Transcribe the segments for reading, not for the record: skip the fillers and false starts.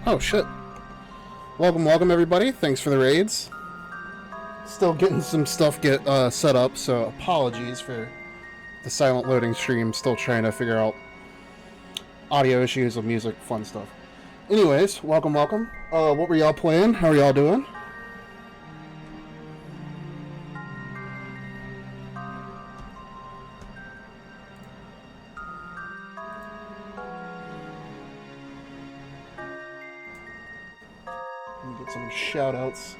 Oh shit. Welcome, welcome everybody. Thanks for the raids. Still getting some stuff set up, so apologies for the silent loading stream. Still trying to figure out audio issues with music, fun stuff. Anyways, welcome, welcome. What were y'all playing? How are y'all doing? Let me get some shout outs.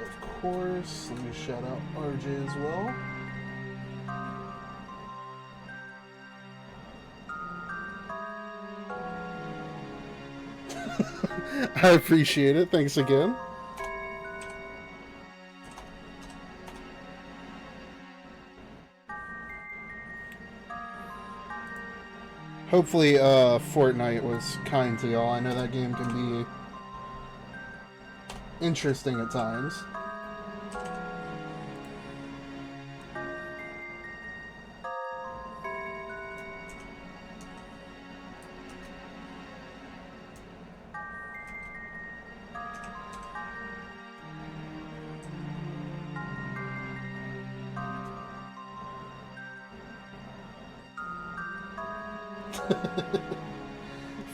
Of course, let me shout out RJ as well. I appreciate it. Thanks again. Hopefully, Fortnite was kind to y'all. I know that game can be interesting at times.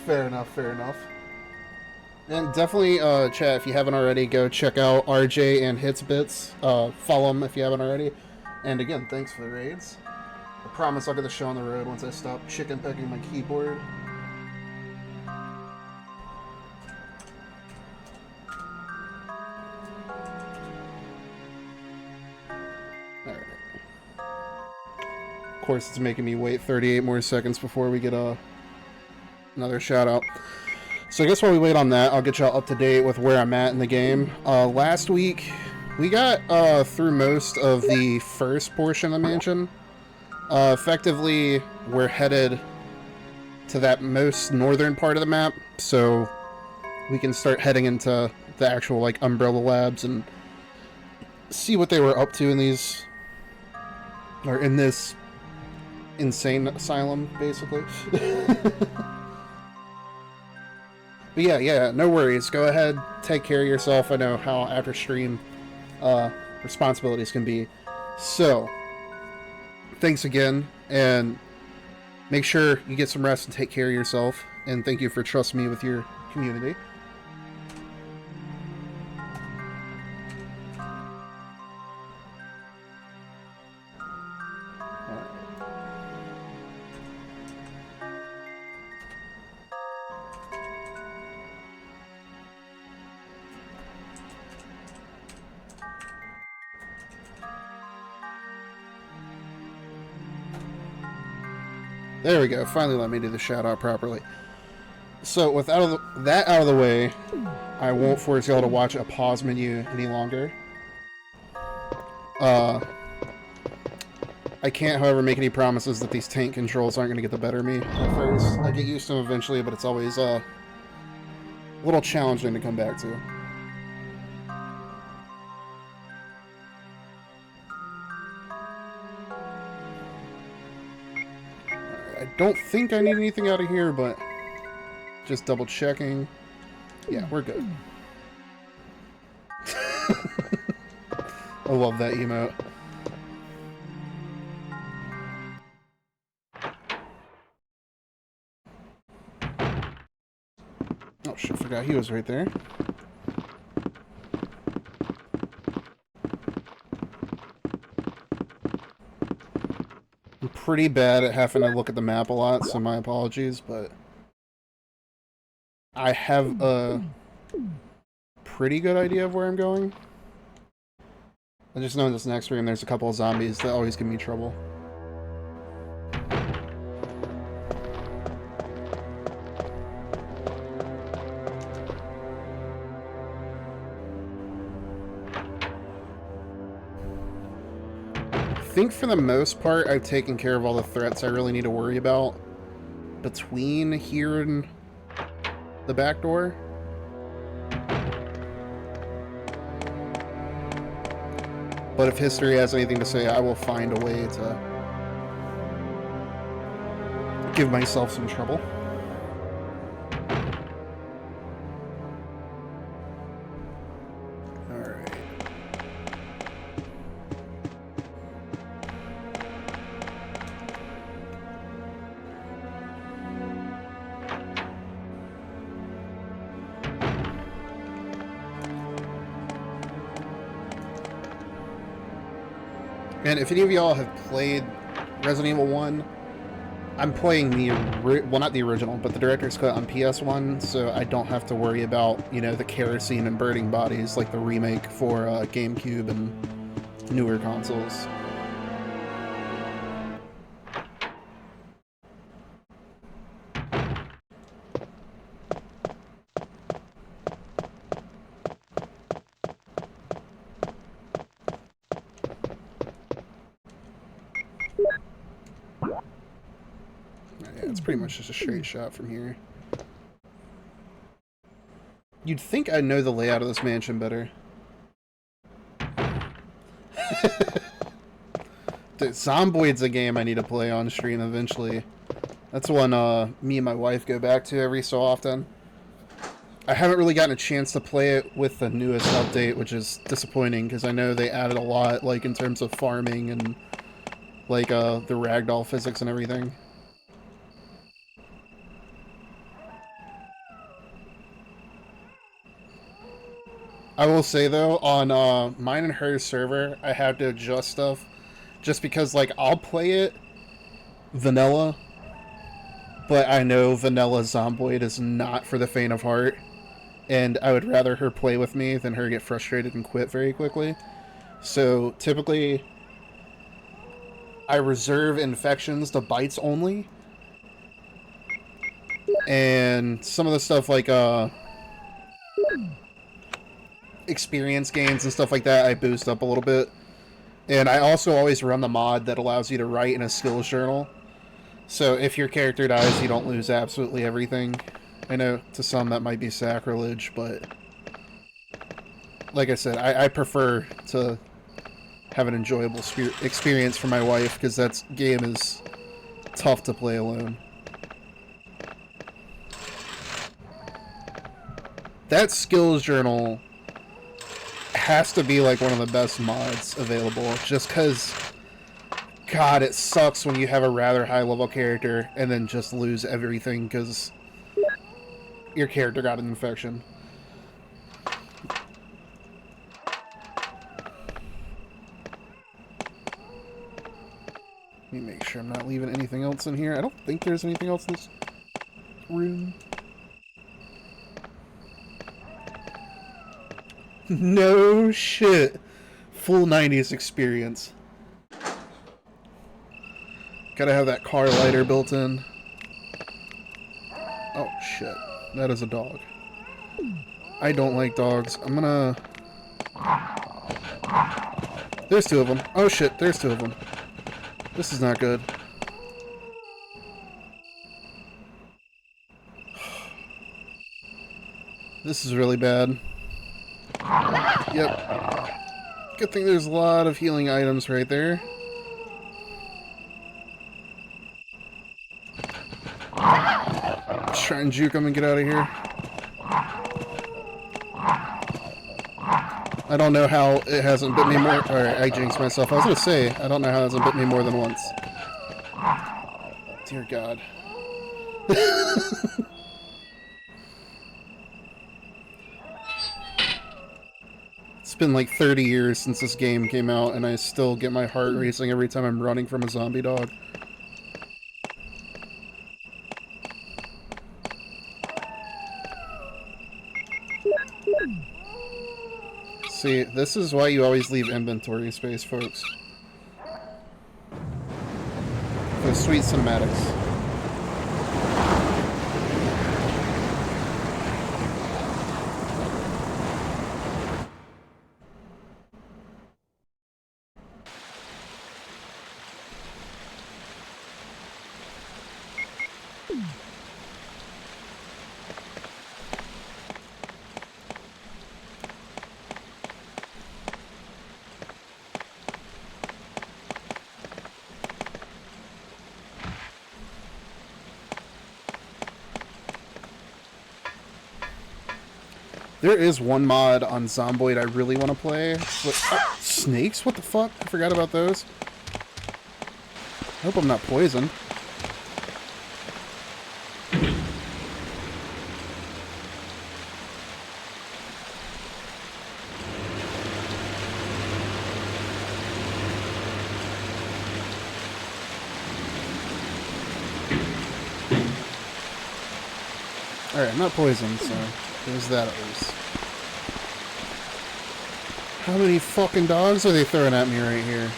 Fair enough, fair enough. And definitely, chat, if you haven't already, go check out RJ and Hitsbits. Follow them if you haven't already. And again, thanks for the raids. I promise I'll get the show on the road once I stop chicken pecking my keyboard. Alright. Of course, it's making me wait 38 more seconds before we get another shout out. So I guess while we wait on that, I'll get y'all up to date with where I'm at in the game. Last week, we got through most of the first portion of the mansion. Effectively, we're headed to that most northern part of the map, so we can start heading into the actual like Umbrella Labs and see what they were up to in these, or in this insane asylum, basically. But yeah, no worries. Go ahead, take care of yourself. I know how after stream responsibilities can be. So, thanks again, and make sure you get some rest and take care of yourself. And thank you for trusting me with your community. There we go. Finally let me do the shout out properly. So with that out of the way, I won't force y'all to watch a pause menu any longer. I can't, however, make any promises that these tank controls aren't going to get the better of me at first. I get used to them eventually, but it's always a little challenging to come back to. I don't think I need anything out of here, but just double checking. Yeah, we're good. I love that emote. Oh shit, forgot he was right there. I'm pretty bad at having to look at the map a lot, so my apologies, but I have a pretty good idea of where I'm going. I just know in this next room there's a couple of zombies that always give me trouble. think for the most part, I've taken care of all the threats I really need to worry about between here and the back door. But if history has anything to say, I will find a way to give myself some trouble. Alright. And if any of y'all have played Resident Evil 1, I'm playing the, well, not the original, but the director's cut on PS1, so I don't have to worry about, you know, the kerosene and burning bodies like the remake for GameCube and newer consoles. It's pretty much just a straight shot from here. You'd think I'd know the layout of this mansion better. Dude, Zomboid's a game I need to play on stream eventually. That's one me and my wife go back to every so often. I haven't really gotten a chance to play it with the newest update, which is disappointing because I know they added a lot, like in terms of farming and like the ragdoll physics and everything. I will say though, on mine and her server, I have to adjust stuff just because, like, I'll play it vanilla, but I know vanilla Zomboid is not for the faint of heart, and I would rather her play with me than her get frustrated and quit very quickly. So typically, I reserve infections to bites only, and some of the stuff like experience gains and stuff like that I boost up a little bit. And I also always run the mod that allows you to write in a skills journal, so if your character dies you don't lose absolutely everything. I know to some that might be sacrilege, but like I said, I prefer to have an enjoyable experience for my wife, because that game is tough to play alone. That skills journal has to be like one of the best mods available, just because, God, it sucks when you have a rather high level character and then just lose everything because your character got an infection. Let me make sure I'm not leaving anything else in here. I don't think there's anything else in this room. No shit. Full 90s experience. Gotta have that car lighter built in. Oh shit. That is a dog. I don't like dogs. I'm gonna... There's two of them. Oh shit, there's two of them. This is not good. This is really bad. Yep. Good thing there's a lot of healing items right there. Let's try and juke him and get out of here. I don't know how it hasn't bit me more. Alright, I jinxed myself. I was gonna say, I don't know how it hasn't bit me more than once. Dear God. It's been like 30 years since this game came out, and I still get my heart racing every time I'm running from a zombie dog. See, this is why you always leave inventory space, folks. For the sweet cinematics. There is one mod on Zomboid I really want to play. Oh, snakes? What the fuck? I forgot about those. I hope I'm not poisoned. Alright, I'm not poisoned, so there's that at least. How many fucking dogs are they throwing at me right here?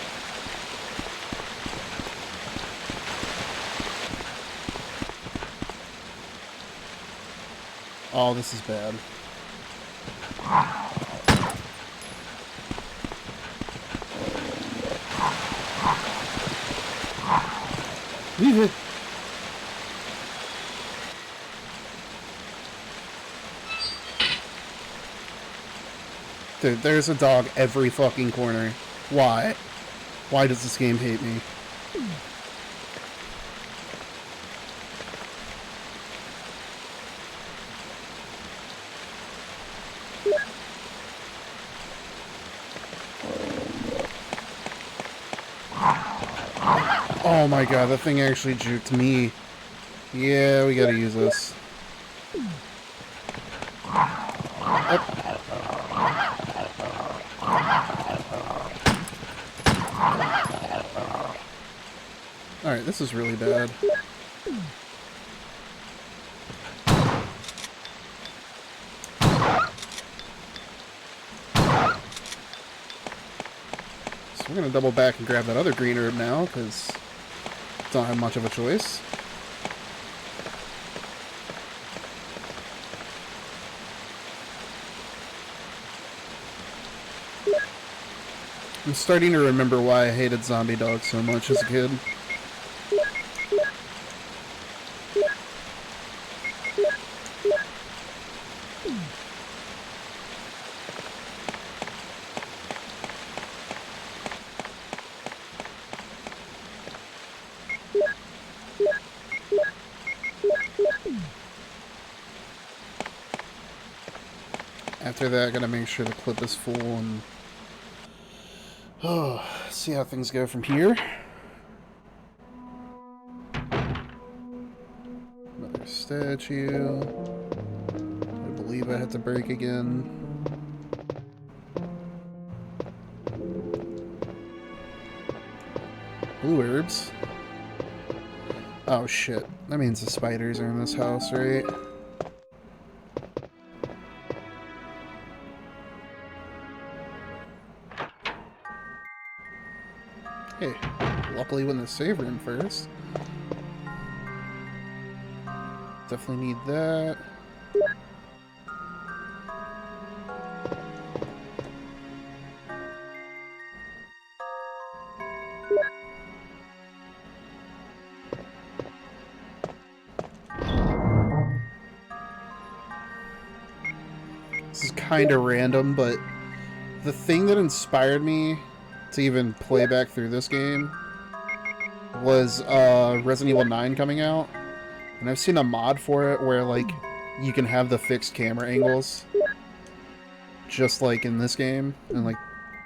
Oh, this is bad. Dude, there's a dog every fucking corner. Why? Why does this game hate me? Oh my god, that thing actually juked me. Yeah, we gotta use this. Alright, this is really bad. So we're gonna double back and grab that other green herb now, because don't have much of a choice. I'm starting to remember why I hated zombie dogs so much as a kid. After that, I gotta make sure the clip is full and see how things go from here. Another statue. I believe I had to break again. Blue herbs. Oh shit. That means the spiders are in this house, right? Hey, luckily went the save room first. Definitely need that. This is kind of random, but the thing that inspired me to even play back through this game was Resident Evil 9 coming out, and I've seen a mod for it where like you can have the fixed camera angles just like in this game and like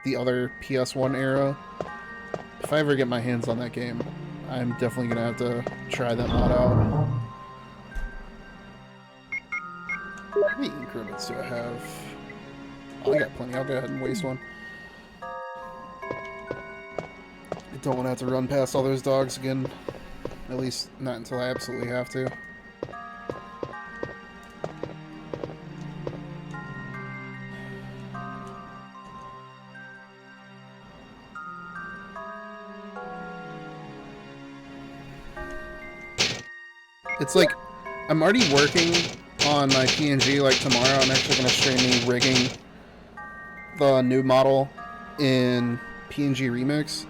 the other PS1 era. If I ever get my hands on that game, I'm definitely gonna have to try that mod out. How many increments do I have? Oh, I got plenty. I'll go ahead and waste one. I don't want to have to run past all those dogs again. At least not until I absolutely have to. It's like, I'm already working on my PNG. Like tomorrow I'm actually going to stream me rigging the new model in PNG Remix.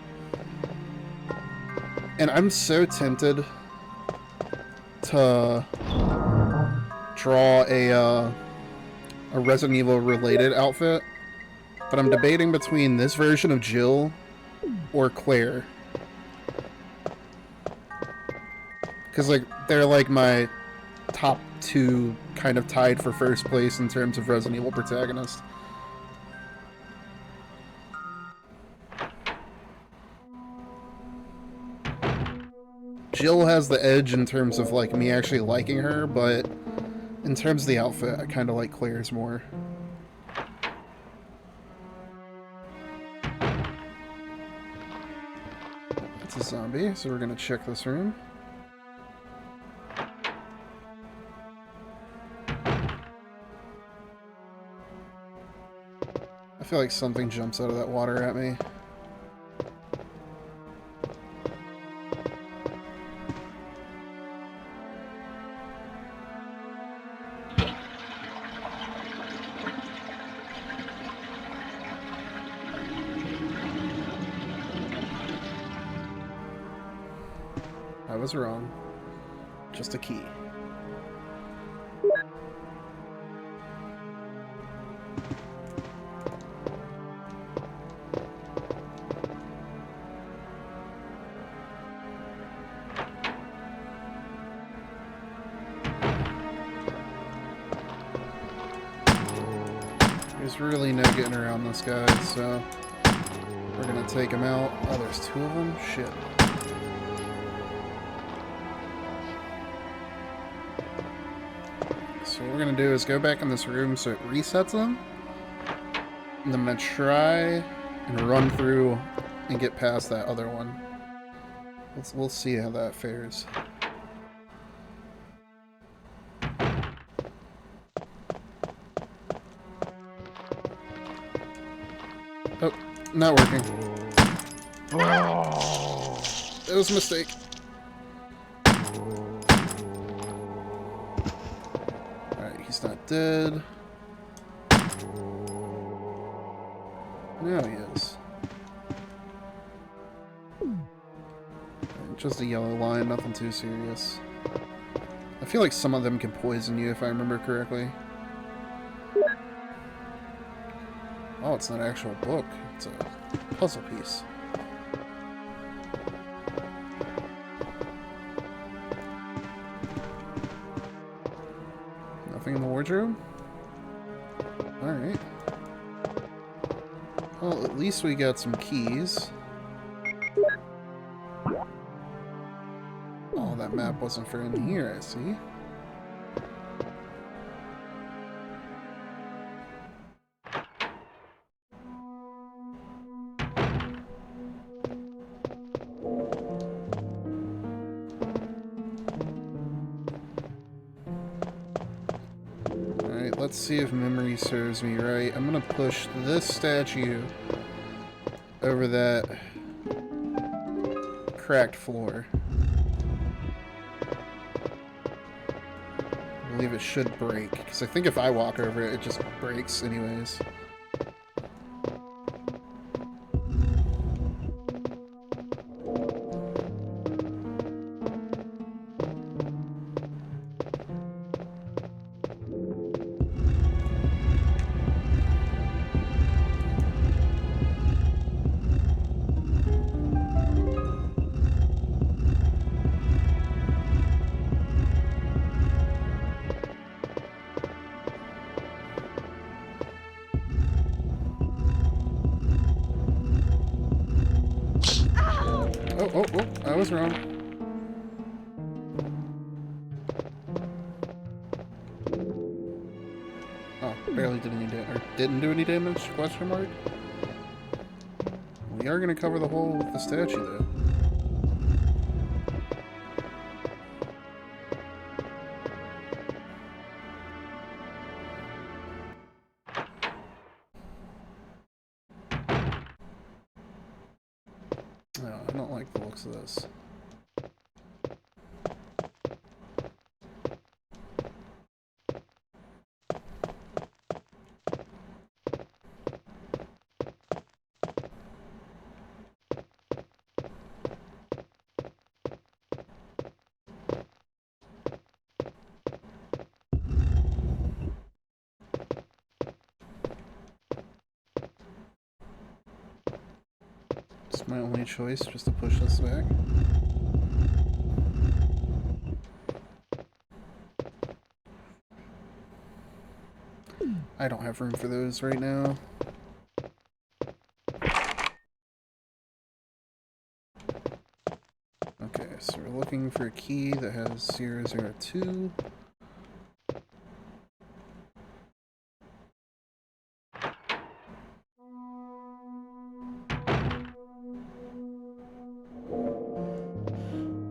And I'm so tempted to draw a Resident Evil related outfit, but I'm debating between this version of Jill or Claire. Because like they're like my top two kind of tied for first place in terms of Resident Evil protagonist. Jill has the edge in terms of like me actually liking her, but in terms of the outfit, I kind of like Claire's more. It's a zombie, so we're gonna check this room. I feel like something jumps out of that water at me. I was wrong. Just a key. There's really no getting around this guy, so we're gonna take him out. Oh, there's two of them? Shit. So what we're gonna do is go back in this room so it resets them. And I'm gonna try and run through and get past that other one. We'll see how that fares. Oh, not working. Oh, it was a mistake. Alright, he's not dead. Now he is. Just a yellow line, nothing too serious. I feel like some of them can poison you if I remember correctly. Oh, it's not an actual book. It's a puzzle piece. Nothing in the wardrobe? Alright. Well, at least we got some keys. Oh, that map wasn't for in here, I see. Let's see if memory serves me right. I'm gonna push this statue over that cracked floor. I believe it should break, because I think if I walk over it, it just breaks anyways. Oh, I was wrong. Oh, barely did any damage, or didn't do any damage, question mark? We are going to cover the hole with the statue, though. No, I don't like the looks of this. It's my only choice, just to push this back. I don't have room for those right now. Okay, so we're looking for a key that has 002.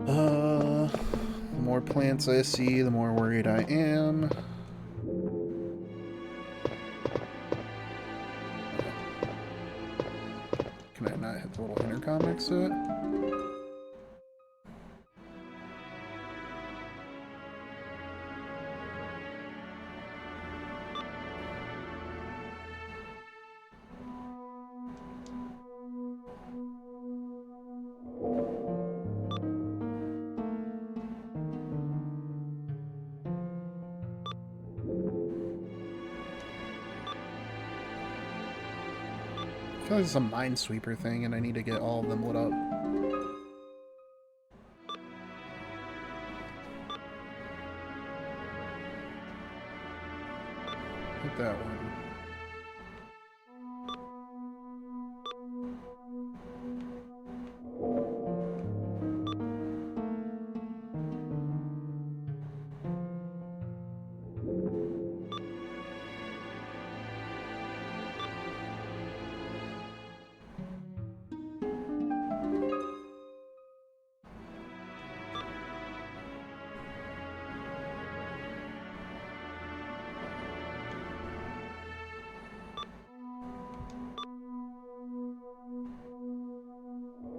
The more plants I see, the more worried I am. Can I not hit the little intercom exit? I feel like it's a Minesweeper thing and I need to get all of them lit up. Hit that one.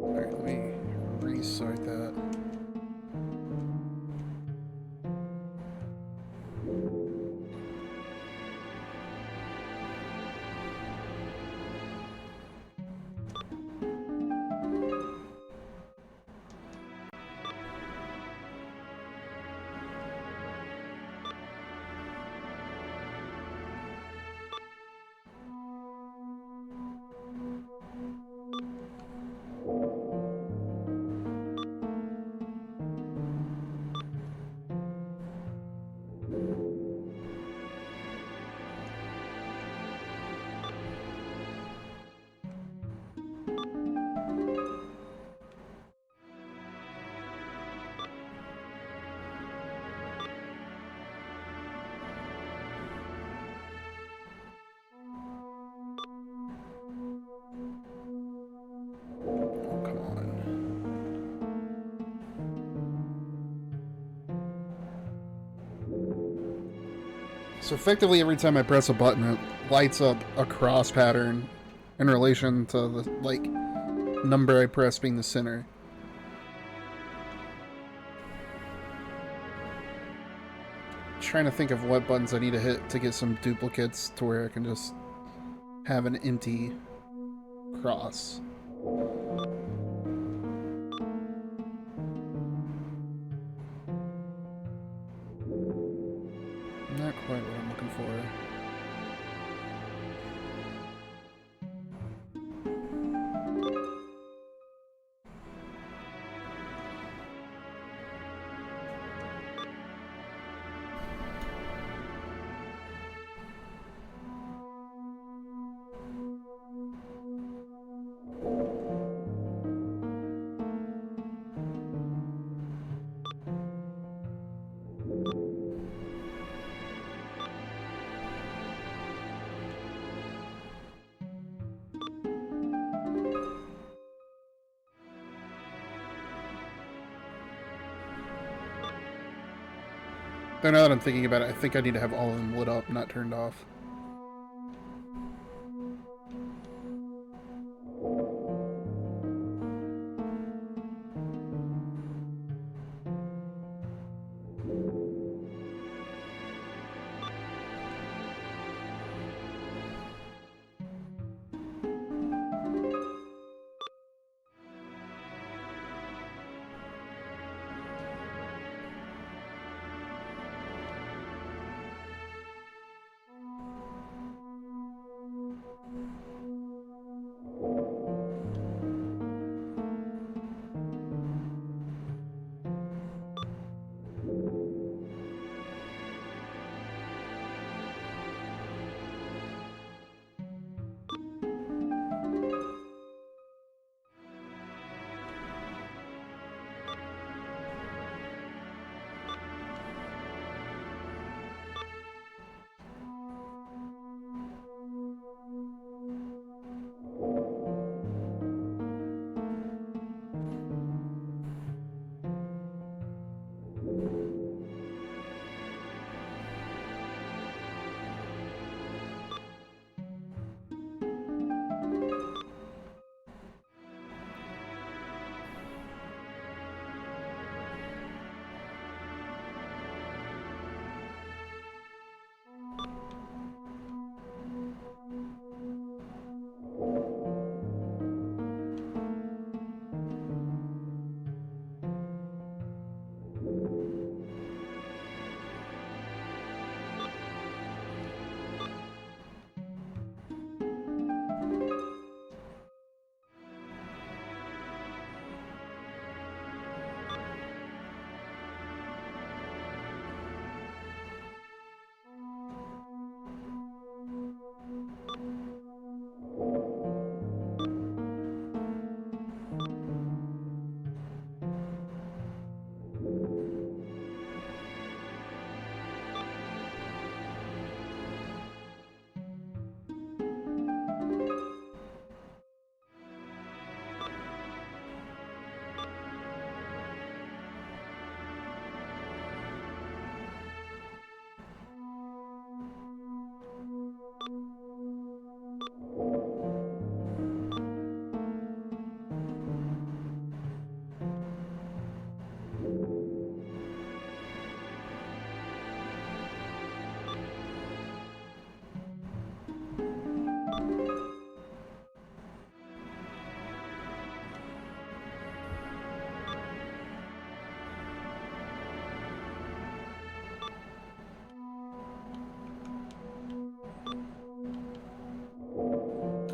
Alright, let me restart that. Oh, come on. So effectively every time I press a button it lights up a cross pattern in relation to the like number I press being the center. Trying to think of what buttons I need to hit to get some duplicates to where I can just have an empty cross. Not quite what I'm looking for. But now that I'm thinking about it, I think I need to have all of them lit up, not turned off.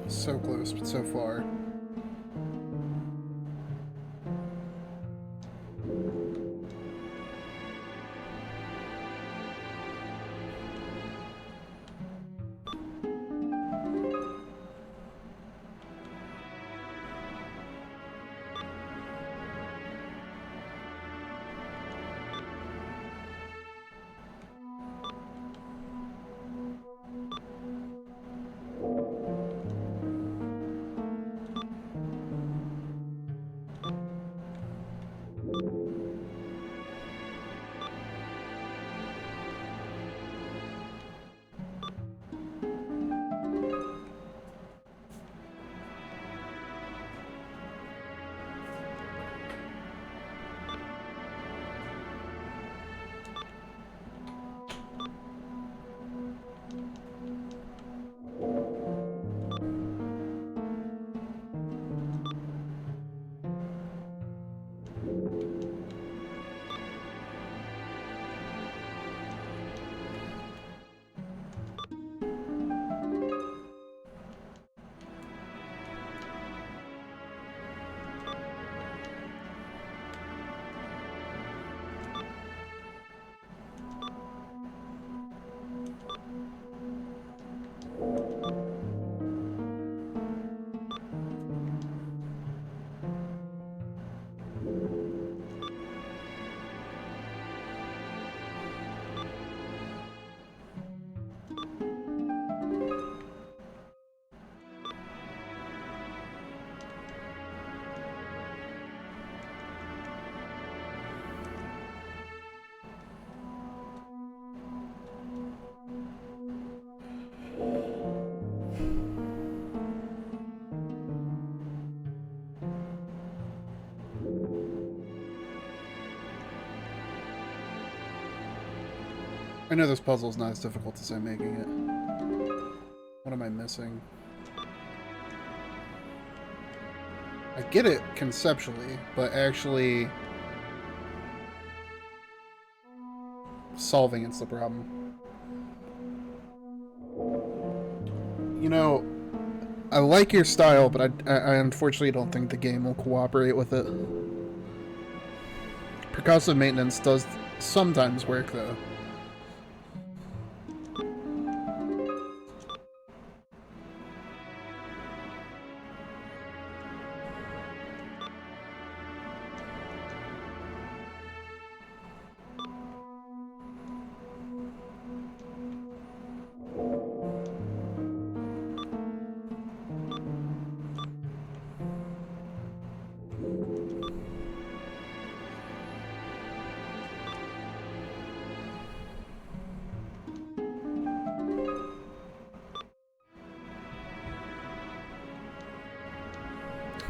So close, but so far. I know this puzzle's not as difficult as I'm making it. What am I missing? I get it conceptually, but actually solving it's the problem. You know, I like your style, but I unfortunately don't think the game will cooperate with it. Percussive maintenance does sometimes work, though.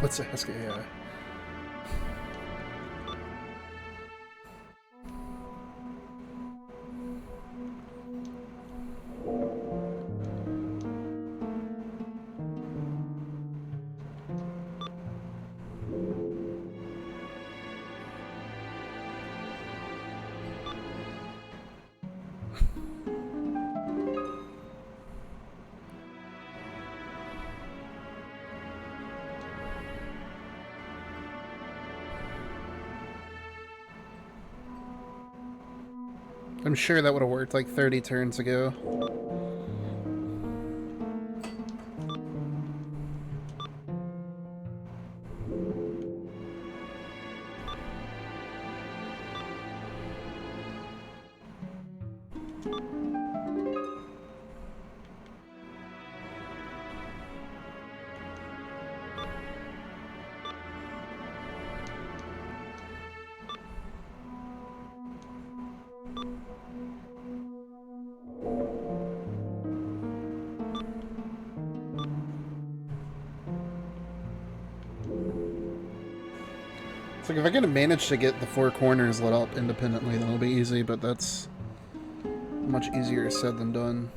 Let's ask AI. I'm sure that would have worked like 30 turns ago. It's like if I can manage to get the 4 corners lit up independently, then it'll be easy, but that's much easier said than done.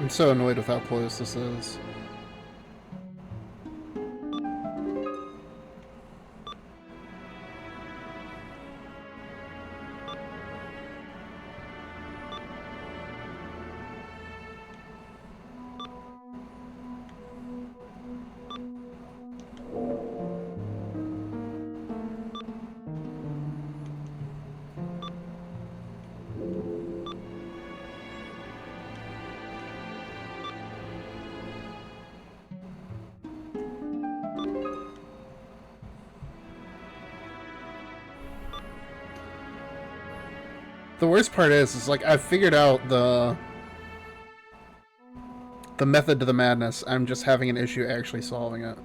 I'm so annoyed with how close this is. The worst part is like I've figured out the method to the madness. I'm just having an issue actually solving it.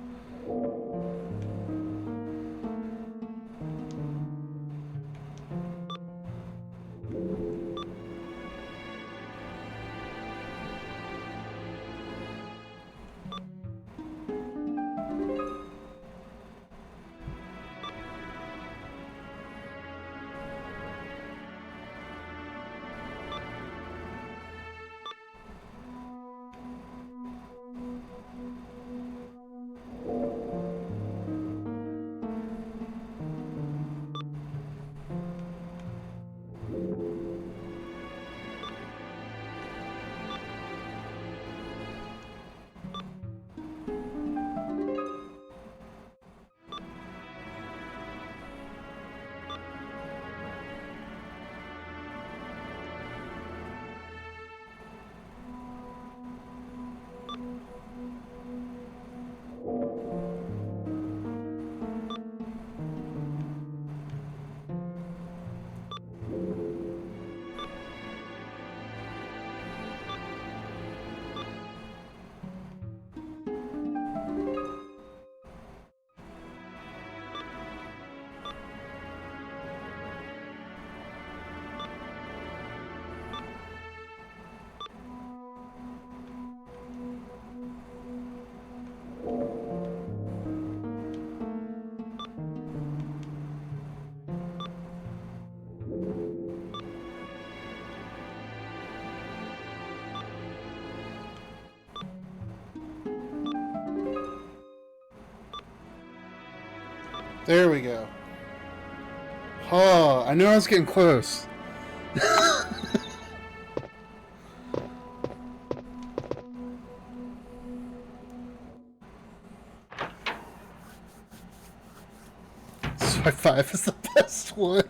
There we go. Oh, I knew I was getting close. Swipe 5 is the best one.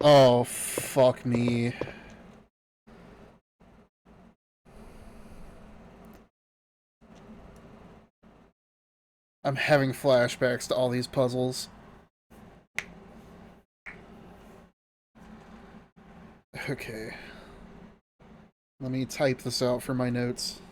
Oh, fuck me. I'm having flashbacks to all these puzzles. Okay. Let me type this out for my notes.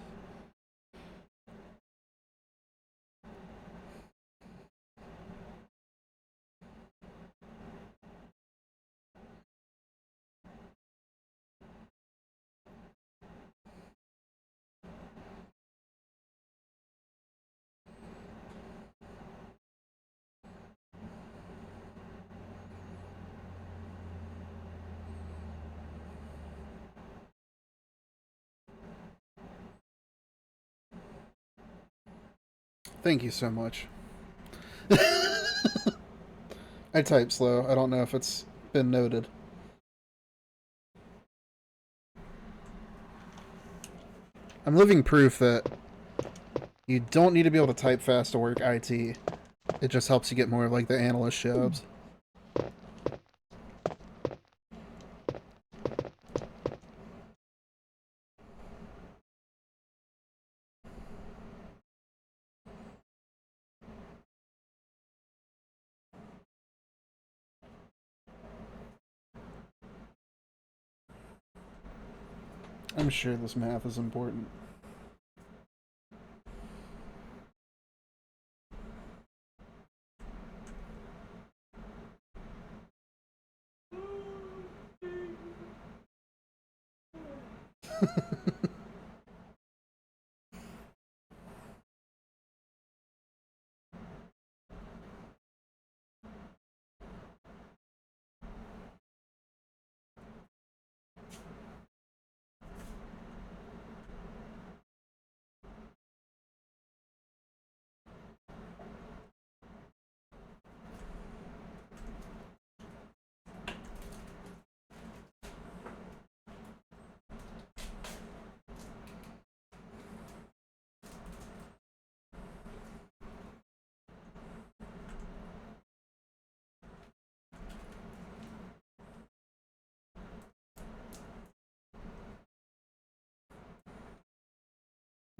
Thank you so much. I type slow. I don't know if it's been noted. I'm living proof that you don't need to be able to type fast to work IT. It just helps you get more of like the analyst jobs. I'm sure this math is important.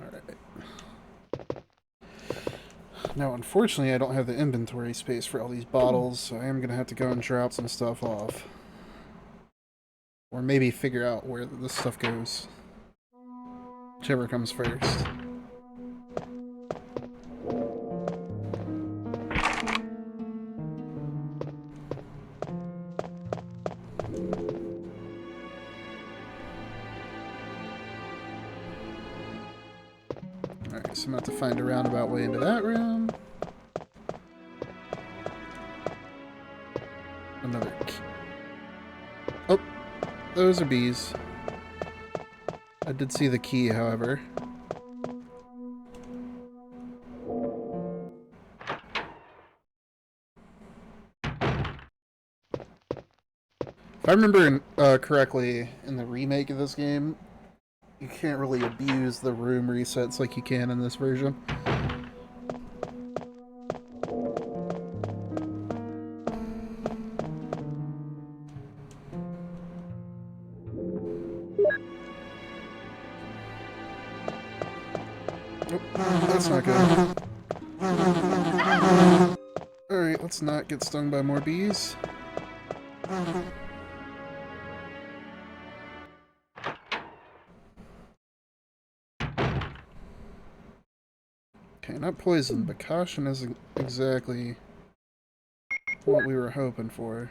Alright. Now, unfortunately, I don't have the inventory space for all these bottles, so I am going to have to go and drop some stuff off. Or maybe figure out where this stuff goes. Whichever comes first. Alright, so I'm going to have to find a roundabout way into that room. Another key. Oh, those are bees. I did see the key, however. If I remember correctly, in the remake of this game, you can't really abuse the room resets like you can in this version. Oh, that's not good. Alright, let's not get stung by more bees. Okay, not poison, but caution isn't exactly what we were hoping for.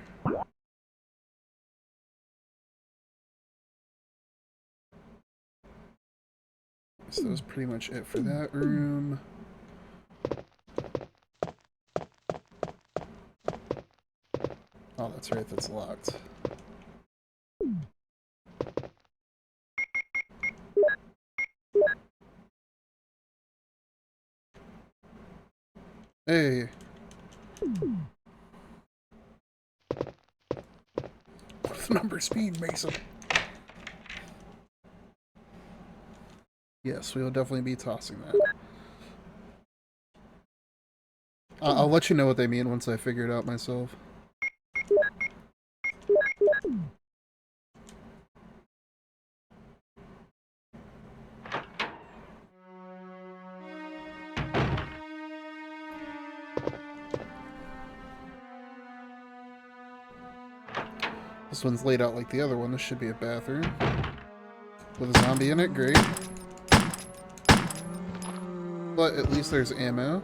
So that was pretty much it for that room. Oh, that's right, that's locked. Hey! What number speed, Mason? Yes, we will definitely be tossing that. I'll let you know what they mean once I figure it out myself. This one's laid out like the other one. This should be a bathroom. With a zombie in it, great. But at least there's ammo.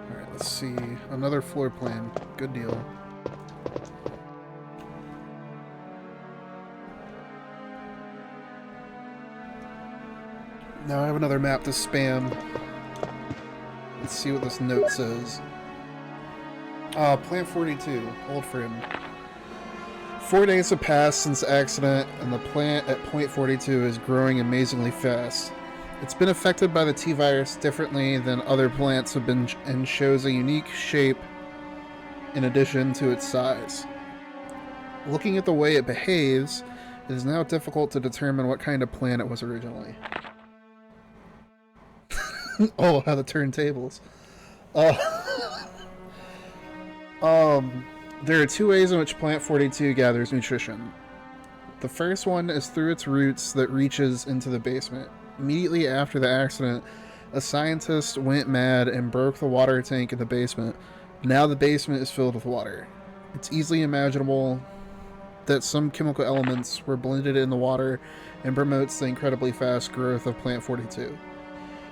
Alright, let's see. Another floor plan. Good deal. Now I have another map to spam. Let's see what this note says. Plant 42. Hold for him. 4 days have passed since the accident, and the plant at point 42 is growing amazingly fast. It's been affected by the T-virus differently than other plants have been, and shows a unique shape in addition to its size. Looking at the way it behaves, it is now difficult to determine what kind of plant it was originally. Oh, how the turntables. There are 2 ways in which Plant 42 gathers nutrition. The first one is through its roots that reaches into the basement. Immediately after the accident, a scientist went mad and broke the water tank in the basement. Now the basement is filled with water. It's easily imaginable that some chemical elements were blended in the water and promotes the incredibly fast growth of Plant 42.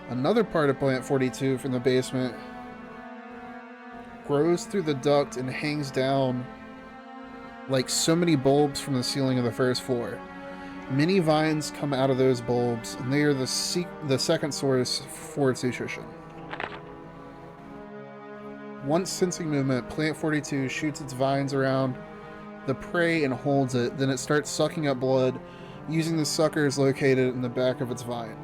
Another part of Plant 42 from the basement grows through the duct and hangs down like so many bulbs from the ceiling of the first floor. Many vines come out of those bulbs, and they are the second source for its nutrition. Once sensing movement, Plant 42 shoots its vines around the prey and holds it, then it starts sucking up blood, using the suckers located in the back of its vine.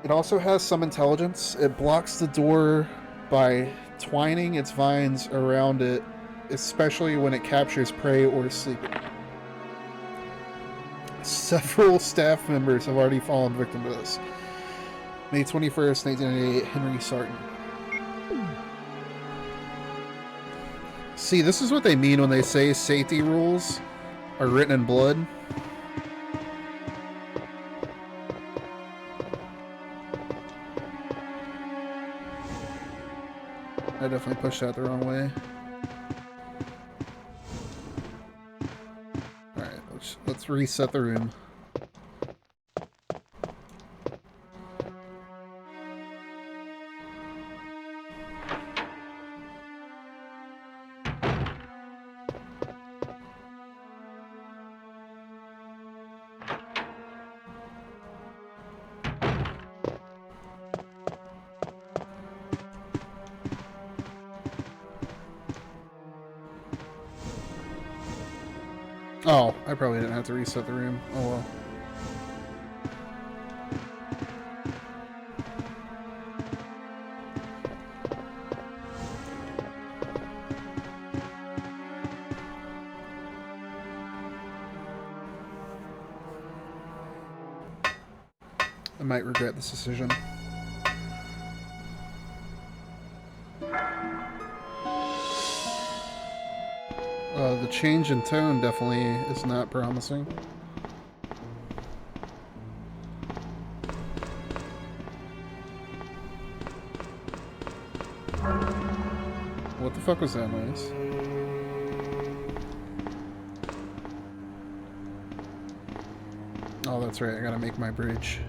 It also has some intelligence. It blocks the door by twining its vines around it, especially when it captures prey or is sleeping. Several staff members have already fallen victim to this. May 21st, 1998, Henry Sarton. See, this is what they mean when they say safety rules are written in blood. I definitely pushed that the wrong way. Alright, let's reset the room. Oh, I probably didn't have to reset the room. Oh well. I might regret this decision. The change in tone definitely is not promising. What the fuck was that noise? Oh, that's right, I gotta make my bridge.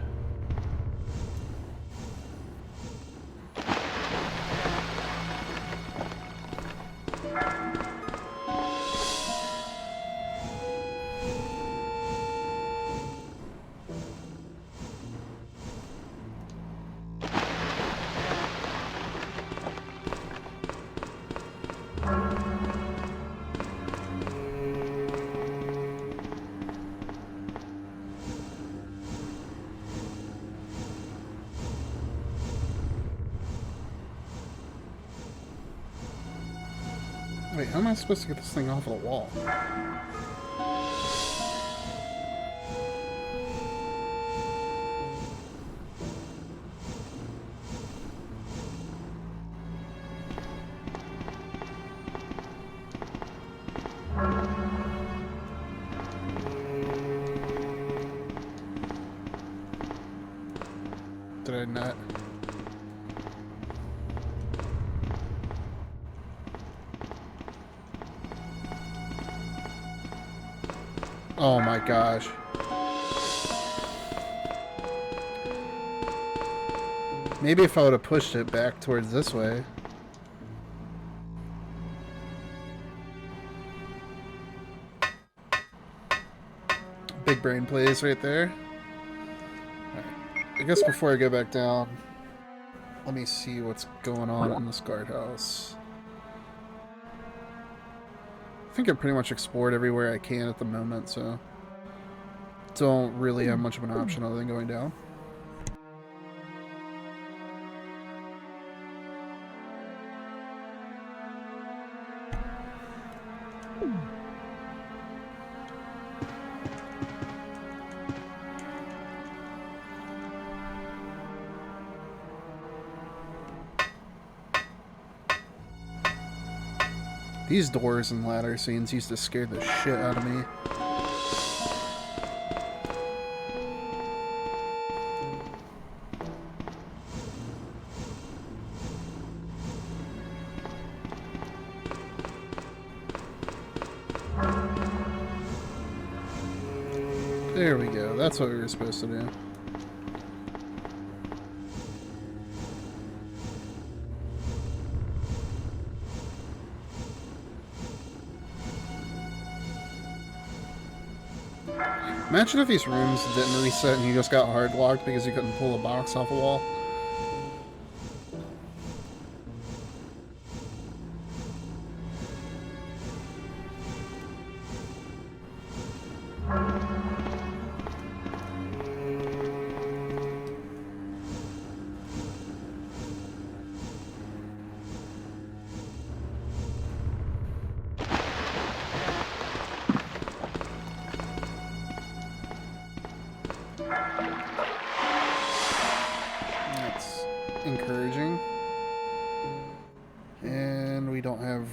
Wait, how am I supposed to get this thing off of the wall? Did I not? Oh my gosh. Maybe if I would have pushed it back towards this way. Big brain plays right there. Alright. I guess before I go back down, let me see what's going on in this guardhouse. I think I pretty much explored everywhere I can at the moment, so don't really have much of an option other than going down. These doors and ladder scenes used to scare the shit out of me. There we go. That's what we were supposed to do. Imagine if these rooms didn't reset and you just got hard locked because you couldn't pull a box off a wall.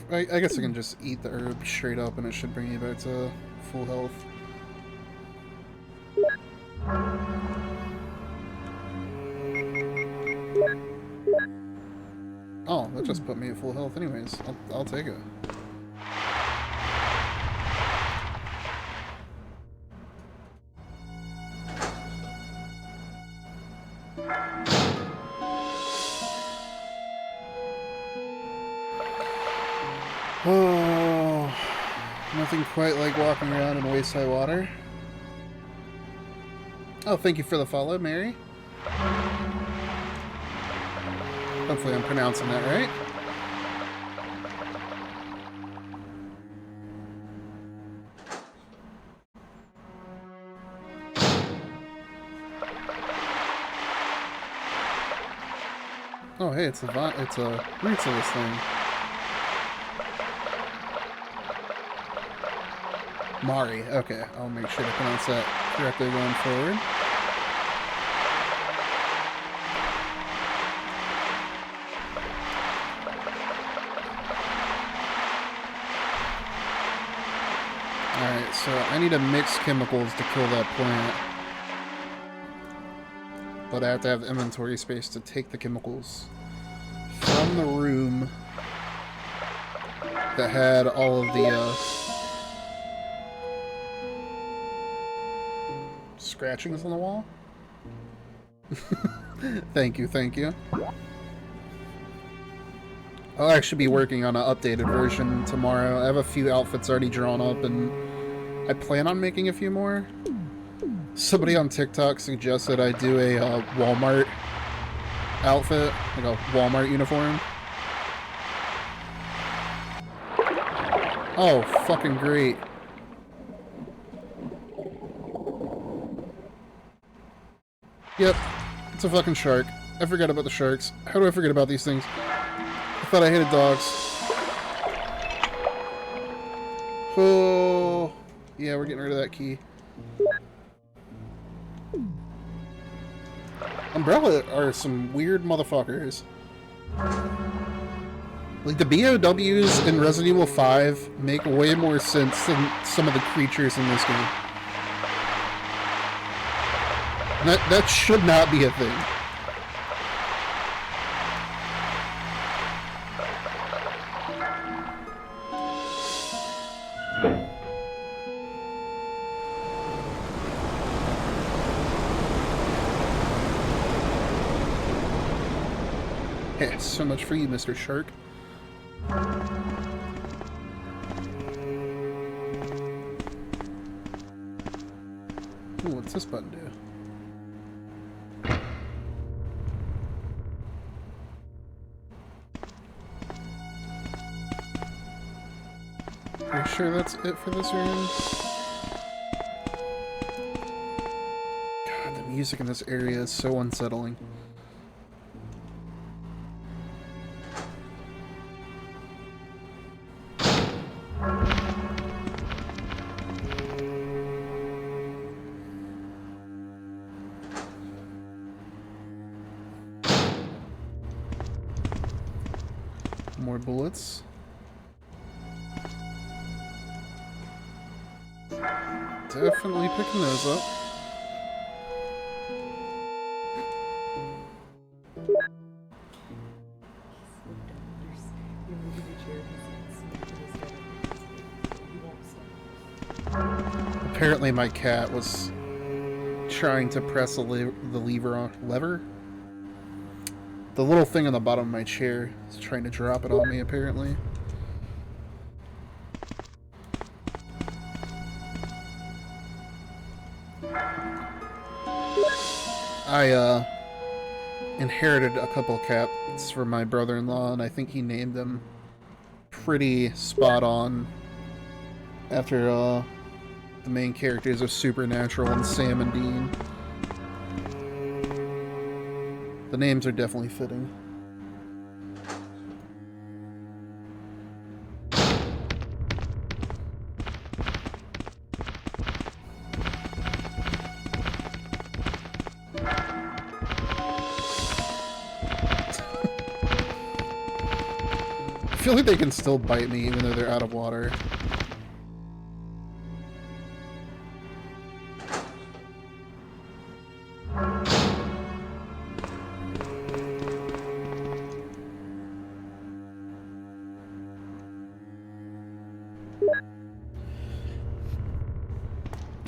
I guess I can just eat the herb straight up and it should bring you back to full health. Oh, that just put me at full health anyways. I'll take it. Oh, nothing quite like walking around in waist-high water. Oh, thank you for the follow, Mary. Hopefully I'm pronouncing that right. Oh, hey, it's a roots of this thing. Mari. Okay, I'll make sure to pronounce that correctly going forward. Alright, so I need to mix chemicals to kill that plant. But I have to have inventory space to take the chemicals from the room that had all of the scratchings on the wall. Thank you, thank you. I'll actually be working on an updated version tomorrow. I have a few outfits already drawn up, and I plan on making a few more. Somebody on TikTok suggested I do a Walmart outfit, like a Walmart uniform. Oh, fucking great. Yep, it's a fucking shark. I forgot about the sharks. How do I forget about these things? I thought I hated dogs. Oh, yeah, we're getting rid of that key. Umbrella are some weird motherfuckers. Like, the BOWs in Resident Evil 5 make way more sense than some of the creatures in this game. That should not be a thing. Yeah, so much for you, Mr. Shark. Ooh, what's this button do? Are you sure that's it for this room? God, the music in this area is so unsettling. More bullets. Definitely picking those up. Apparently my cat was trying to press the lever? The little thing on the bottom of my chair is trying to drop it on me, apparently. I inherited a couple of cats from my brother-in-law, and I think he named them pretty spot on after the main characters of Supernatural and Sam and Dean. The names are definitely fitting. feel like they can still bite me even though they're out of water.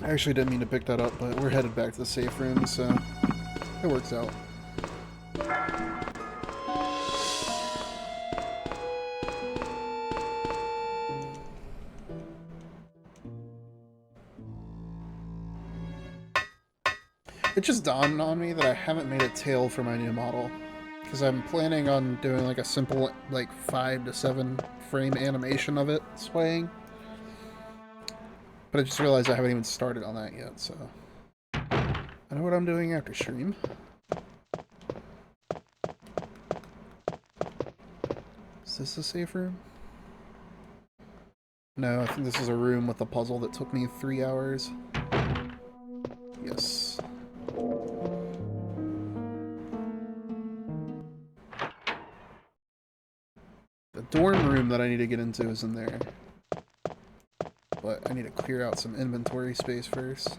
I actually didn't mean to pick that up, but we're headed back to the safe room, so it works out. It just dawned on me that I haven't made a tail for my new model, because I'm planning on doing like a simple like 5 to 7 frame animation of it swaying. But I just realized I haven't even started on that yet, so I know what I'm doing after stream. Is this a safe room? No, I think this is a room with a puzzle that took me 3 hours. Yes. The dorm room that I need to get into is in there. But I need to clear out some inventory space first.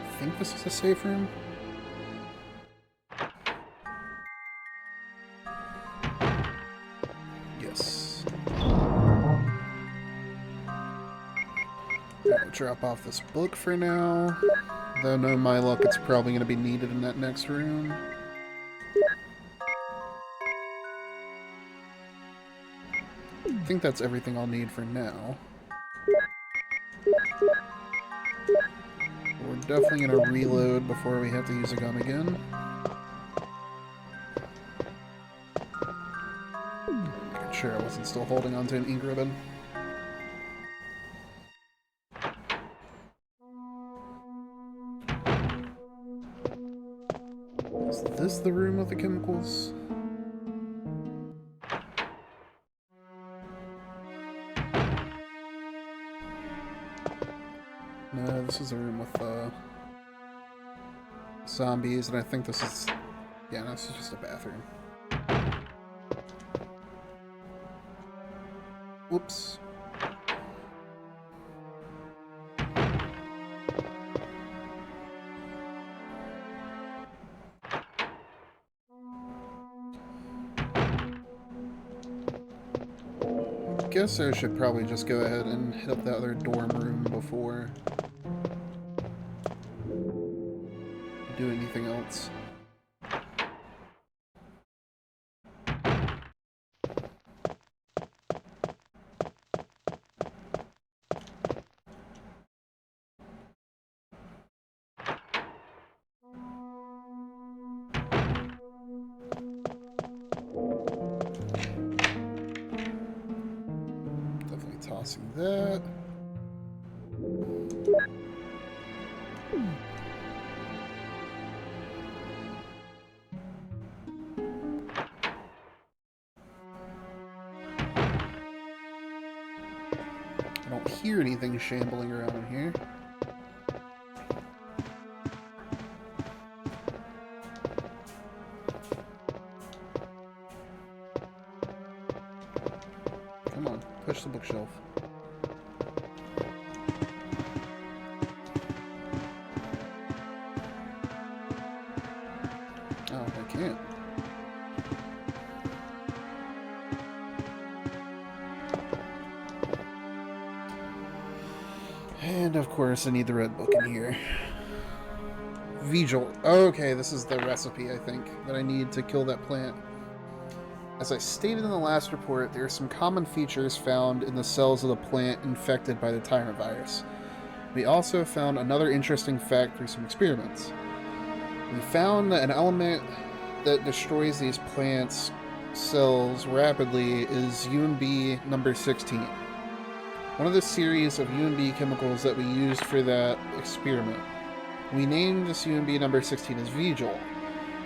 I think this is a safe room. Yes. I'll drop off this book for now. Though, no, my luck, it's probably going to be needed in that next room. I think that's everything I'll need for now. We're definitely going to reload before we have to use a gun again. Making sure I wasn't still holding onto an ink ribbon. Is this the room with the chemicals? No, this is a room with zombies, and I think this is... yeah, no, this is just a bathroom. Whoops. I guess I should probably just go ahead and hit up the other dorm room before do anything else. Definitely tossing that. I don't hear anything shambling around in here. Come on, push the bookshelf. Oh, I can't. And of course, I need the red book in here. Vigil. Okay, this is the recipe, I think, that I need to kill that plant. As I stated in the last report, there are some common features found in the cells of the plant infected by the tyrant virus. We also found another interesting fact through some experiments. We found that an element that destroys these plants' cells rapidly is UMB number 16. One of the series of UMB chemicals that we used for that experiment. We named this UMB number 16 as Vigil.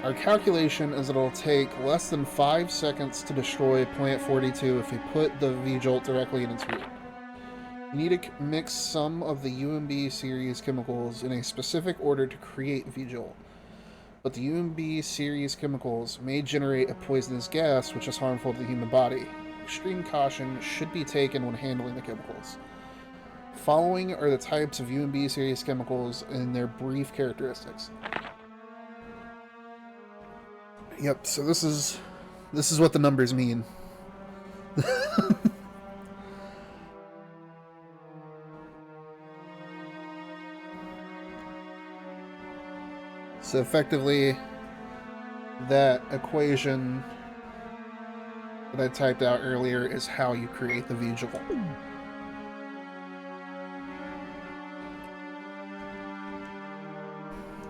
Our calculation is it'll take less than 5 seconds to destroy Plant 42 if we put the V-Jolt directly in its root. You need to mix some of the UMB series chemicals in a specific order to create V-Jolt. But the UMB series chemicals may generate a poisonous gas which is harmful to the human body. Extreme caution should be taken when handling the chemicals. Following are the types of UMB series chemicals and their brief characteristics. Yep, so this is what the numbers mean. So effectively, that equation that I typed out earlier is how you create the V-Jolt.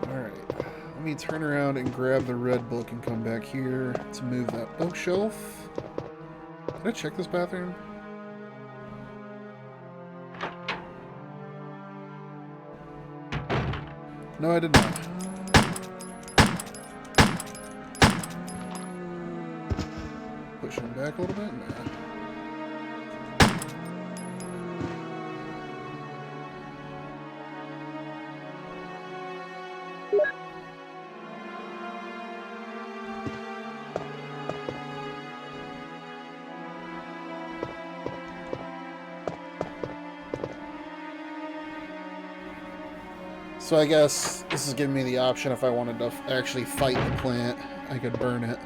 Alright, let me turn around and grab the red book and come back here to move that bookshelf. Did I check this bathroom? No, I did not. Push him back a little bit? Nah. So I guess this is giving me the option if I wanted to actually fight the plant, I could burn it.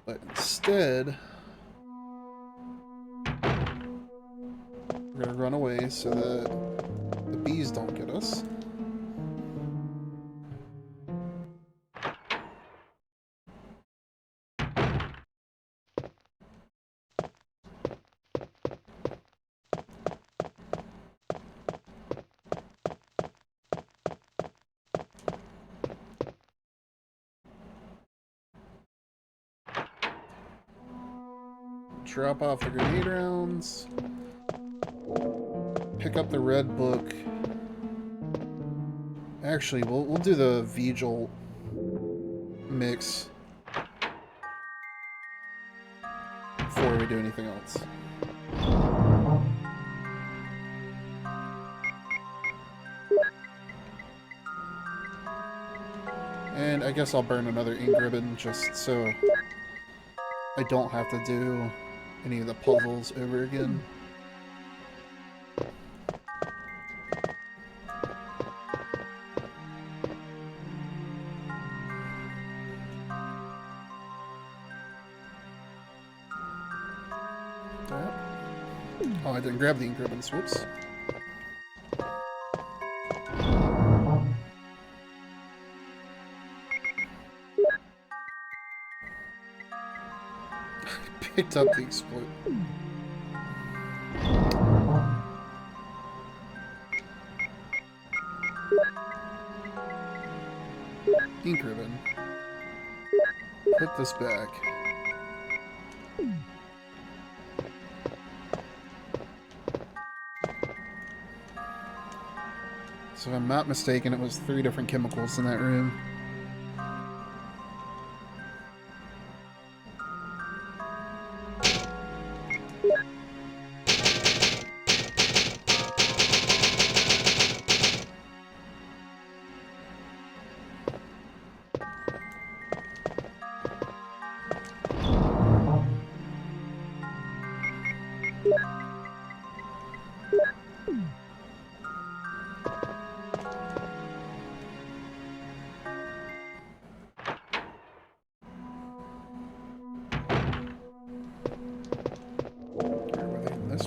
But instead, we're gonna run away so that the bees don't get us. Drop off the grenade rounds. Pick up the red book. Actually, we'll do the V-Jolt mix before we do anything else. And I guess I'll burn another ink ribbon just so I don't have to do any of the puzzles over again. Oh, I didn't grab the ink ribbons. Whoops. Picked up the exploit. Ink ribbon. Put this back. So if I'm not mistaken, it was 3 different chemicals in that room.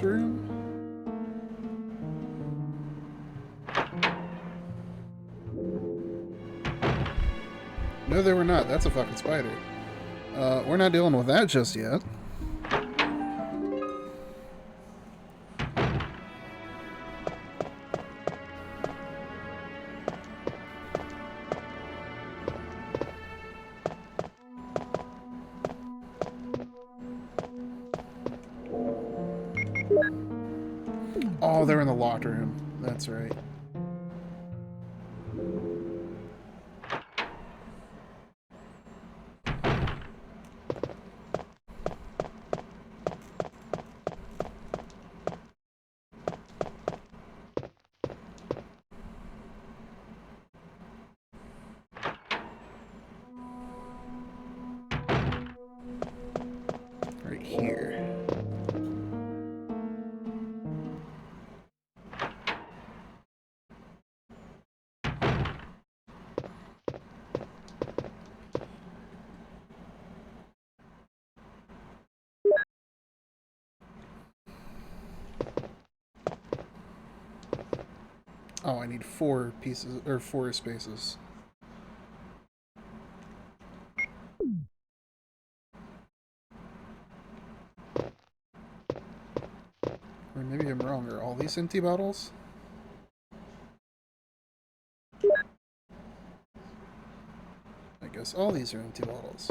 Room? No, they were not. That's a fucking spider. We're not dealing with that just yet. Oh, they're in the locked room. That's right. here. Oh, I need 4 pieces, or 4 spaces. Or maybe I'm wrong. Are all these empty bottles? I guess all these are empty bottles.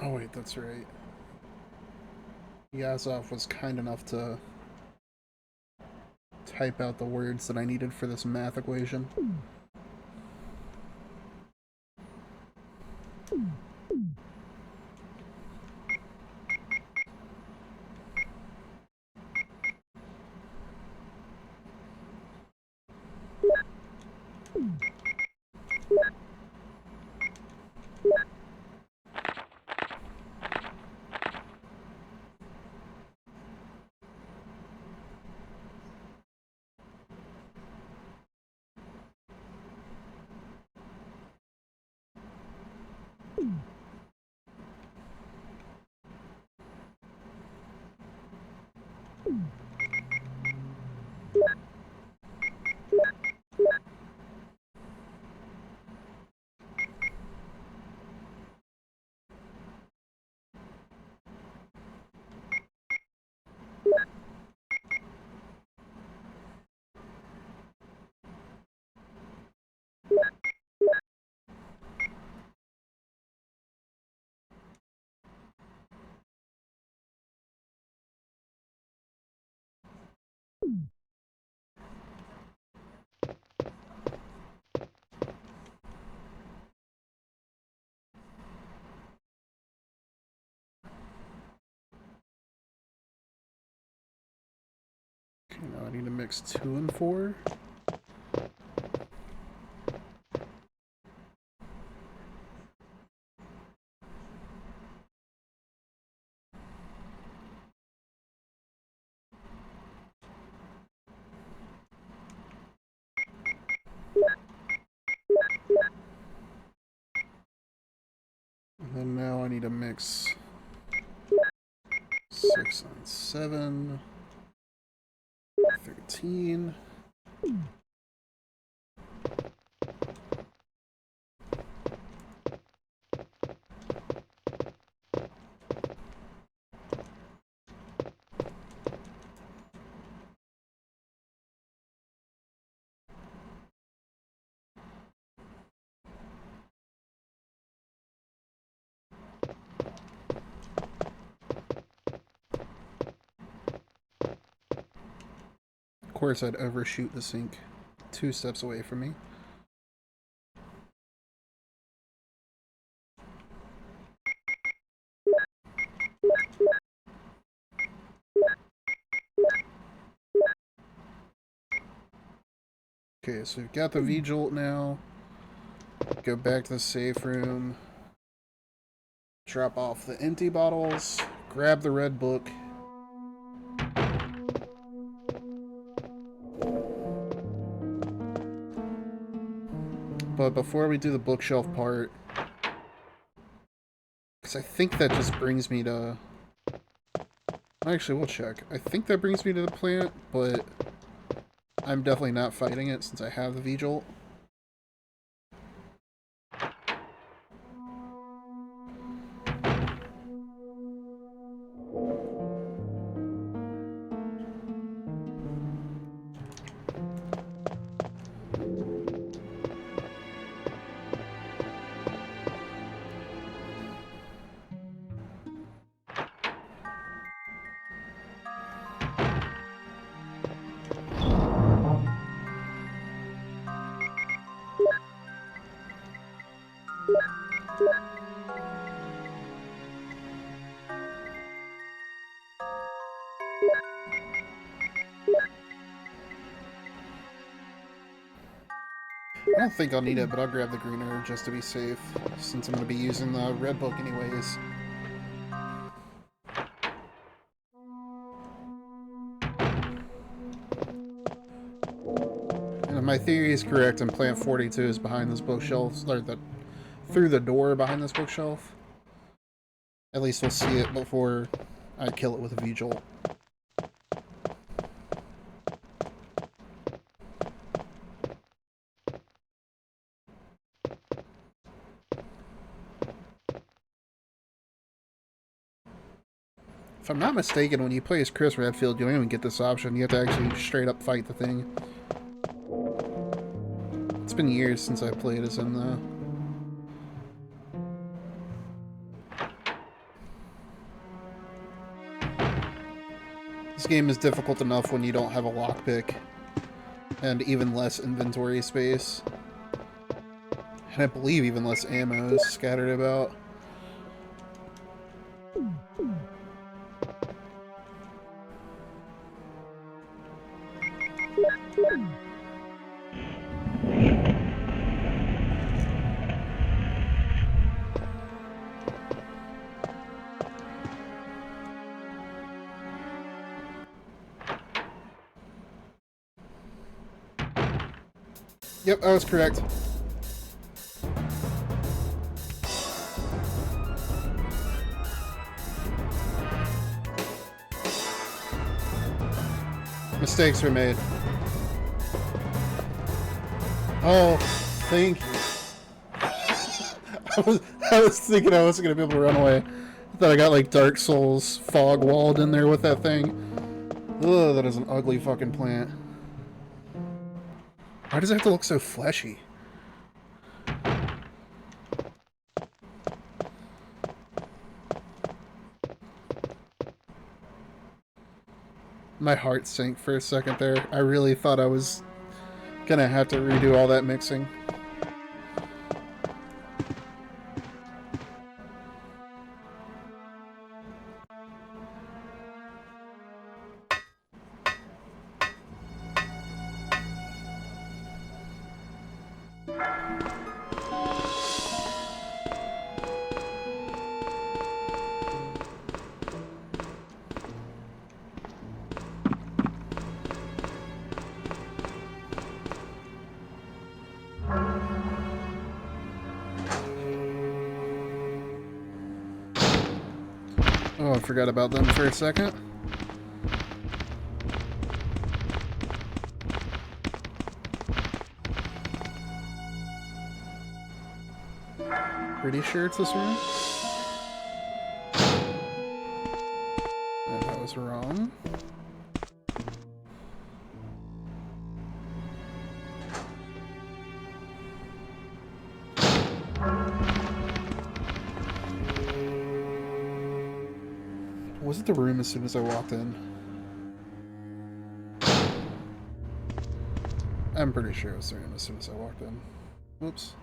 Oh wait, that's right. Yazov was kind enough to type out the words that I needed for this math equation. Okay, now I need to mix 2 and 4. And then now I need to mix 6 and 7, 13. course I'd overshoot the sink 2 steps away from me. Okay, so we've got the V-Jolt now. Go back to the safe room. Drop off the empty bottles. Grab the red book. But before we do the bookshelf part, because I think that just brings me to... Actually, we'll check. I think that brings me to the plant, but I'm definitely not fighting it since I have the V-Jolt. I don't think I'll need it, but I'll grab the green herb just to be safe, since I'm going to be using the red book anyways. And if my theory is correct, and plant 42 is behind this bookshelf, or through the door behind this bookshelf. At least we'll see it before I kill it with a V-Jolt. If I'm not mistaken, when you play as Chris Redfield, you don't even get this option. You have to actually straight up fight the thing. It's been years since I played as him, though. This game is difficult enough when you don't have a lockpick, and even less inventory space. And I believe even less ammo is scattered about. Yep, I was correct. Mistakes were made. Oh, thank you. I was thinking I wasn't gonna be able to run away. I thought I got like Dark Souls fog walled in there with that thing. Ugh, that is an ugly fucking plant. Why does it have to look so fleshy? My heart sank for a second there. I really thought I was gonna have to redo all that mixing. Oh, I forgot about them for a second. Pretty sure it's this room. And that was wrong. Was it the room as soon as I walked in? I'm pretty sure it was their name as soon as I walked in. Whoops.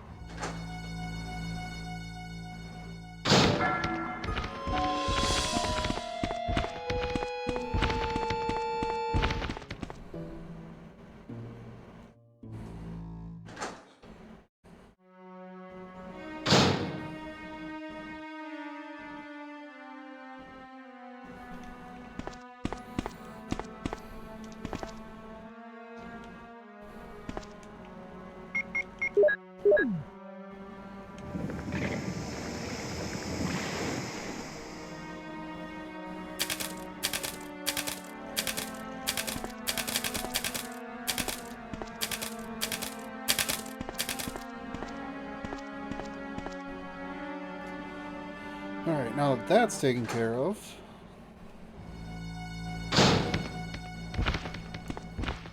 Alright, now that that's taken care of,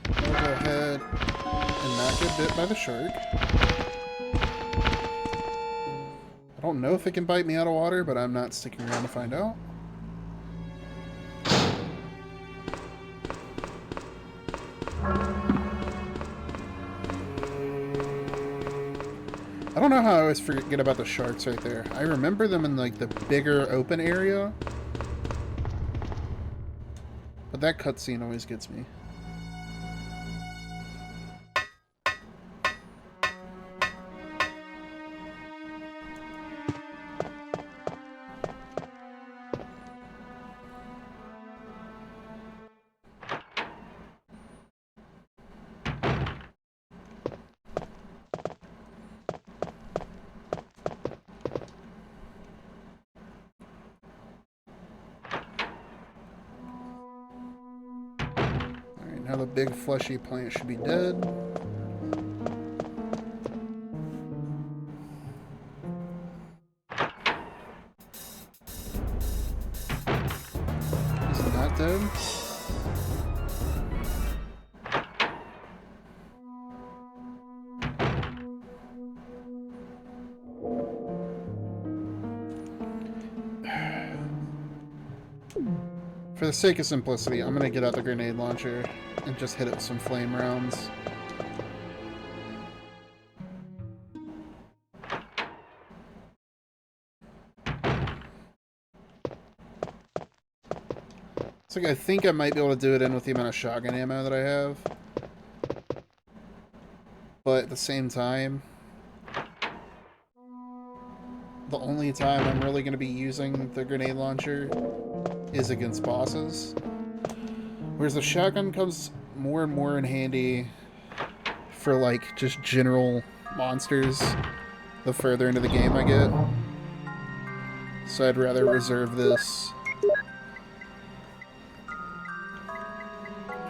we'll go ahead and not get bit by the shark. I don't know if it can bite me out of water, but I'm not sticking around to find out. I don't know how I always forget about the sharks right there. I remember them in like the bigger open area, but that cutscene always gets me. Now the big fleshy plant should be dead. Is it not dead? For the sake of simplicity, I'm gonna get out the grenade launcher and just hit it with some flame rounds. It's like I think I might be able to do it in with the amount of shotgun ammo that I have. But at the same time, the only time I'm really going to be using the grenade launcher is against bosses. Whereas the shotgun comes more and more in handy for like just general monsters the further into the game I get. So I'd rather reserve this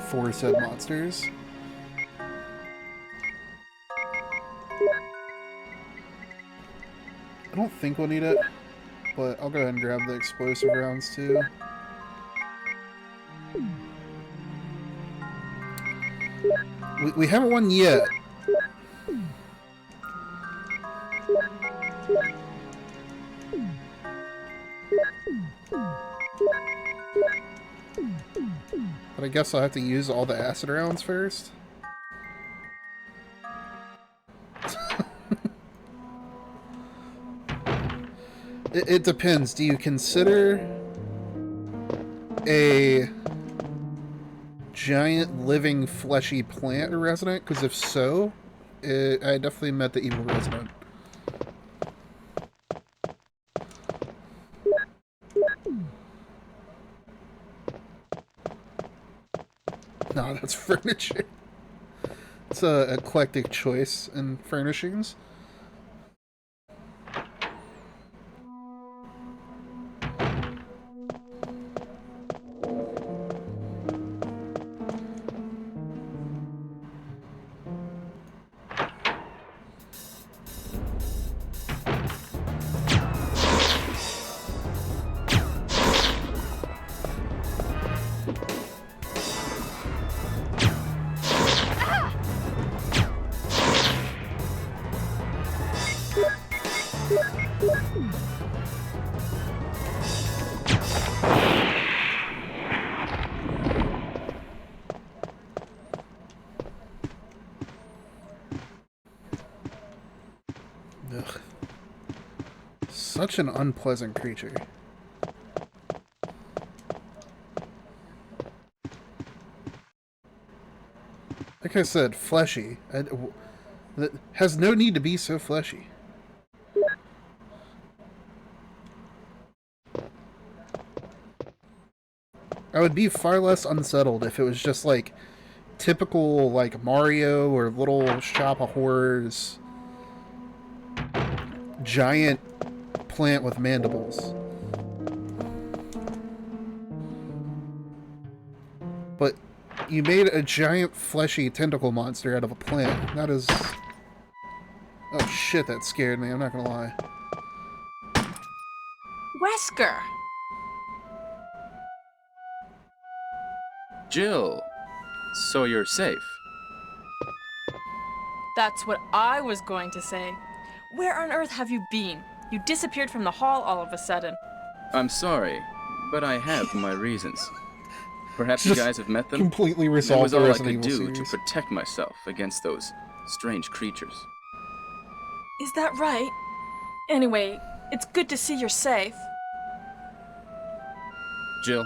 for said monsters. I don't think we'll need it, but I'll go ahead and grab the explosive rounds too. We haven't won yet. But I guess I'll have to use all the acid rounds first. It depends. Do you consider a giant living fleshy plant a resident? Because if so, I definitely met the evil resident. No, that's furniture. It's a eclectic choice in furnishings. Such an unpleasant creature. Like I said, fleshy. That has no need to be so fleshy. I would be far less unsettled if it was just like typical like Mario or Little Shop of Horrors giant plant with mandibles. But you made a giant fleshy tentacle monster out of a plant. That is... Oh shit, that scared me, I'm not gonna lie. Wesker! Jill, so you're safe. That's what I was going to say. Where on earth have you been? You disappeared from the hall all of a sudden. I'm sorry, but I have my reasons. Perhaps you guys have met them? Completely It resolved was the all I Resident could Evil do series. to protect myself against those strange creatures. Is that right? Anyway, it's good to see you're safe. Jill,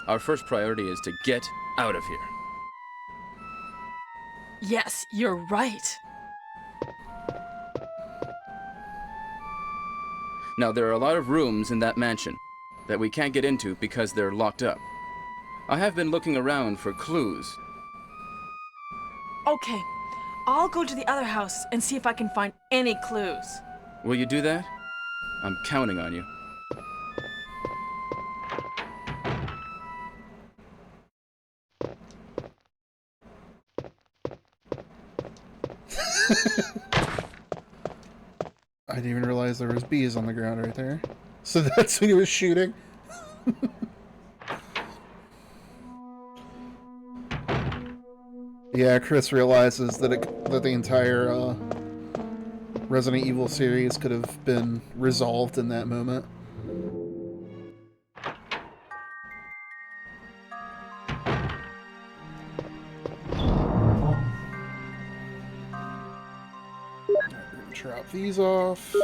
our first priority is to get out of here. Yes, you're right. Now, there are a lot of rooms in that mansion that we can't get into because they're locked up. I have been looking around for clues. Okay, I'll go to the other house and see if I can find any clues. Will you do that? I'm counting on you. I didn't even realize there was bees on the ground right there. So that's when he was shooting. Yeah, Chris realizes that that the entire Resident Evil series could have been resolved in that moment. Drop these off.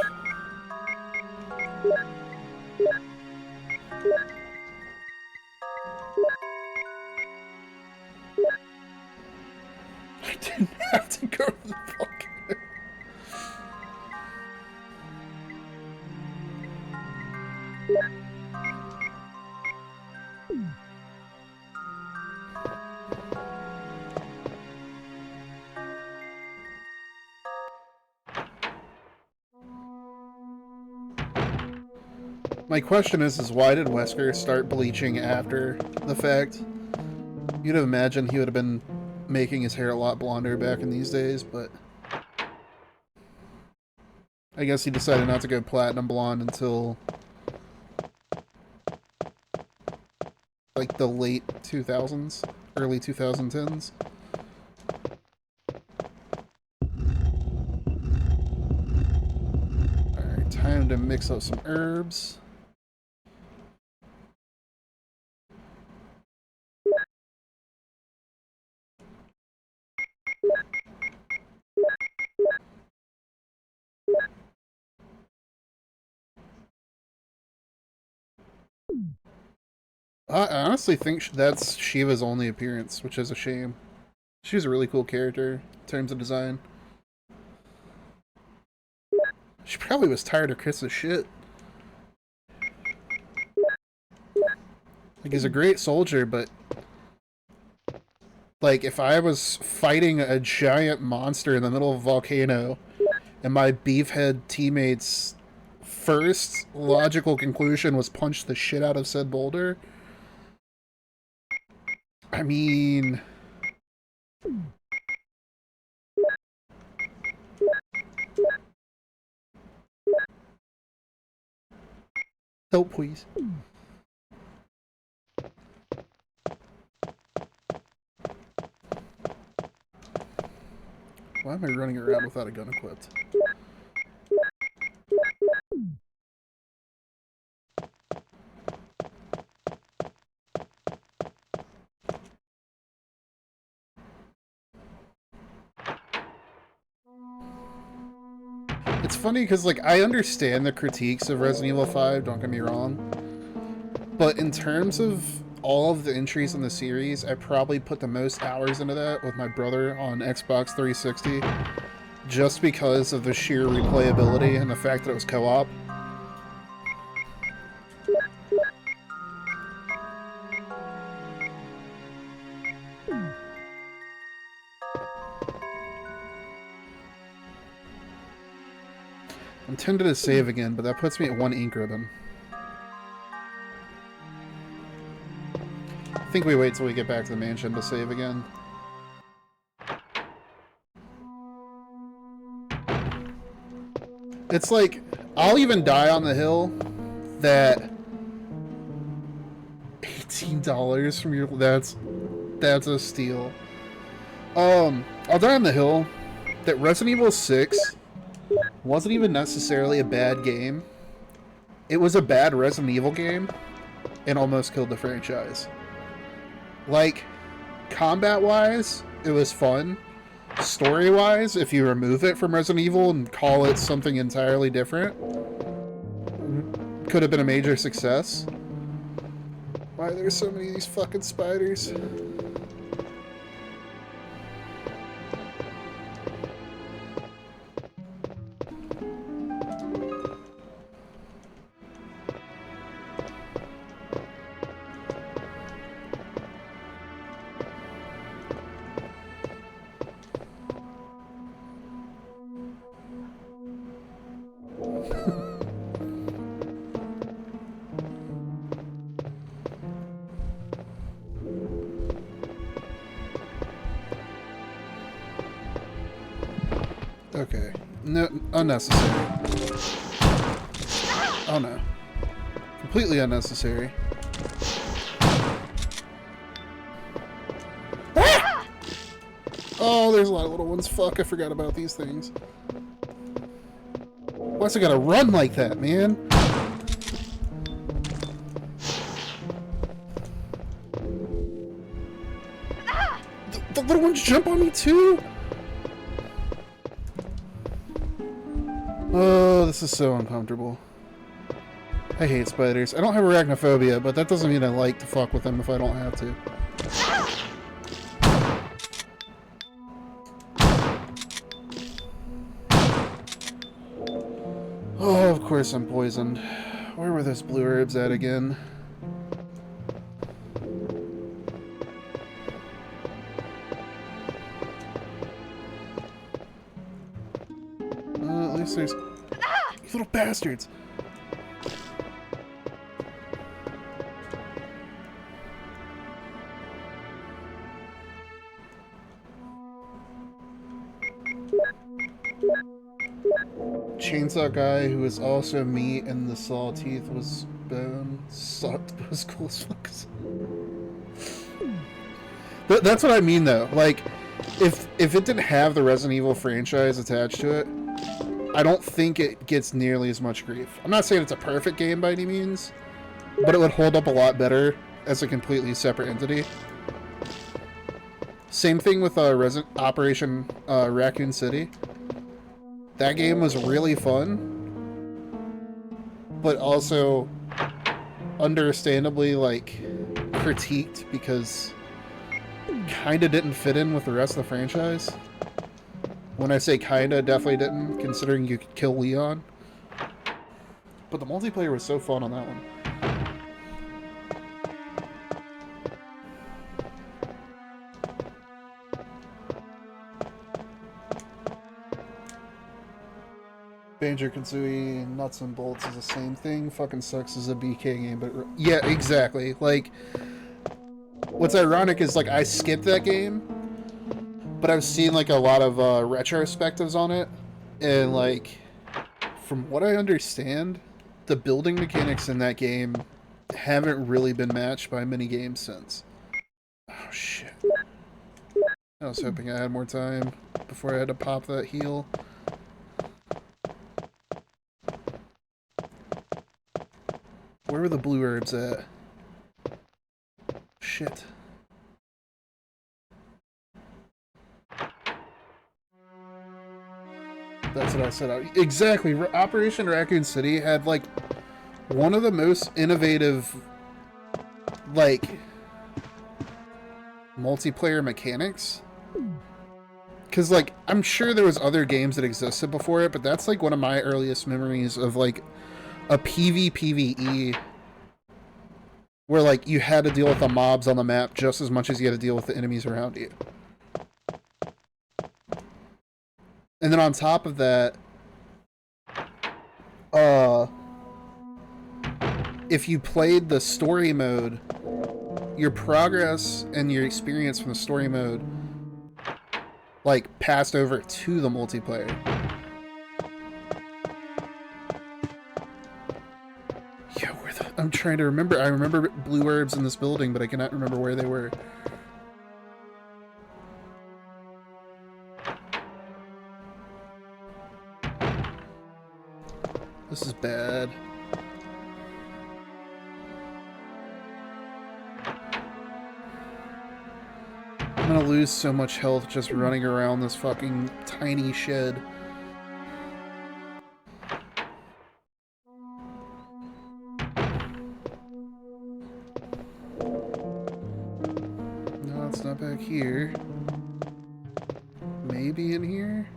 I didn't have to go to the volcano. My question is why did Wesker start bleaching after the fact? You'd have imagined he would have been making his hair a lot blonder back in these days, but I guess he decided not to go platinum blonde until like the late 2000s, early 2010s. Alright, time to mix up some herbs. I honestly think that's Shiva's only appearance, which is a shame. She's a really cool character in terms of design. She probably was tired of Chris's shit. Like, he's a great soldier, but like, if I was fighting a giant monster in the middle of a volcano and my beefhead teammates' first logical conclusion was punch the shit out of said boulder, I mean... Help, please. Why am I running around without a gun equipped? It's funny because, like, I understand the critiques of Resident Evil 5, don't get me wrong. But in terms of all of the entries in the series, I probably put the most hours into that with my brother on Xbox 360. Just because of the sheer replayability and the fact that it was co-op. I'm tempted to save again, but that puts me at 1 ink ribbon. I think we wait till we get back to the mansion to save again. It's like, I'll even die on the hill that $18 from your... That's a steal. I'll die on the hill that Resident Evil 6 wasn't even necessarily a bad game. It was a bad Resident Evil game and almost killed the franchise. Like, combat-wise, it was fun. Story-wise, if you remove it from Resident Evil and call it something entirely different, could have been a major success. Why are there so many of these fucking spiders? Okay. No, unnecessary. Oh no. Completely unnecessary. Ah! Oh, there's a lot of little ones. Fuck, I forgot about these things. Why's it gotta run like that, man? The little ones jump on me too? Oh, this is so uncomfortable. I hate spiders. I don't have arachnophobia, but that doesn't mean I like to fuck with them if I don't have to. Oh, of course I'm poisoned. Where were those blue herbs at again? At least there's... You little bastards! Chainsaw guy who was also meat and the saw teeth was bone. Sucked, but was cool as fuck. That's what I mean though. Like, if it didn't have the Resident Evil franchise attached to it, I don't think it gets nearly as much grief. I'm not saying it's a perfect game by any means, but it would hold up a lot better as a completely separate entity. Same thing with Operation Raccoon City. That game was really fun, but also understandably, like, critiqued because kinda didn't fit in with the rest of the franchise. When I say kinda, definitely didn't, considering you could kill Leon. But the multiplayer was so fun on that one. Banjo-Kazooie Nuts and Bolts is the same thing. Fucking sucks as a BK game, but yeah, exactly. Like, what's ironic is, like, I skipped that game, but I've seen, like, a lot of retrospectives on it, and, like, from what I understand, the building mechanics in that game haven't really been matched by many games since. Oh, shit. I was hoping I had more time before I had to pop that heal. Where were the blue herbs at? Shit. That's what I said. Exactly. Operation Raccoon City had, like, one of the most innovative, like, multiplayer mechanics. Because, like, I'm sure there was other games that existed before it, but that's, like, one of my earliest memories of, like, a PvPvE where, like, you had to deal with the mobs on the map just as much as you had to deal with the enemies around you. And then on top of that, if you played the story mode, your progress and your experience from the story mode, like, passed over to the multiplayer. Yeah, I'm trying to remember. I remember blue herbs in this building, but I cannot remember where they were. This is bad. I'm gonna lose so much health just running around this fucking tiny shed. No, it's not back here. Maybe in here?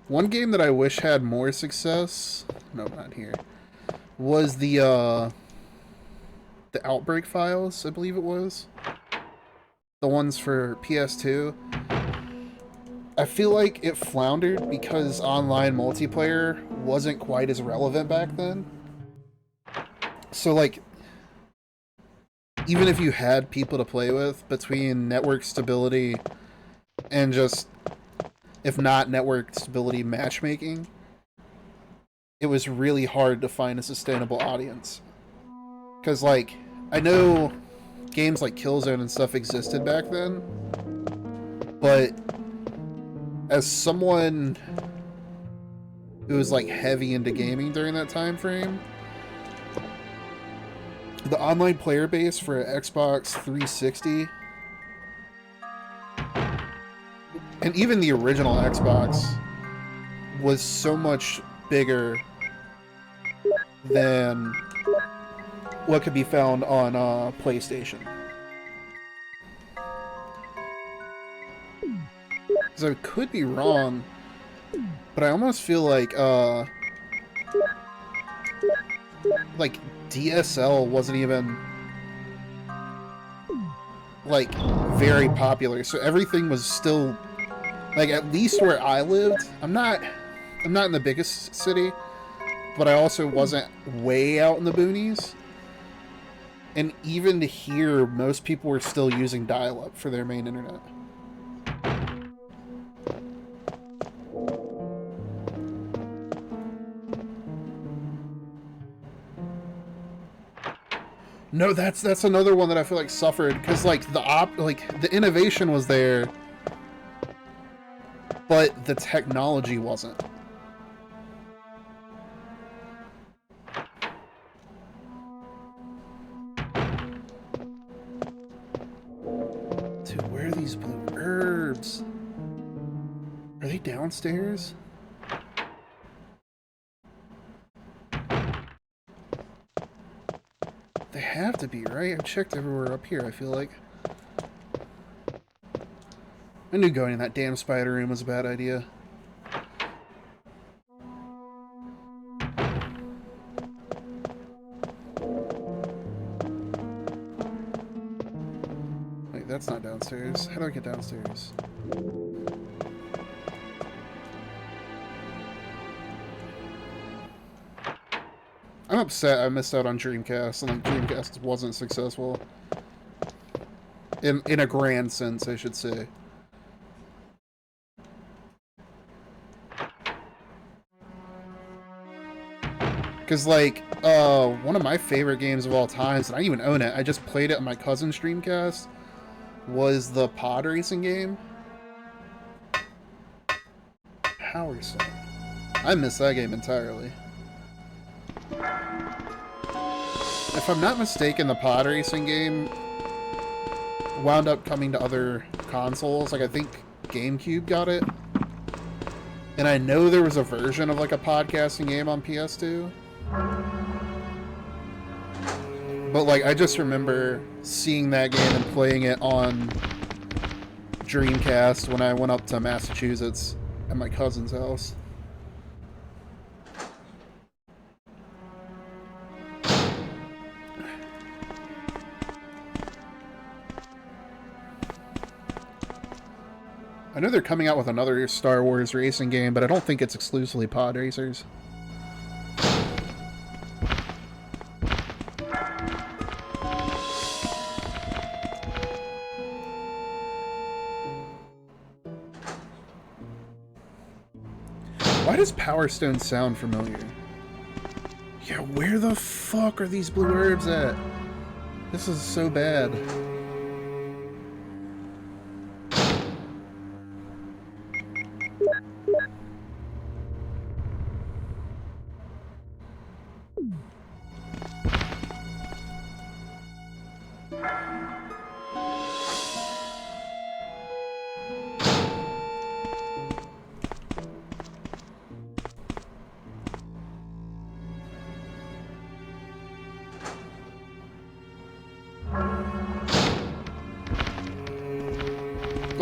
One game that I wish had more success, no, not here, was the Outbreak files, I believe it was. The ones for PS2. I feel like it floundered because online multiplayer wasn't quite as relevant back then. So, like, even if you had people to play with, between network stability and just, if not network stability, matchmaking, it was really hard to find a sustainable audience. Because, like, I know games like Killzone and stuff existed back then, but as someone who was, like, heavy into gaming during that time frame, the online player base for Xbox 360 and even the original Xbox was so much bigger than what could be found on PlayStation. So I could be wrong, but I almost feel like DSL wasn't even, like, very popular. So everything was still, like, at least where I lived, I'm not in the biggest city, but I also wasn't way out in the boonies. And even to here, most people were still using dial-up for their main internet. No, that's another one that I feel like suffered, because, like, the innovation was there, but the technology wasn't. Dude, where are these blue herbs? Are they downstairs? They have to be, right? I've checked everywhere up here, I feel like. I knew going in that damn spider room was a bad idea. Wait, that's not downstairs. How do I get downstairs? I'm upset I missed out on Dreamcast, and, like, Dreamcast wasn't successful. In a grand sense, I should say. Because, like, one of my favorite games of all time, and I didn't even own it, I just played it on my cousin's Dreamcast, was the pod racing game. Power Stone. I missed that game entirely. If I'm not mistaken, the pod racing game wound up coming to other consoles. Like, I think GameCube got it. And I know there was a version of, like, a podcasting game on PS2. But, like, I just remember seeing that game and playing it on Dreamcast when I went up to Massachusetts at my cousin's house. I know they're coming out with another Star Wars racing game, but I don't think it's exclusively pod racers. Why does Power Stone sound familiar? Yeah, where the fuck are these blue herbs at? This is so bad.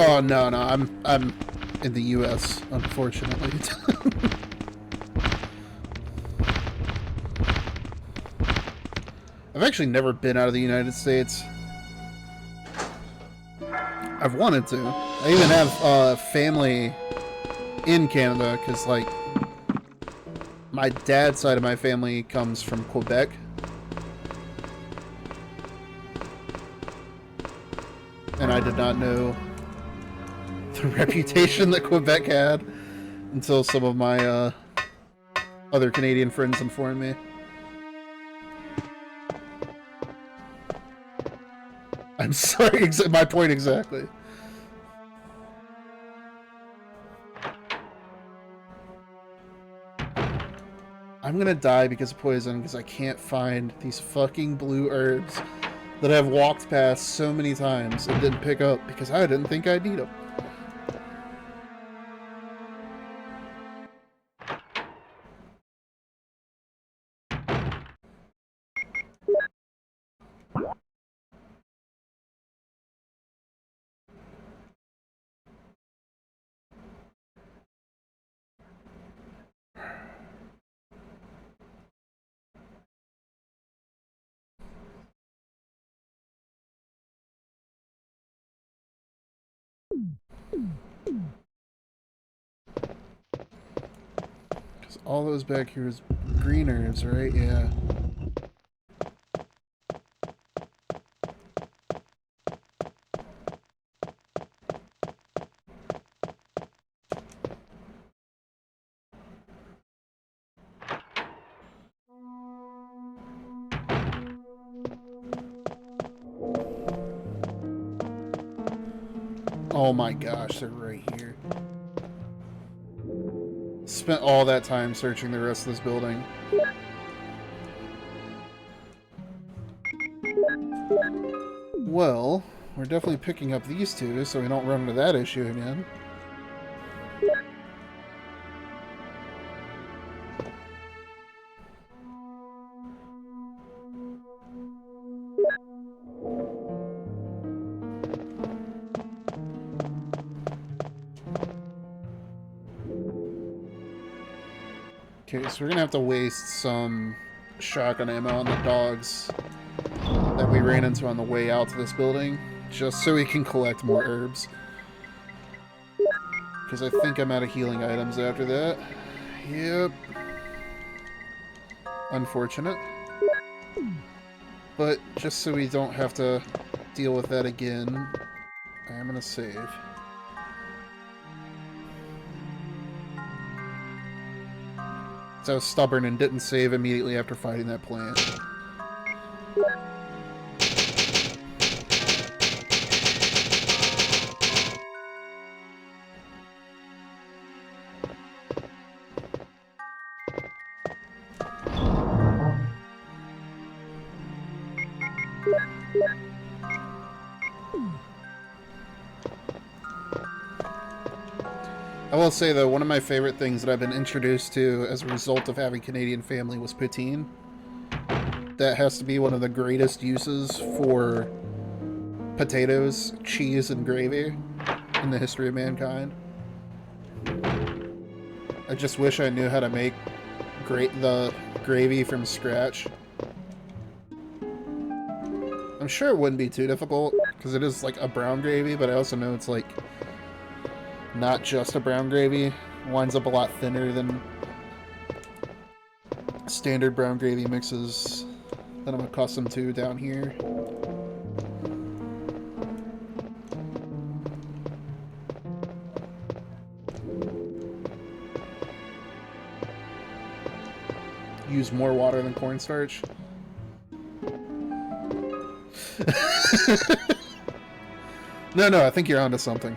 Oh no, I'm in the U.S. unfortunately. I've actually never been out of the United States. I've wanted to. I even have family in Canada because, like, my dad's side of my family comes from Quebec. And I did not know the reputation that Quebec had until some of my other Canadian friends informed me. I'm sorry, my point exactly. I'm gonna die because of poison because I can't find these fucking blue herbs that I've walked past so many times and didn't pick up because I didn't think I'd need them. Because all those back here is green herbs, right? Yeah. Oh my gosh, they're right here. Spent all that time searching the rest of this building. Well, we're definitely picking up these two so we don't run into that issue again. Okay, so we're gonna have to waste some shotgun ammo on the dogs that we ran into on the way out to this building, just so we can collect more herbs. Because I think I'm out of healing items after that. Yep. Unfortunate. But just so we don't have to deal with that again, I am gonna save. So I was stubborn and didn't save immediately after fighting that plant. I will say, though, one of my favorite things that I've been introduced to as a result of having Canadian family was poutine. That has to be one of the greatest uses for potatoes, cheese, and gravy in the history of mankind. I just wish I knew how to make the gravy from scratch. I'm sure it wouldn't be too difficult, because it is like a brown gravy, but I also know it's like not just a brown gravy. It winds up a lot thinner than standard brown gravy mixes that I'm accustomed to down here. Use more water than cornstarch. No, I think you're onto something.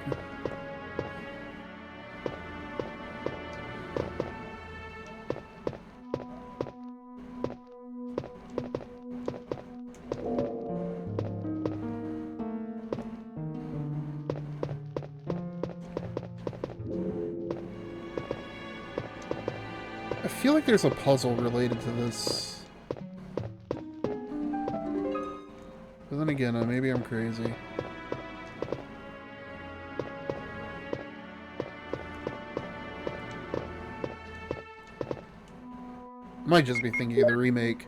I feel like there's a puzzle related to this. But then again, maybe I'm crazy. Might just be thinking of the remake.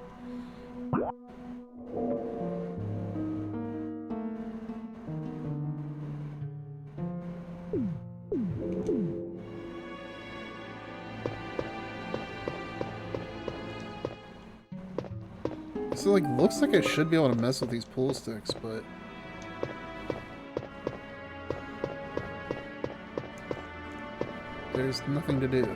So, like, looks like I should be able to mess with these pool sticks, but there's nothing to do.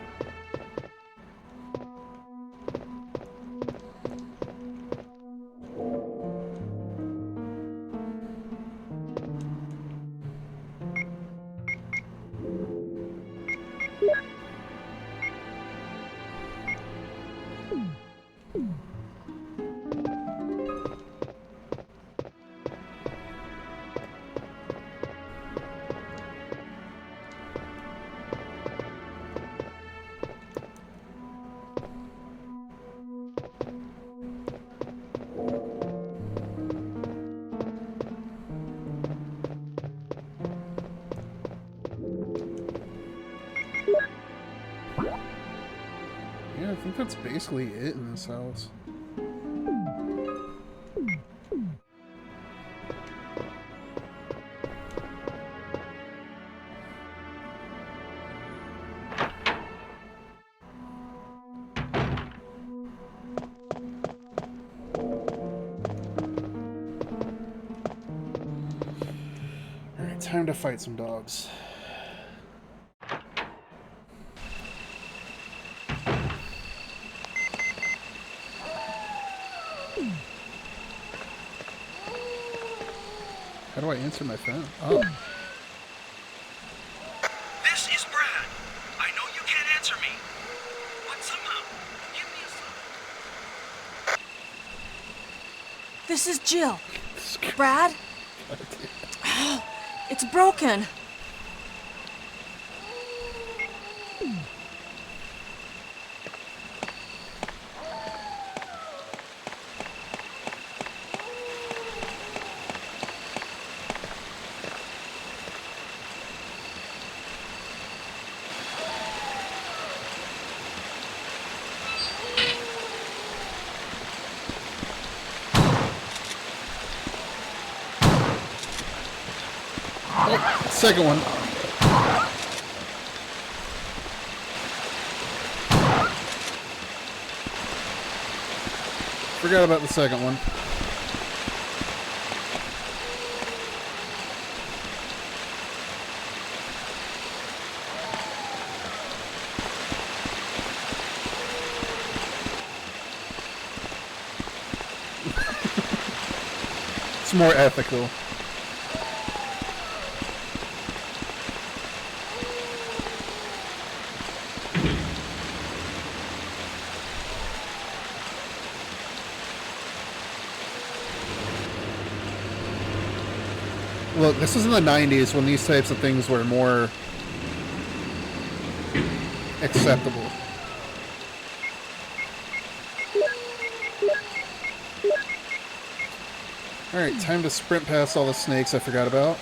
Yeah, I think that's basically it in this house. Alright, time to fight some dogs. How do I answer my phone? Oh. This is Brad. I know you can't answer me, but somehow, give me a sign. This is Jill. Brad? It's broken. Second one. Forgot about the second one. It's more ethical. Look, this was in the 90s when these types of things were more acceptable. Alright, time to sprint past all the snakes I forgot about.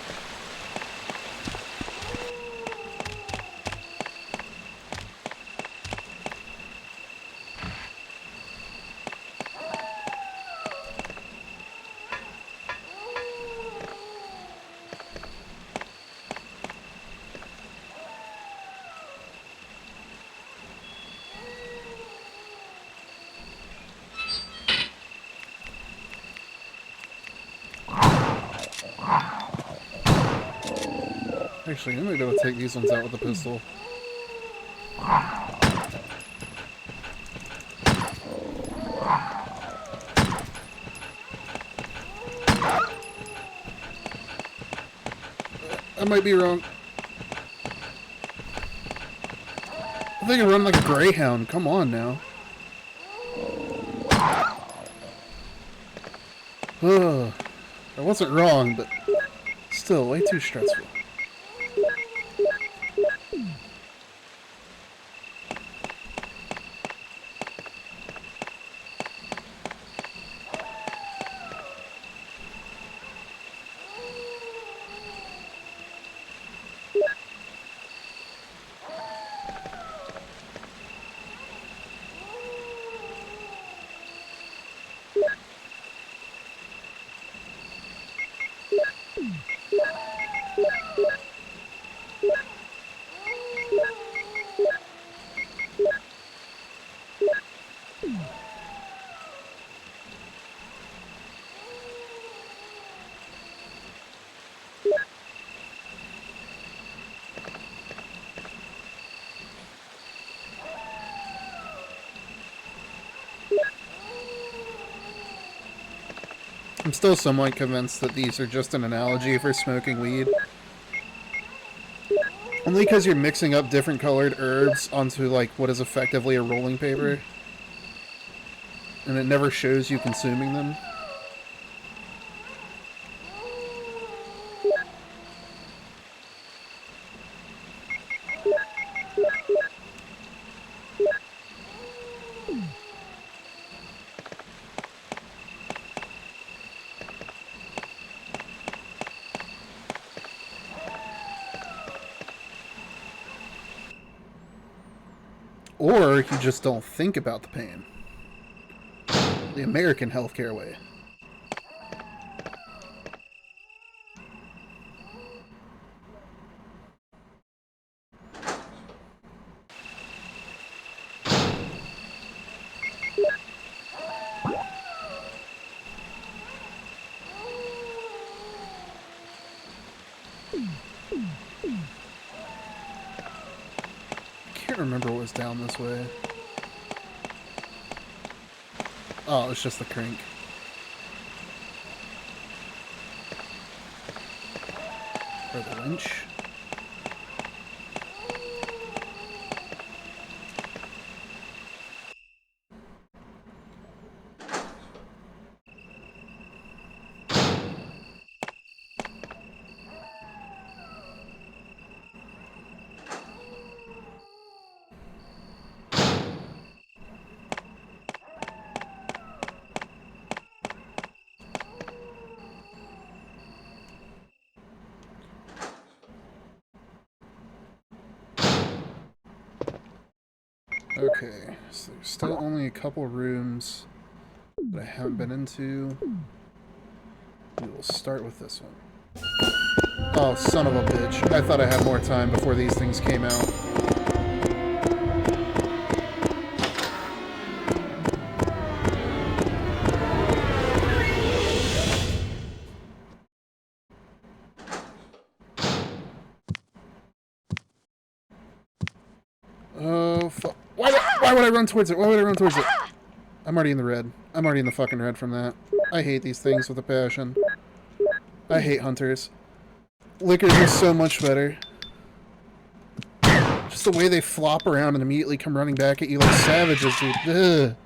Actually, I might be able to take these ones out with the pistol. I might be wrong. I think I run like a greyhound. Come on now. Ugh. I wasn't wrong, but still way too stressful. I'm still somewhat convinced that these are just an analogy for smoking weed. Only because you're mixing up different colored herbs onto, like, what is effectively a rolling paper. And it never shows you consuming them. Or you just don't think about the pain. The American healthcare way. I can't remember what was down this way. Oh, it's just the crank. Or the winch. Okay, so there's still only a couple rooms that I haven't been into. We will start with this one. Oh, son of a bitch. I thought I had more time before these things came out. Oh, fuck. Why would I run towards it? Why would I run towards it? I'm already in the red. I'm already in the fucking red from that. I hate these things with a passion. I hate hunters. Lickers are so much better. Just the way they flop around and immediately come running back at you like savages, dude. Ugh.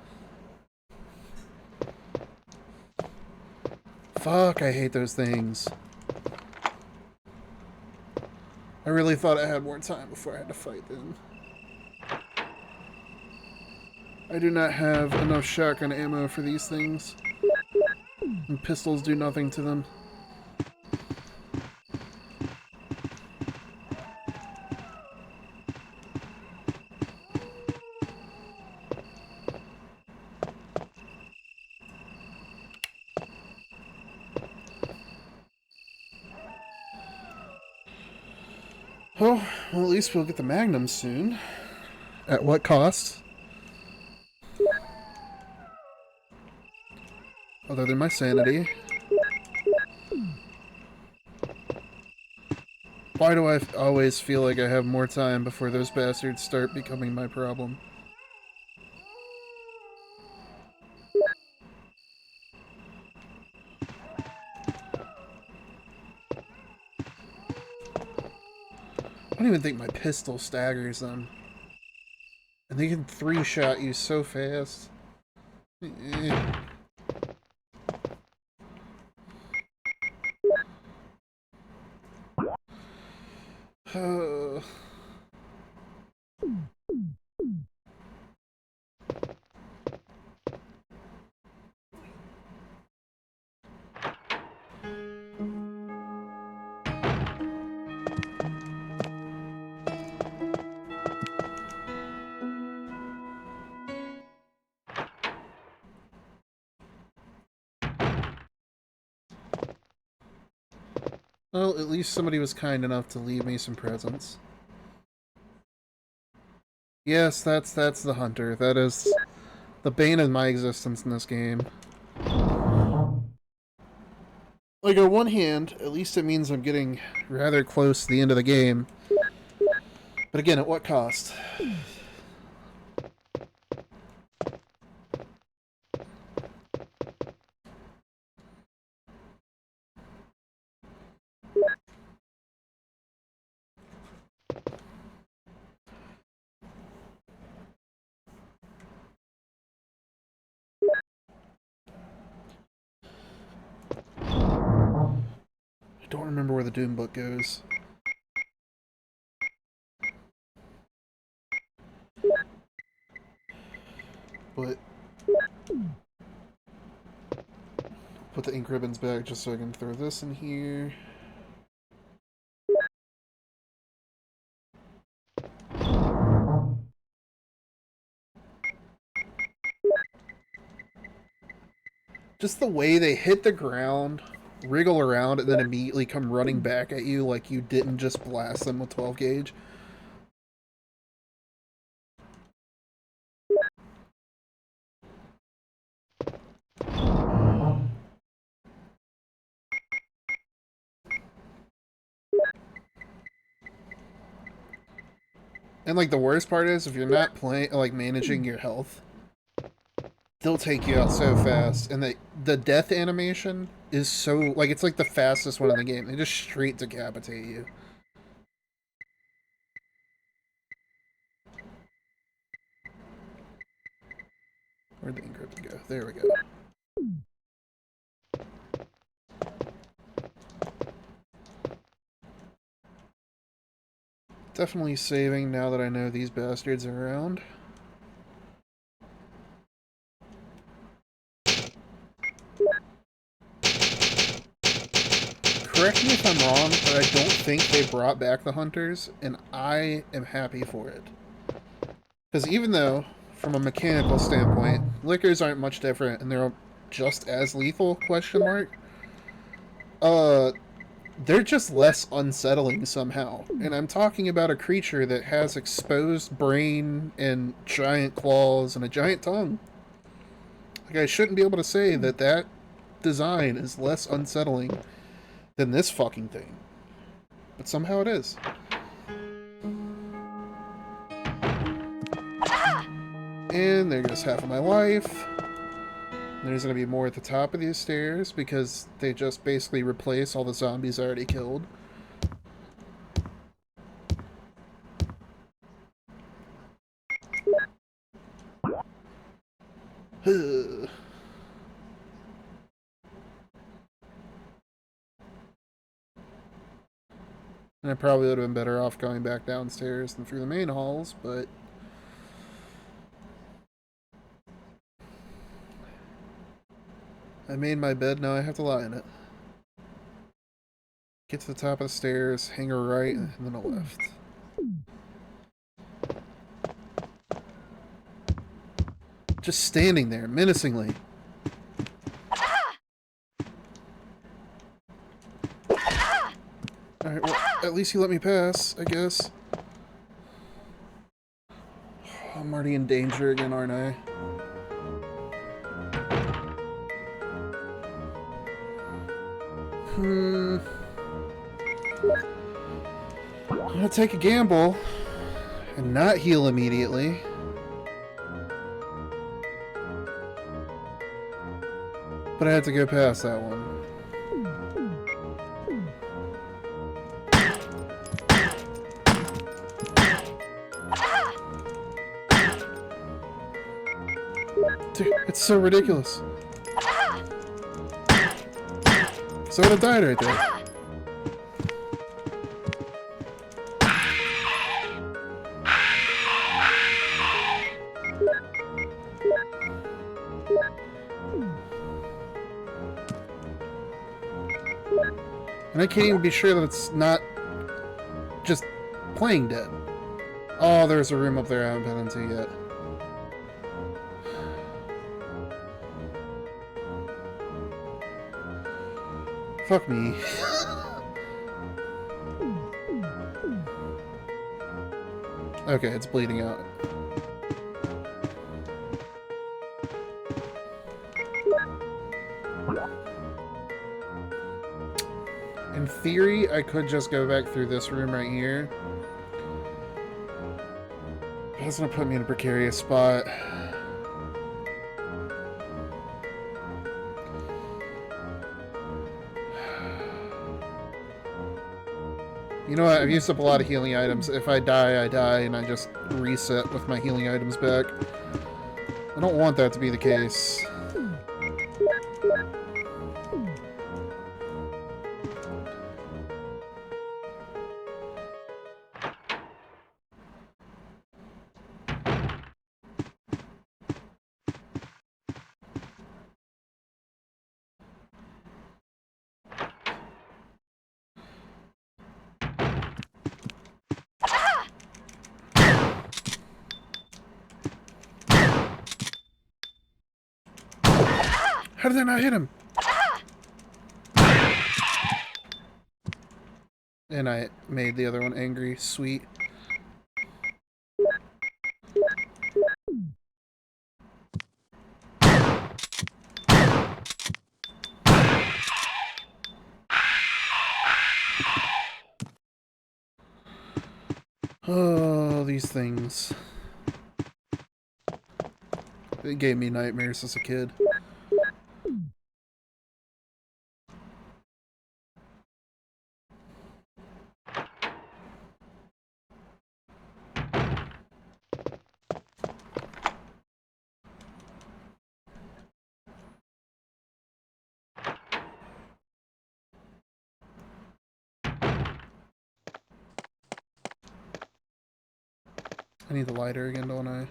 Fuck, I hate those things. I really thought I had more time before I had to fight them. I do not have enough shotgun ammo for these things. And pistols do nothing to them. Oh, well, at least we'll get the Magnum soon. At what cost? Other than my sanity. Why do I always feel like I have more time before those bastards start becoming my problem? I don't even think my pistol staggers them. And they can three-shot you so fast. Eh. Well, at least somebody was kind enough to leave me some presents. Yes, that's the hunter. That is the bane of my existence in this game. Like, on one hand, at least it means I'm getting rather close to the end of the game. But again, at what cost? I don't remember where the Doom book goes. But put the ink ribbons back just so I can throw this in here. Just the way they hit the ground, wriggle around, and then immediately come running back at you like you didn't just blast them with 12 gauge. And like the worst part is, if you're not playing, like managing your health, they'll take you out so fast. And the death animation is so, like, it's like the fastest one in the game. They just straight decapitate you. Where'd the encrypt go? There we go. Definitely saving now that I know these bastards are around. Correct me if I'm wrong, but I don't think they brought back the hunters, and I am happy for it. Because even though, from a mechanical standpoint, liquors aren't much different, and they're just as lethal, question mark, they're just less unsettling somehow. And I'm talking about a creature that has exposed brain and giant claws and a giant tongue. Like, I shouldn't be able to say that that design is less unsettling than this fucking thing. But somehow it is. And there goes half of my life. There's going to be more at the top of these stairs because they just basically replace all the zombies I already killed. And I probably would have been better off going back downstairs than through the main halls, but I made my bed, now I have to lie in it. Get to the top of the stairs, hang a right, and then a left. Just standing there, menacingly. Alright, well, at least you let me pass, I guess. I'm already in danger again, aren't I? I'm gonna take a gamble and not heal immediately. But I have to go past that one. Dude, it's so ridiculous. So I would have died right there. And I can't even be sure that it's not just playing dead. Oh, there's a room up there I haven't been into yet. Fuck me. Okay, it's bleeding out. In theory, I could just go back through this room right here. But that's gonna put me in a precarious spot. You know what? I've used up a lot of healing items. If I die, I die, and I just reset with my healing items back. I don't want that to be the case. How did I not hit him? And I made the other one angry. Sweet. Oh, these things. It gave me nightmares as a kid. I need the lighter again, don't I?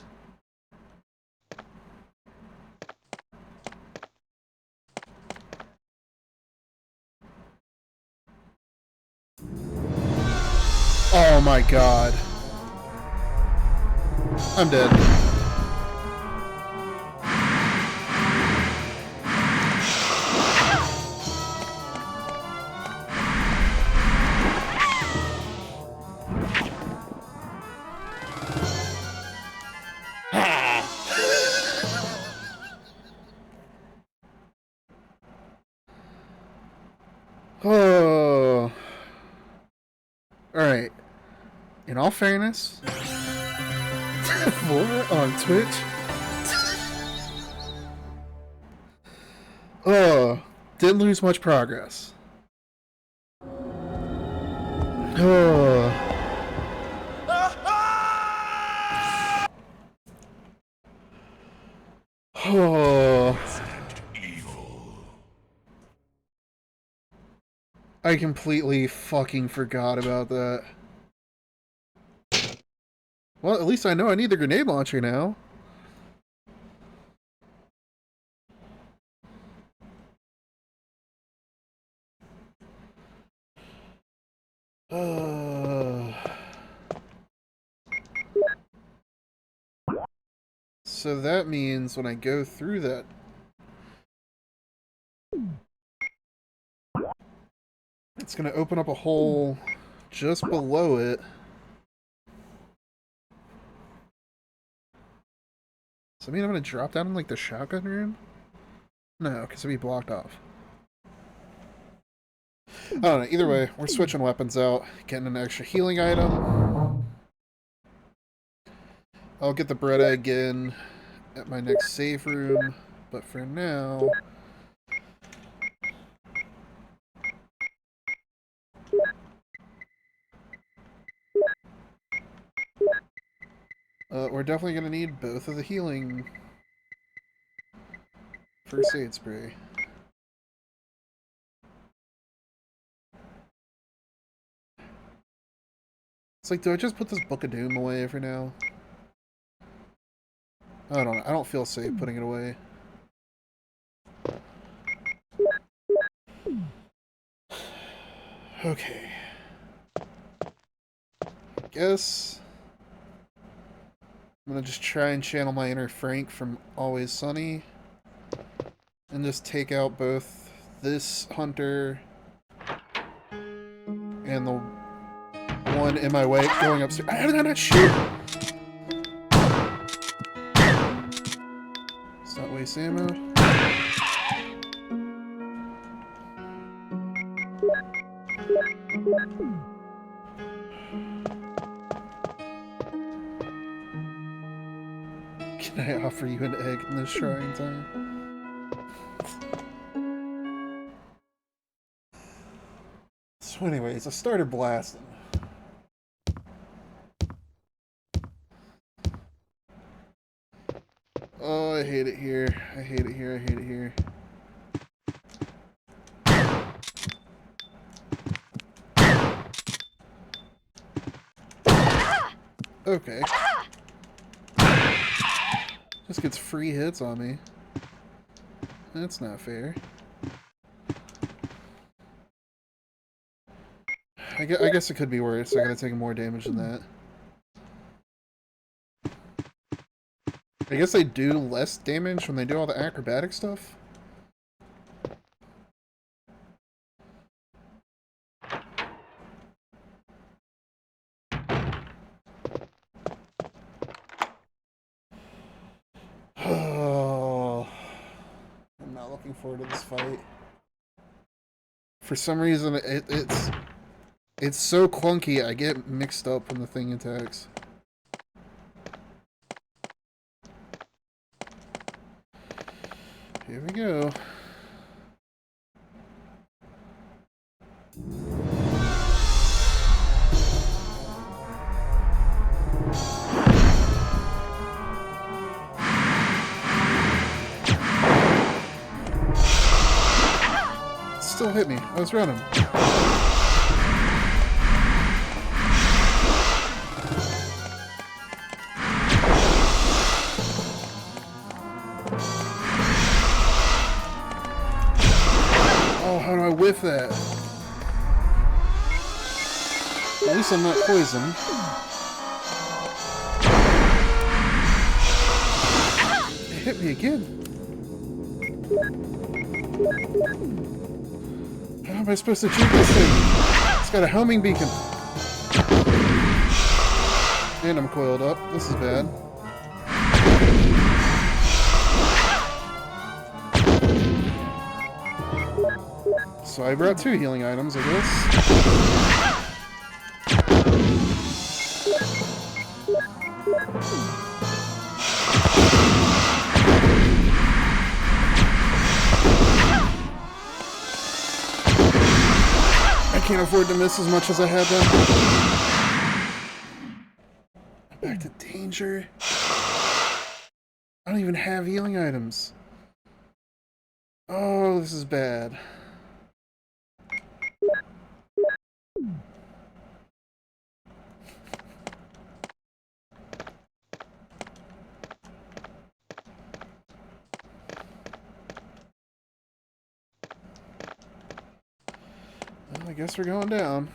Oh my god. I'm dead. Oh. Alright. In all fairness, for on Twitch. Oh, didn't lose much progress. Oh. Oh. I completely fucking forgot about that. Well, at least I know I need the grenade launcher now. So that means when I go through that... It's going to open up a hole just below it. Does that mean I'm going to drop down in, like, the shotgun room? No, because it'll be blocked off. I don't know. Either way, we're switching weapons out, getting an extra healing item. I'll get the bread egg in at my next save room, but for now... we're definitely going to need both of the healing first aid spray. It's like, do I just put this Book of Doom away for now? I don't know. I don't feel safe putting it away. Okay. Guess I'm gonna just try and channel my inner Frank from Always Sunny and just take out both this hunter and the one in my way going upstairs. I did not shoot! Let's not waste ammo. Can I offer you an egg in this trying time? So anyways, I started blasting. Oh, I hate it here. I hate it here. I hate it here. Okay. Just gets free hits on me. That's not fair. I guess it could be worse. I gotta take more damage than that. I guess they do less damage when they do all the acrobatic stuff. Oh, I'm not looking forward to this fight. For some reason, it's so clunky. I get mixed up when the thing attacks. Here we go. Still hit me. I was running. Oh, how do I whiff that? At least I'm not poisoned. It hit me again. How am I supposed to shoot this thing? It's got a homing beacon. And I'm coiled up. This is bad. So I brought 2 healing items, I guess. I can't afford to miss as much as I had done. Back to danger. I don't even have healing items. Oh, this is bad. Well, I guess we're going down.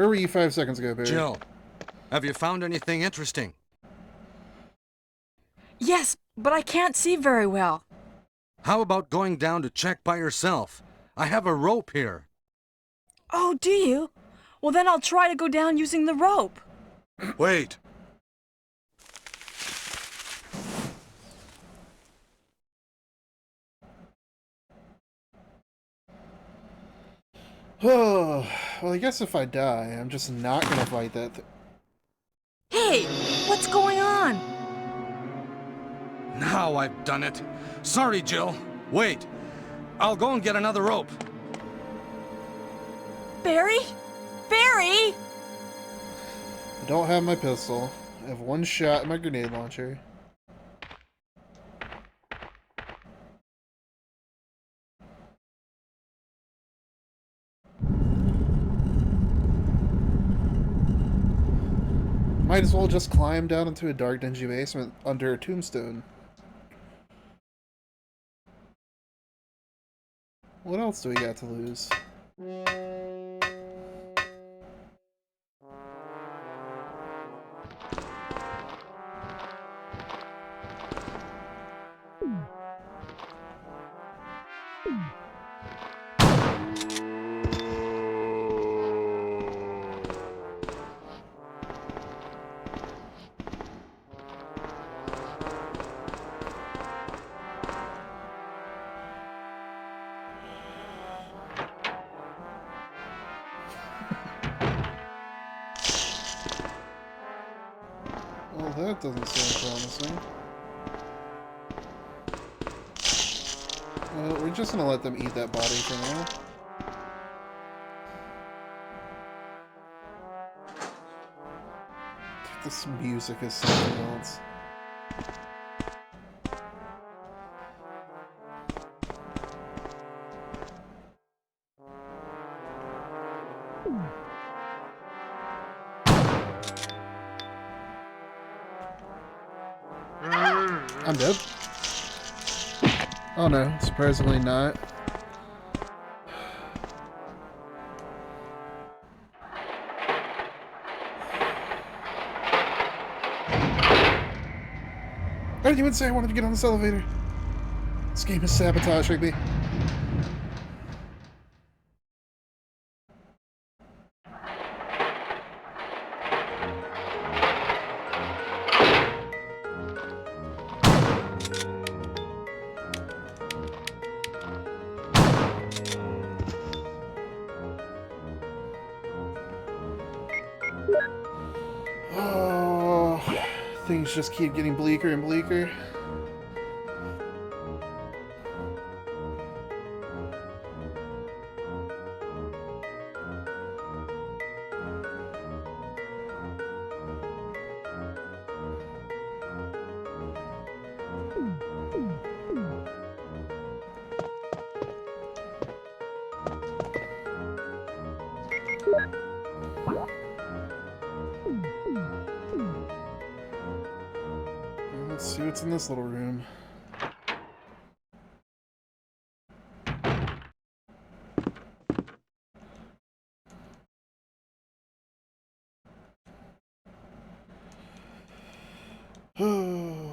Where were you 5 seconds ago, Barry? Jill, have you found anything interesting? Yes, but I can't see very well. How about going down to check by yourself? I have a rope here. Oh, do you? Well, then I'll try to go down using the rope. Wait. Oh, well, I guess if I die, I'm just not gonna fight that Hey, what's going on? Now I've done it. Sorry, Jill. Wait. I'll go and get another rope. Barry? Barry! I don't have my pistol. I have one shot at my grenade launcher. Might as well just climb down into a dark, dingy basement under a tombstone. What else do we got to lose? Well, that doesn't sound promising. We're just gonna let them eat that body for now. This music is something else. I'm dead. Oh no, surprisingly not. I didn't even say I wanted to get on this elevator. This game is sabotaging me. Oh, things just keep getting bleaker and bleaker. Let's see what's in this little room. Oh.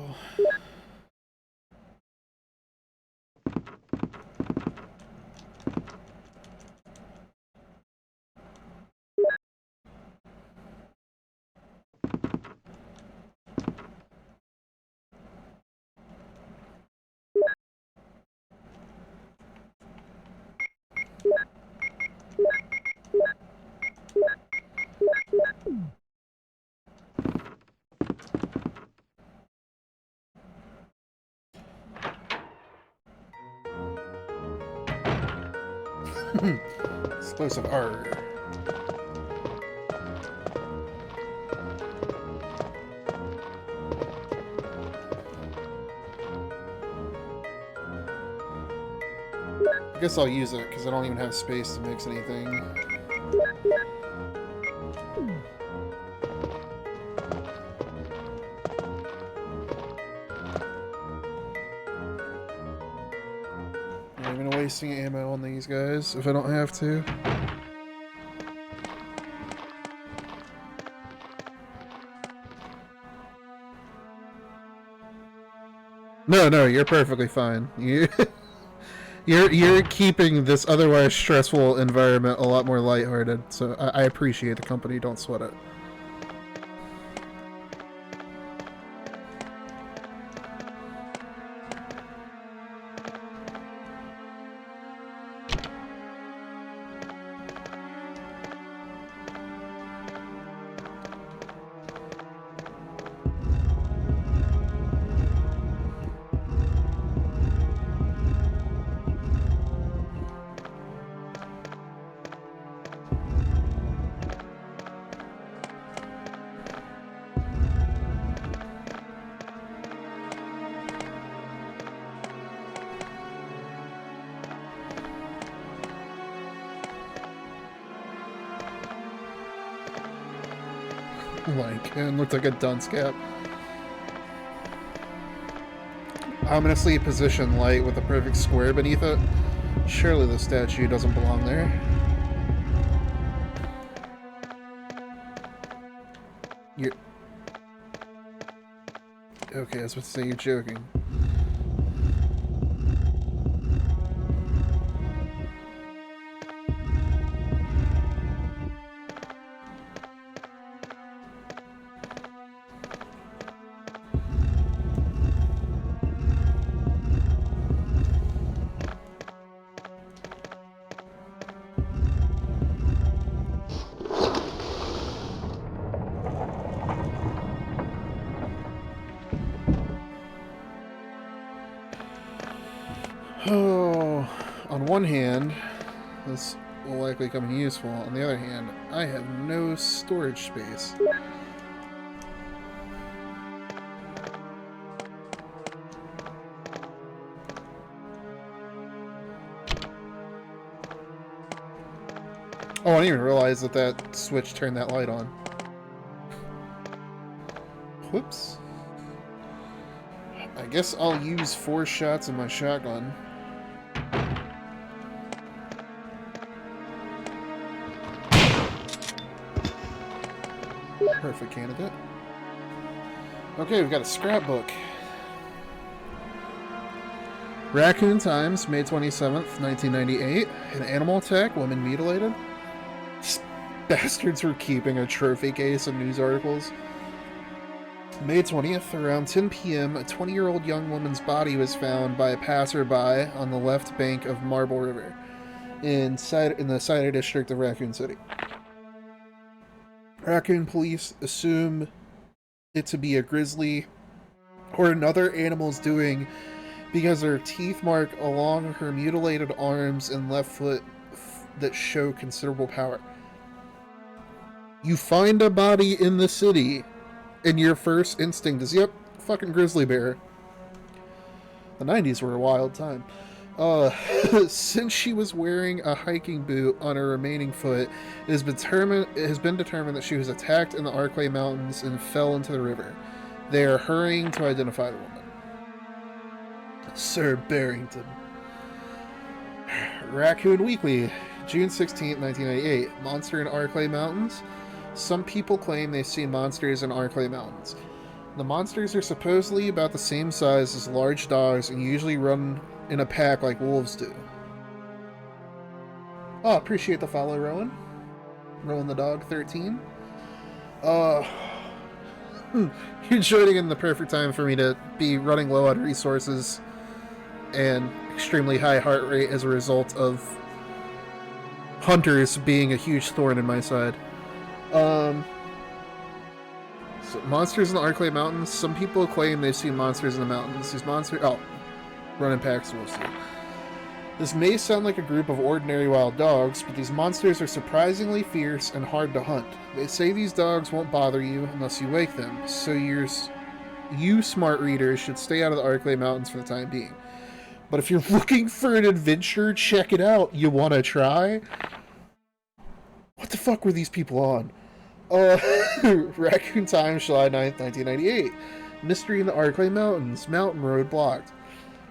Explosive R. I guess I'll use it because I don't even have space to mix anything. Not even wasting ammo on these guys if I don't have to. No, you're perfectly fine. You're keeping this otherwise stressful environment a lot more lighthearted, so I appreciate the company. Don't sweat it. Like, it looked like a dunce cap. Ominously positioned light with a perfect square beneath it. Surely the statue doesn't belong there. You're... Okay, I was about to say you're joking. Oh, on one hand, this will likely come in useful. On the other hand, I have no storage space. Oh, I didn't even realize that that switch turned that light on. Whoops. I guess I'll use 4 shots of my shotgun. Perfect candidate. Okay, we've got a scrapbook. Raccoon Times, May 27th, 1998. An animal attack, woman mutilated. These bastards were keeping a trophy case of news articles. May 20th, around 10 p.m., a 20-year-old young woman's body was found by a passerby on the left bank of Marble River in the Cider district of Raccoon City. Raccoon police assume it to be a grizzly or another animal's doing because there are teeth mark along her mutilated arms and left foot that show considerable power. You find a body in the city, and your first instinct is, yep, fucking grizzly bear. The 90s were a wild time. Since she was wearing a hiking boot on her remaining foot, it has been determined that she was attacked in the Arklay Mountains and fell into the river. They are hurrying to identify the woman. Sir Barrington. Raccoon Weekly, June 16th, 1998. Monster in Arklay Mountains. Some people claim they've seen monsters in Arklay Mountains. The monsters are supposedly about the same size as large dogs and usually run in a pack like wolves do. Oh, appreciate the follow, Rowan. Rowan the Dog 13. You're joining in the perfect time for me to be running low on resources and extremely high heart rate as a result of hunters being a huge thorn in my side. So monsters in the Arklay Mountains. Some people claim they've seen monsters in the mountains. These monsters... Oh, running packs, we'll see. This may sound like a group of ordinary wild dogs, but these monsters are surprisingly fierce and hard to hunt. They say these dogs won't bother you unless you wake them, so you smart readers should stay out of the Arklay Mountains for the time being. But if you're looking for an adventure, check it out. You want to try? What the fuck were these people on? Raccoon Times, July 9th, 1998. Mystery in the Arklay Mountains. Mountain road blocked.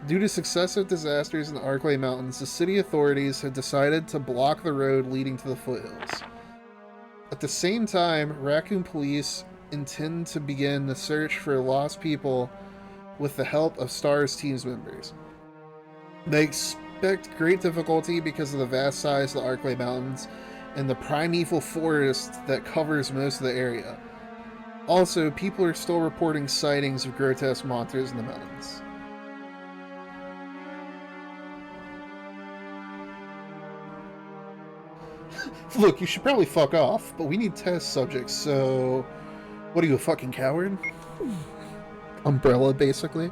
Due to successive disasters in the Arklay Mountains, the city authorities had decided to block the road leading to the foothills. At the same time, Raccoon police intend to begin the search for lost people with the help of STAR's team's members. They expect great difficulty because of the vast size of the Arklay Mountains and the primeval forest that covers most of the area. Also, people are still reporting sightings of grotesque monsters in the mountains. Look, you should probably fuck off, but we need test subjects, so... What are you, a fucking coward? Umbrella, basically.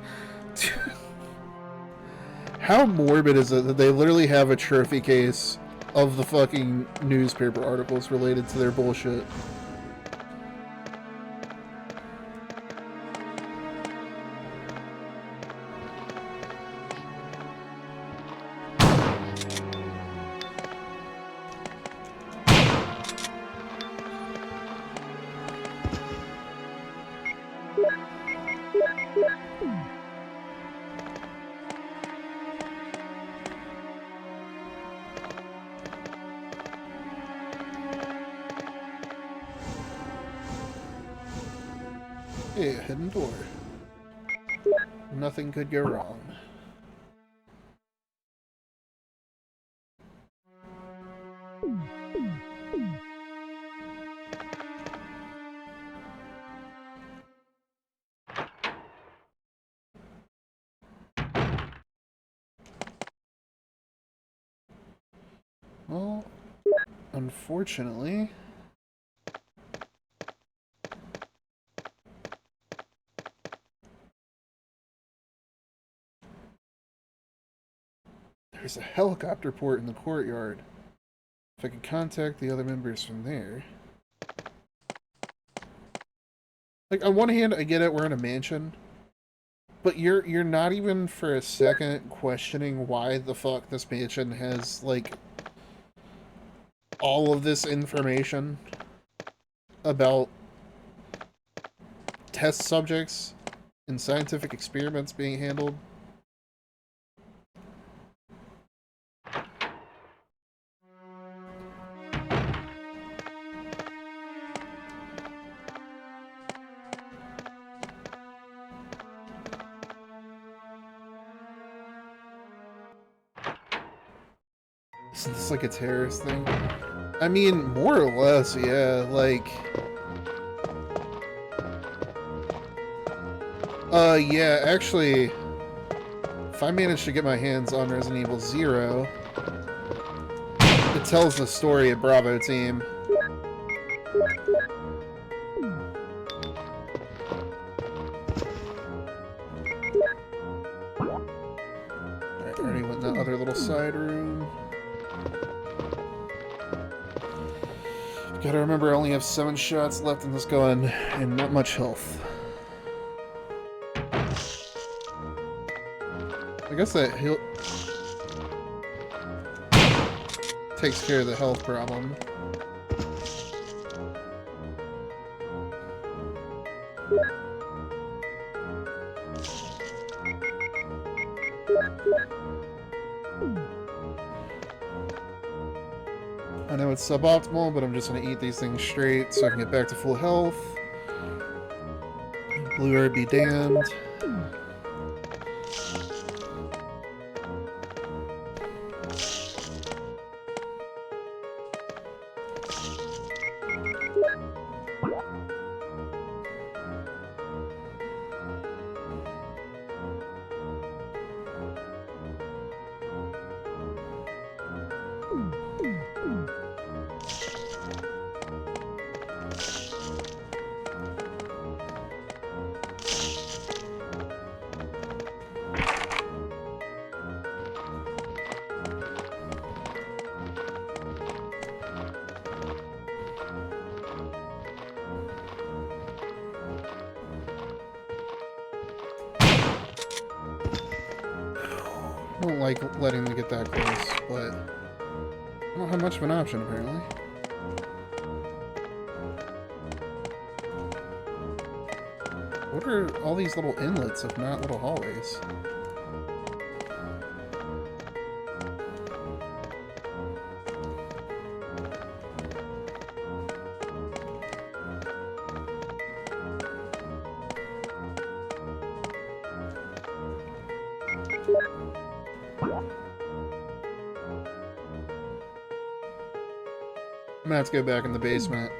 How morbid is it that they literally have a trophy case of the fucking newspaper articles related to their bullshit? Hey, a hidden door. Nothing could go wrong. Well, unfortunately... There's a helicopter port in the courtyard. If I could contact the other members from there. Like, on one hand, I get it, we're in a mansion. But you're not even for a second questioning why the fuck this mansion has, like, all of this information about test subjects and scientific experiments being handled. Isn't this like a terrorist thing? I mean, more or less, yeah, like... yeah, actually... If I manage to get my hands on Resident Evil 0... It tells the story of Bravo Team. Alright, already went in that other little side room. Gotta remember I only have 7 shots left in this gun, and not much health. I guess that heal takes care of the health problem. I know it's suboptimal, but I'm just gonna eat these things straight so I can get back to full health. Blue herb be damned. I don't like letting them get that close, but I don't have much of an option, apparently. What are all these little inlets if not little hallways? I'm gonna have to go back in the basement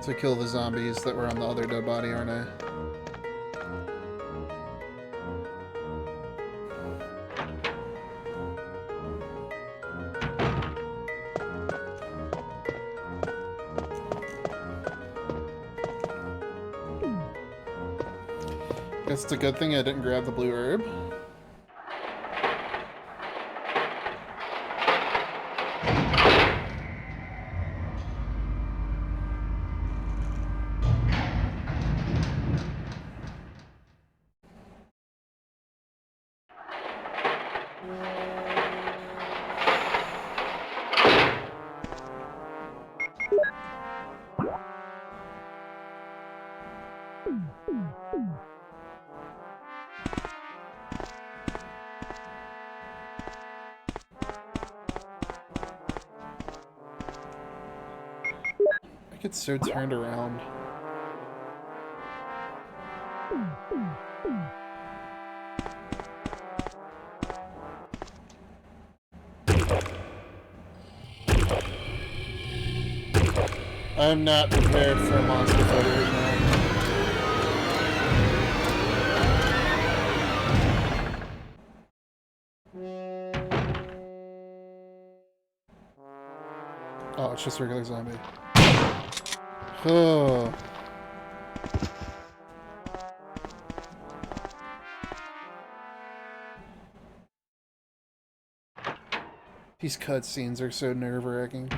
to kill the zombies that were on the other dead body, aren't I? Guess it's a good thing I didn't grab the blue herb. I get so turned around. I'm not prepared for a monster fight right now. Oh, it's just a regular zombie. Oh. These cutscenes are so nerve-wracking.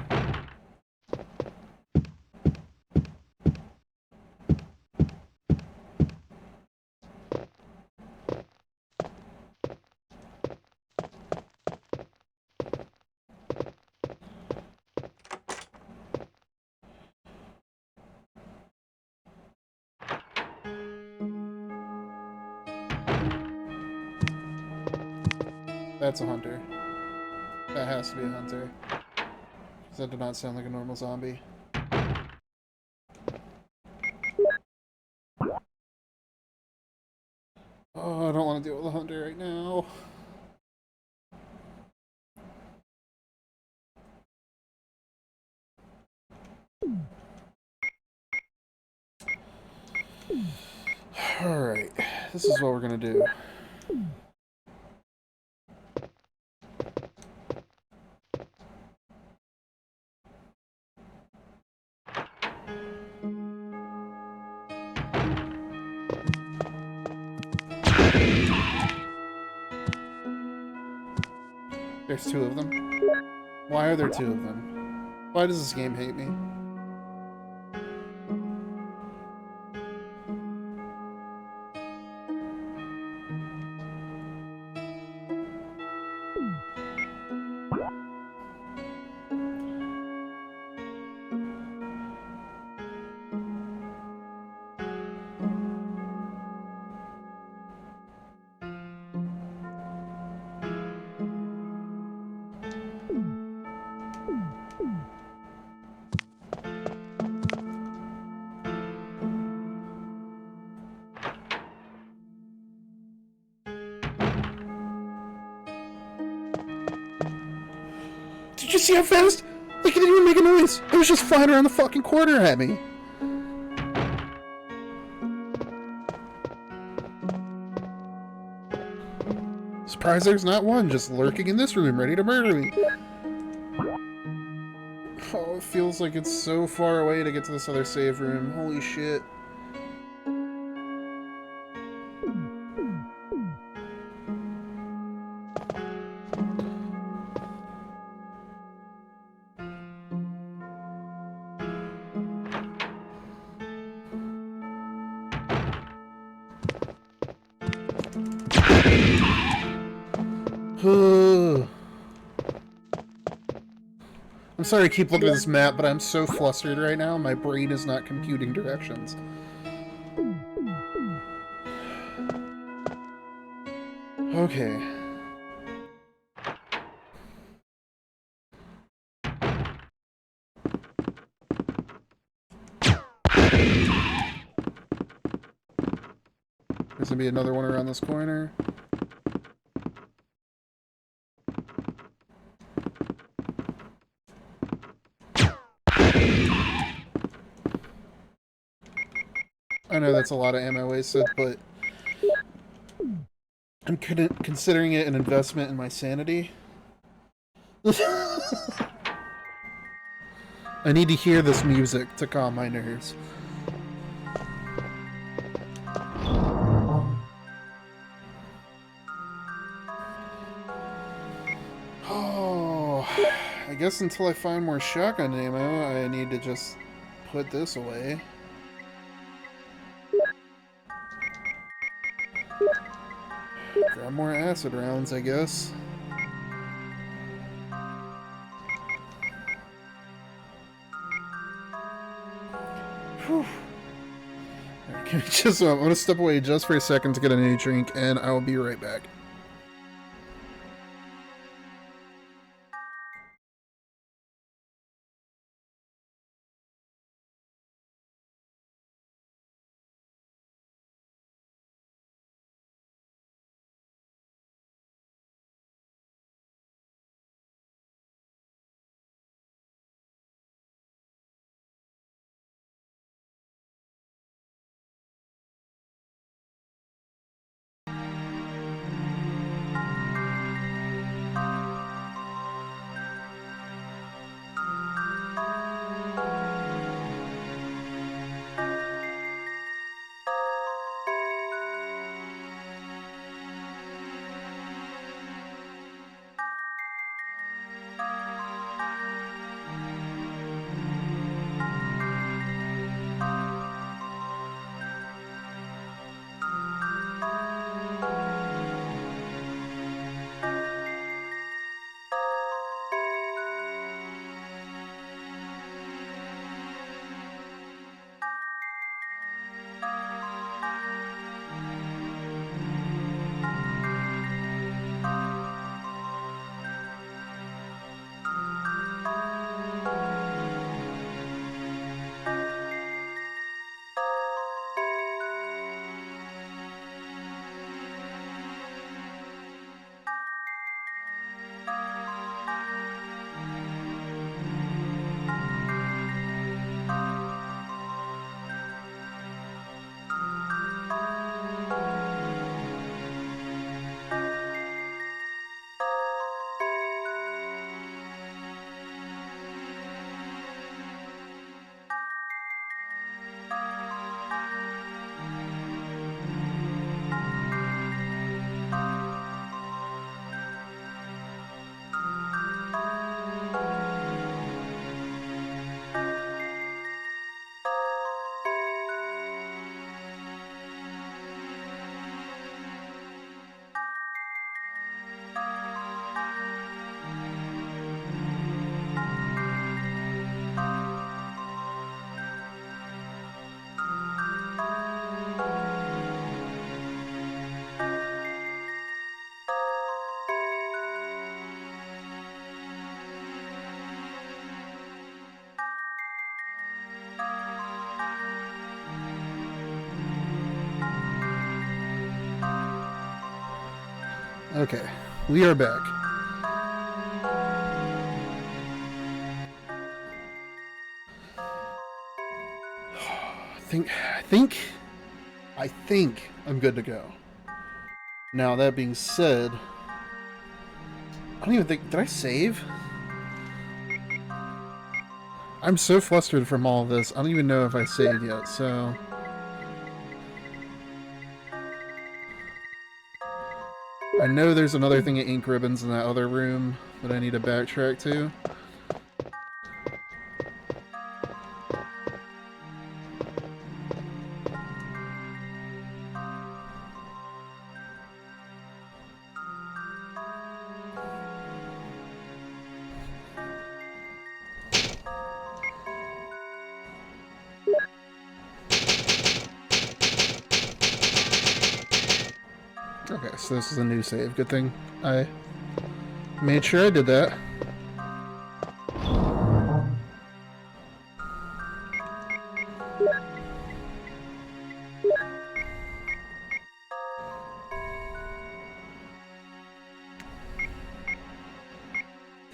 That's a hunter. That has to be a hunter. Because that did not sound like a normal zombie. Oh, I don't want to deal with a hunter right now. Alright, this is what we're gonna do. There's two of them. Why are there two of them? Why does this game hate me? Did you see how fast? Like, it didn't even make a noise. It was just flying around the fucking corner at me. Surprised there's not one just lurking in this room, ready to murder me. Oh, it feels like it's so far away to get to this other save room. Holy shit. I'm sorry I keep looking at this map, but I'm so flustered right now, my brain is not computing directions. Okay. There's gonna be another one around this corner. that's a lot of ammo wasted, but I'm considering it an investment in my sanity. I need to hear this music to calm my nerves. Oh, I guess until I find more shotgun ammo, I need to just put this away. Grab more acid rounds, I guess. Whew. Alright, I'm gonna step away just for a second to get a new drink, and I will be right back. Okay, we are back. I think I'm good to go. Now, that being said, I don't even think... Did I save? I'm so flustered from all of this. I don't even know if I saved yet, so... I know there's another thing of ink ribbons in that other room that I need to backtrack to. Okay, so this is a new save. Good thing I made sure I did that.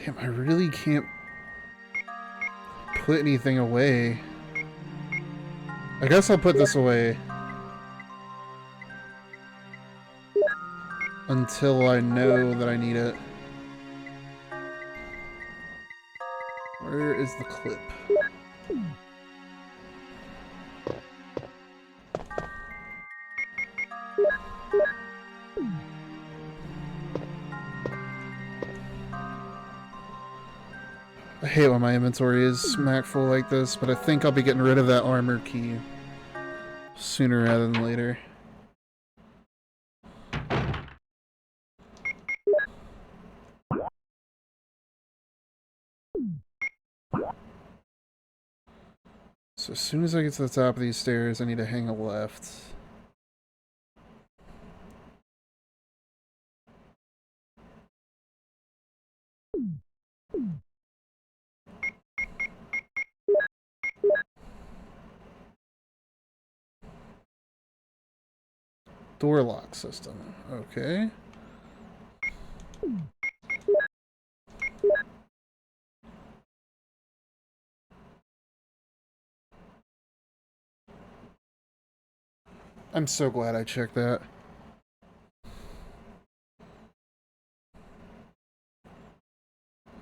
Damn, I really can't put anything away. I guess I'll put this away until I know that I need it. Where is the clip? I hate when my inventory is smack full like this, but I think I'll be getting rid of that armor key sooner rather than later. So as soon as I get to the top of these stairs, I need to hang a left. Door lock system. Okay. I'm so glad I checked that.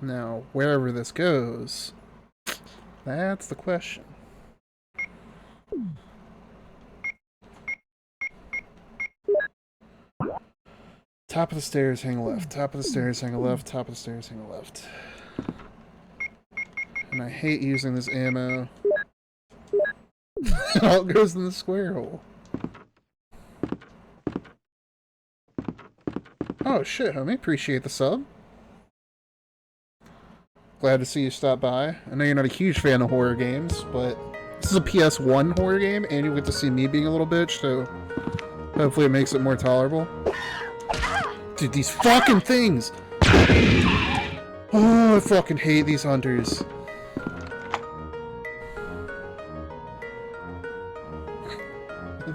Now, wherever this goes, that's the question. Top of the stairs, hang left. Top of the stairs, hang left. Top of the stairs, hang left. And I hate using this ammo. It all goes in the square hole. Oh shit, homie. Appreciate the sub. Glad to see you stop by. I know you're not a huge fan of horror games, but this is a PS1 horror game, and you get to see me being a little bitch, so hopefully it makes it more tolerable. Dude, these fucking things! Oh, I fucking hate these hunters.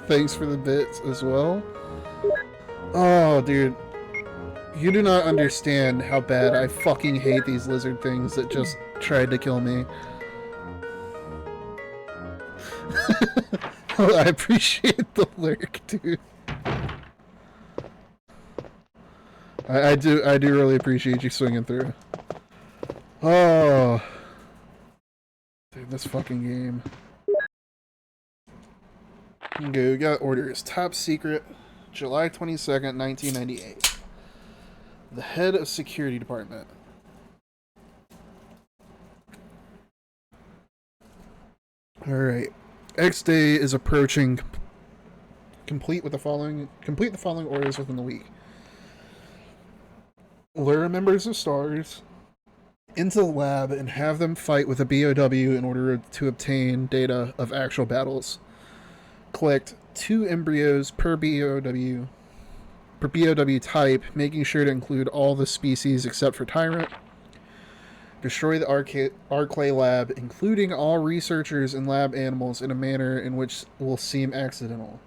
Thanks for the bits as well. Oh, dude. You do not understand how bad I fucking hate these lizard things that just tried to kill me. I appreciate the lurk, dude. I do really appreciate you swinging through. Oh. Dude, this fucking game. Okay, we got orders. Top secret, July 22nd, 1998. The head of security department. Alright. X Day is approaching. Complete the following orders within the week. Lure members of STARS into the lab and have them fight with a BOW in order to obtain data of actual battles. Collect 2 embryos per BOW type, making sure to include all the species except for Tyrant. Destroy the Arclay lab, including all researchers and lab animals, in a manner in which will seem accidental.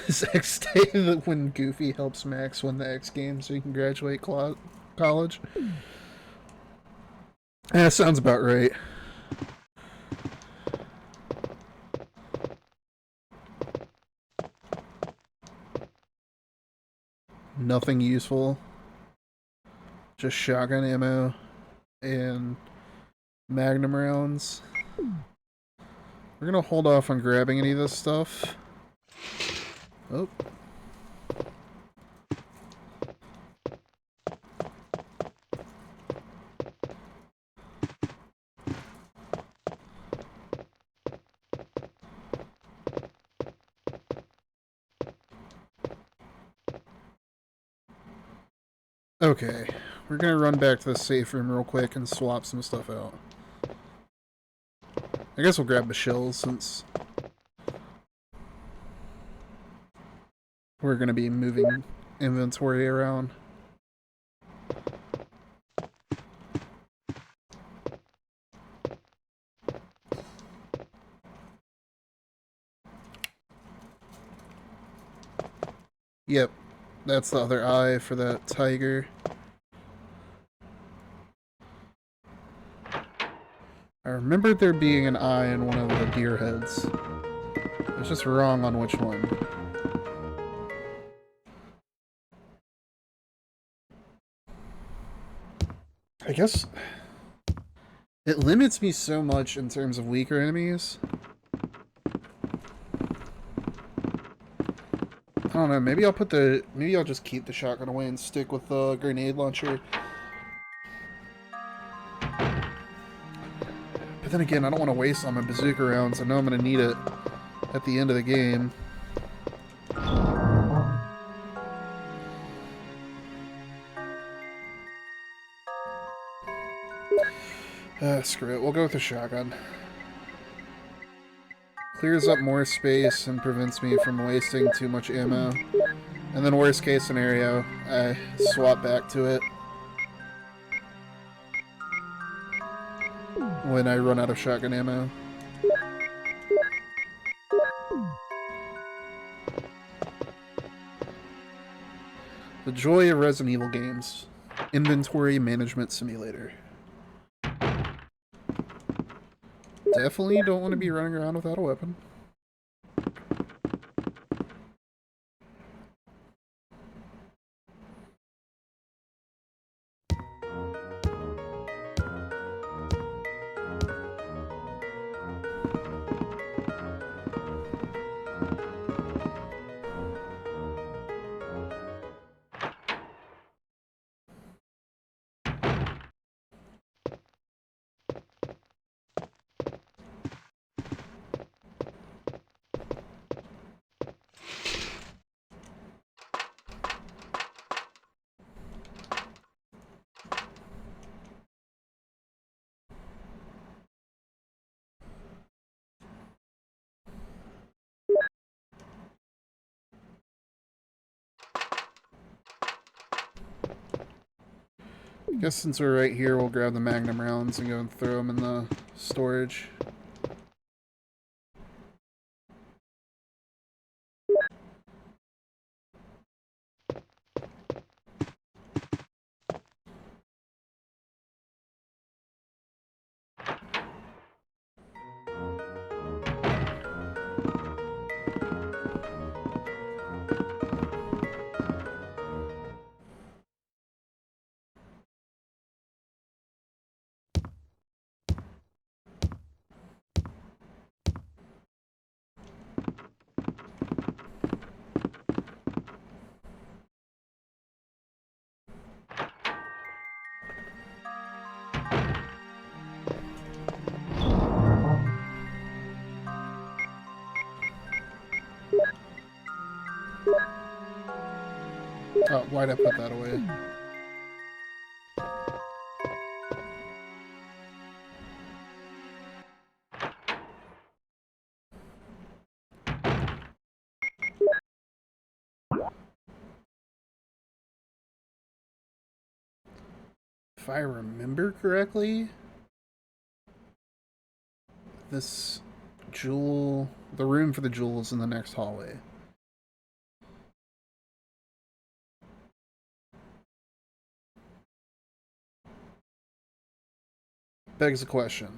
Is X Day when Goofy helps Max win the X Games so he can graduate college? Yeah, sounds about right. Nothing useful. Just shotgun ammo and magnum rounds. We're gonna hold off on grabbing any of this stuff. Oh. Okay, we're gonna run back to the safe room real quick and swap some stuff out. I guess we'll grab the shells since we're gonna be moving inventory around. Yep, that's the other eye for that tiger. I remembered there being an eye in one of the deer heads. I was just wrong on which one. I guess it limits me so much in terms of weaker enemies. I don't know, maybe I'll just keep the shotgun away and stick with the grenade launcher. But then again, I don't want to waste all my bazooka rounds. I know I'm going to need it at the end of the game. Screw it, we'll go with the shotgun. Clears up more space and prevents me from wasting too much ammo. And then worst case scenario, I swap back to it when I run out of shotgun ammo. The joy of Resident Evil games. Inventory Management Simulator. Definitely don't want to be running around without a weapon. I guess since we're right here, we'll grab the Magnum rounds and go and throw them in the storage. Oh, why'd I put that away? If I remember correctly, this jewel, the room for the jewel is in the next hallway. Begs the question.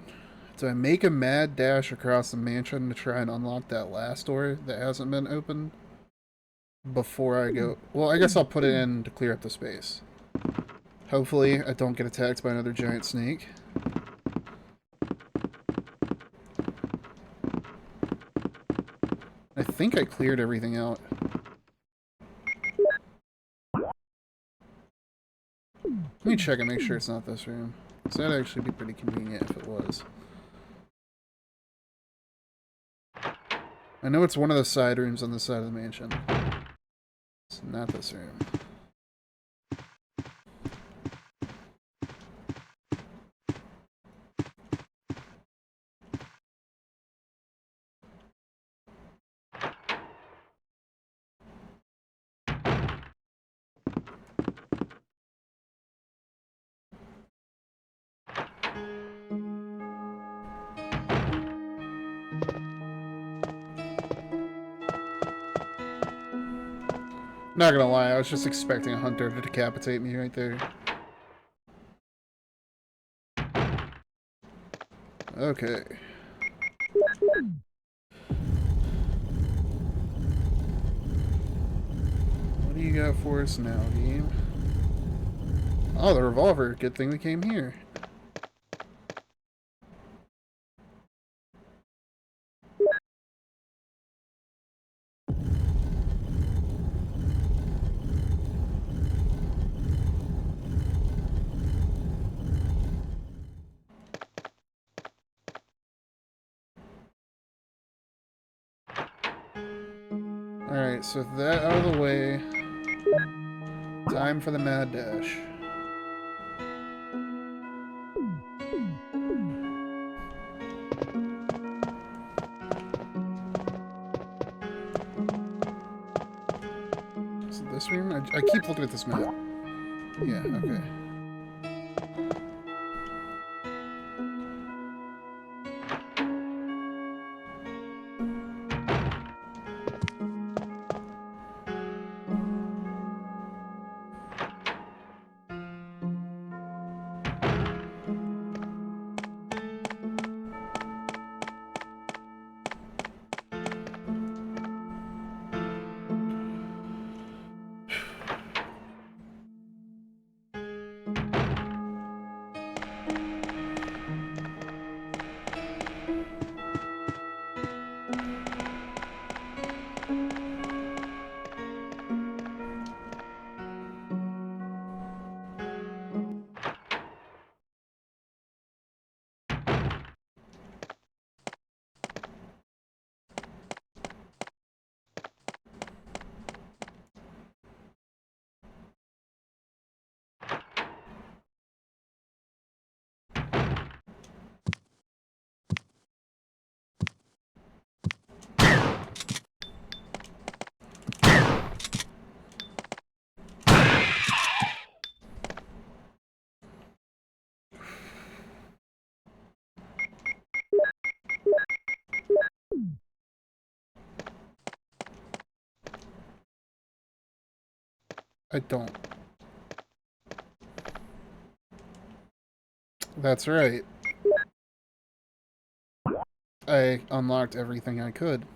Do I make a mad dash across the mansion to try and unlock that last door that hasn't been opened before I go? Well, I guess I'll put it in to clear up the space. Hopefully, I don't get attacked by another giant snake. I think I cleared everything out. Let me check and make sure it's not this room. So that'd actually be pretty convenient if it was. I know it's one of the side rooms on the side of the mansion. It's not this room. Not gonna lie, I was just expecting a hunter to decapitate me right there. Okay. What do you got for us now, game? Oh, the revolver. Good thing we came here. Alright, so with that out of the way, time for the mad dash. Is it this room? I keep looking at this map. Yeah, okay. I don't. That's right. I unlocked everything I could.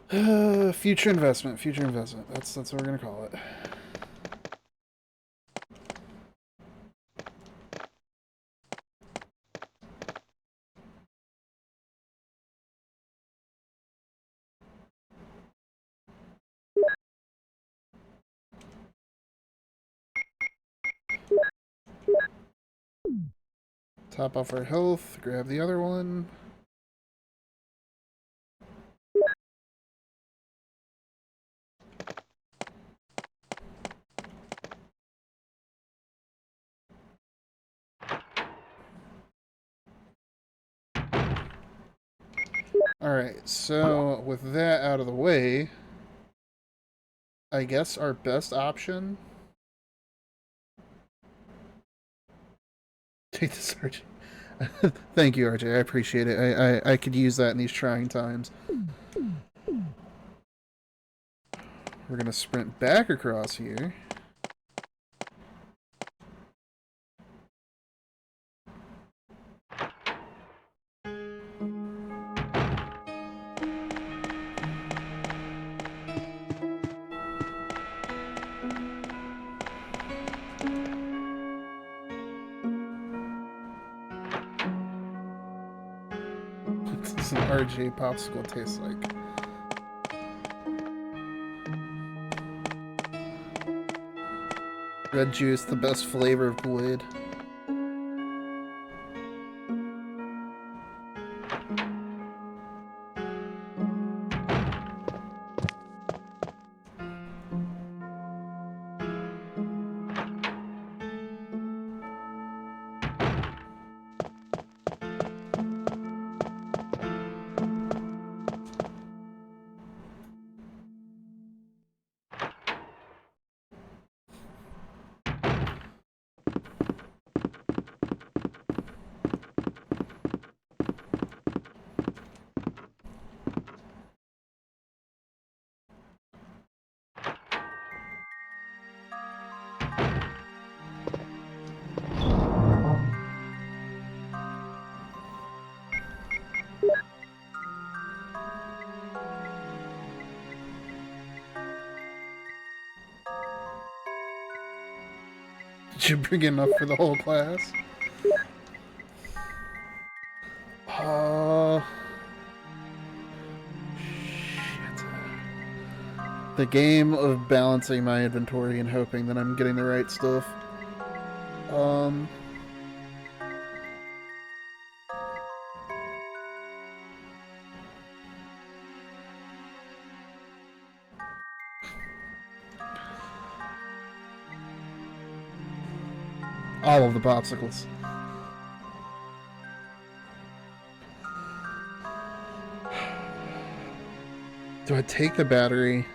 Future investment. Future investment. That's what we're gonna call it. Top off our health. Grab the other one. Alright, so with that out of the way, I guess our best option... Take this, RJ. Thank you, RJ. I appreciate it. I could use that in these trying times. We're gonna sprint back across here. What does an RJ popsicle taste like? Red juice, the best flavor of Kool-Aid. Should bring enough for the whole class. Shit. The game of balancing my inventory and hoping that I'm getting the right stuff. All of the popsicles. Do I take the battery?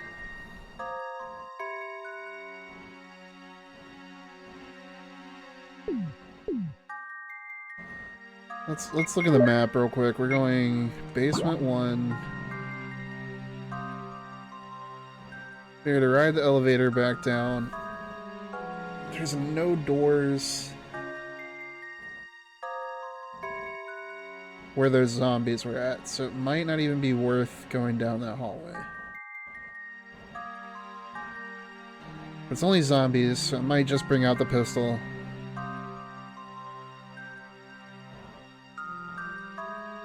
Let's look at the map real quick. We're going basement 1. There to ride the elevator back down. There's no doors where those zombies were at, so it might not even be worth going down that hallway. It's only zombies, so it might just bring out the pistol.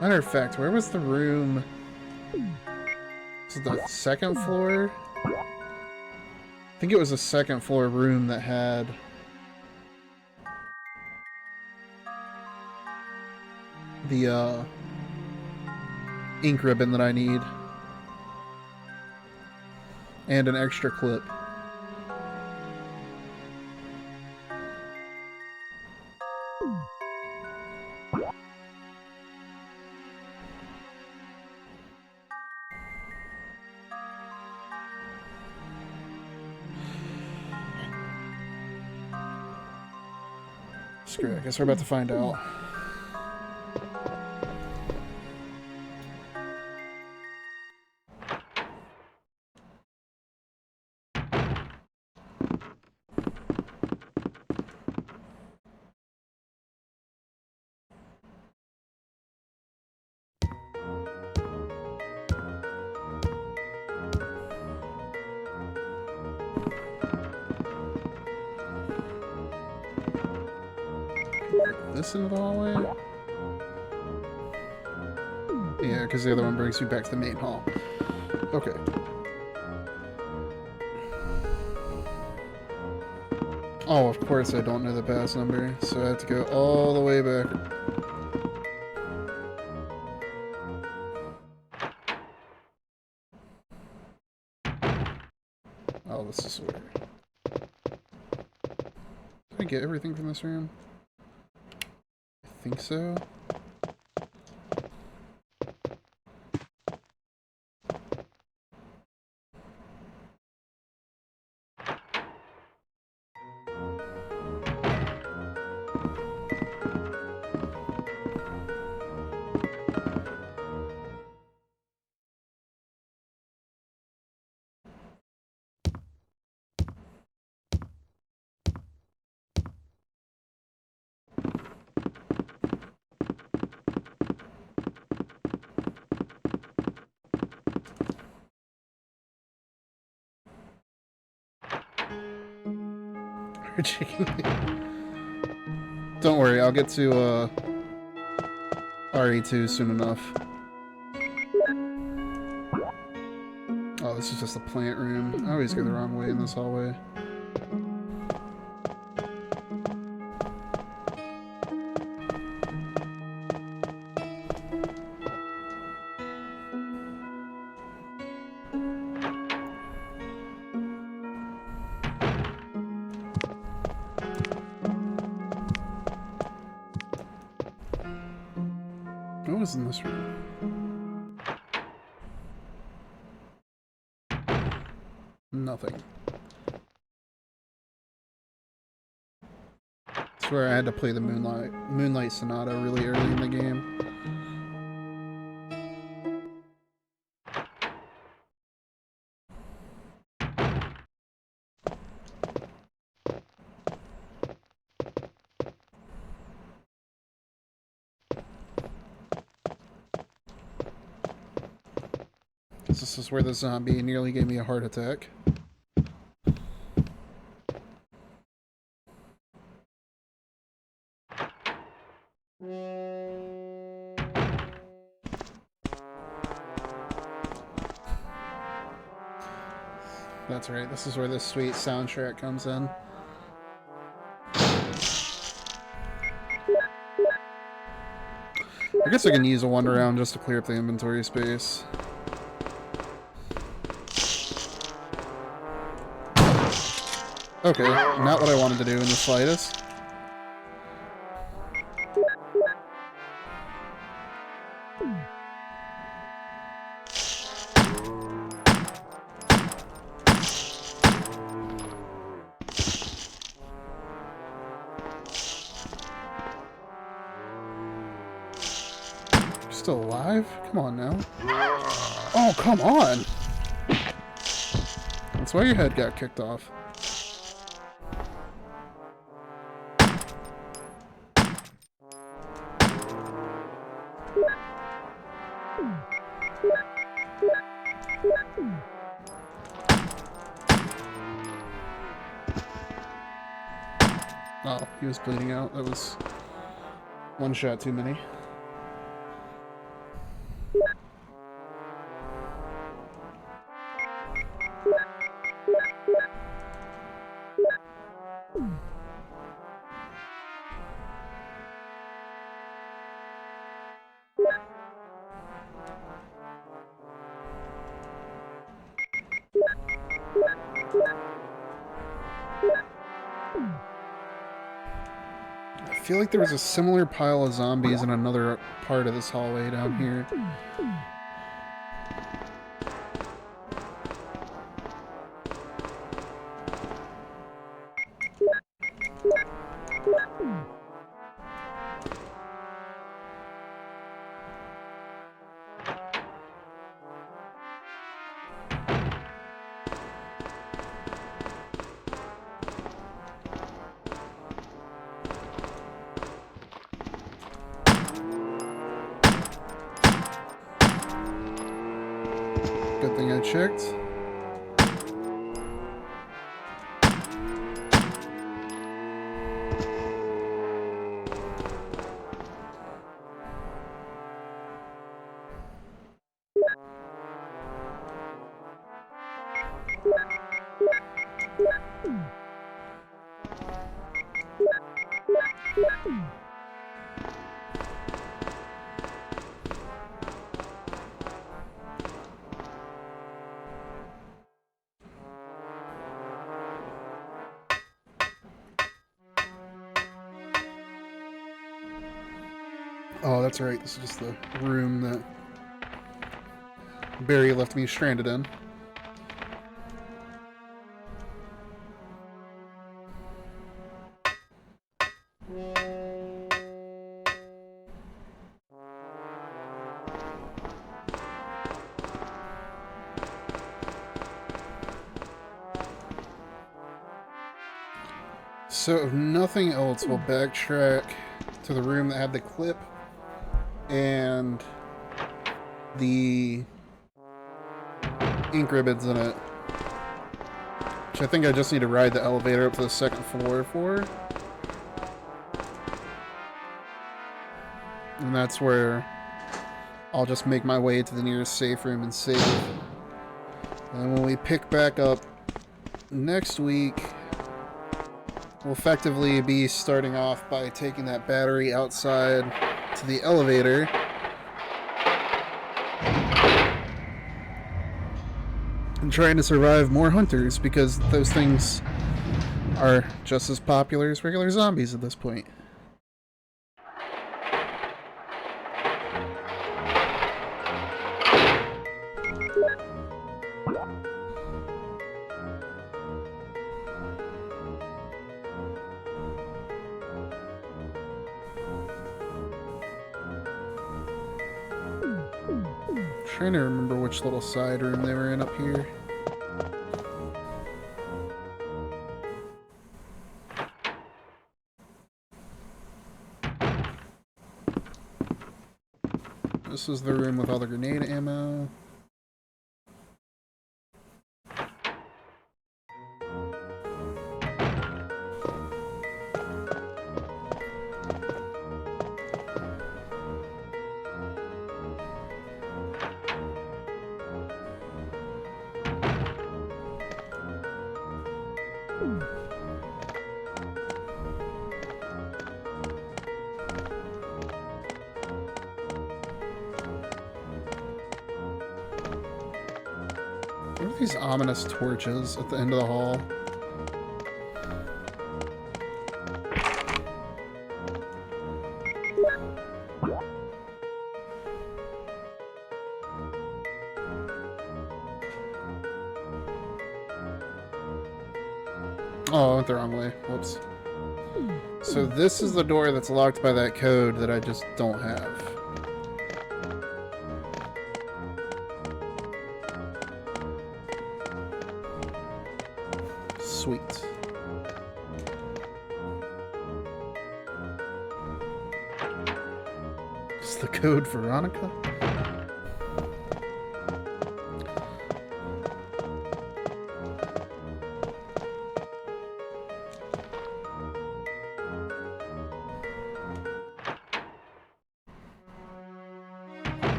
Matter of fact, where was the room? Was it the 2nd floor? I think it was a 2nd floor room that had the ink ribbon that I need and an extra clip. Screw it, I guess we're about to find out. This into the hallway? Yeah, because the other one brings you back to the main hall. Okay. Oh, of course I don't know the pass number, so I have to go all the way back. Oh, this is weird. Did I get everything from this room? I think so. Don't worry, I'll get to RE2 soon enough. Oh, this is just a plant room. I always go the wrong way in this hallway. What was in this room? Nothing. I swear I had to play the Moonlight Sonata really early in the game. This is where the zombie nearly gave me a heart attack. That's right. This is where this sweet soundtrack comes in. I guess I can use a wander round just to clear up the inventory space. Okay, not what I wanted to do in the slightest. Still alive? Come on now. Oh, come on! That's why your head got kicked off. Oh, he was bleeding out. That was one shot too many. I feel like there was a similar pile of zombies in another part of this hallway down here. Good thing I checked. Oh, that's right. This is just the room that Barry left me stranded in. So, if nothing else, we'll backtrack to the room that had the clip and the ink ribbons in it. Which I think I just need to ride the elevator up to the second floor for. And that's where I'll just make my way to the nearest safe room and save. And when we pick back up next week, we'll effectively be starting off by taking that battery outside to the elevator. And trying to survive more hunters, because those things are just as popular as regular zombies at this point. Trying to remember which little side room they were in up here. This is the room with all the grenade ammo. What are these ominous torches at the end of the hall? Oh, I went the wrong way. Whoops. So this is the door that's locked by that code that I just don't have. Sweet. Is the code Veronica?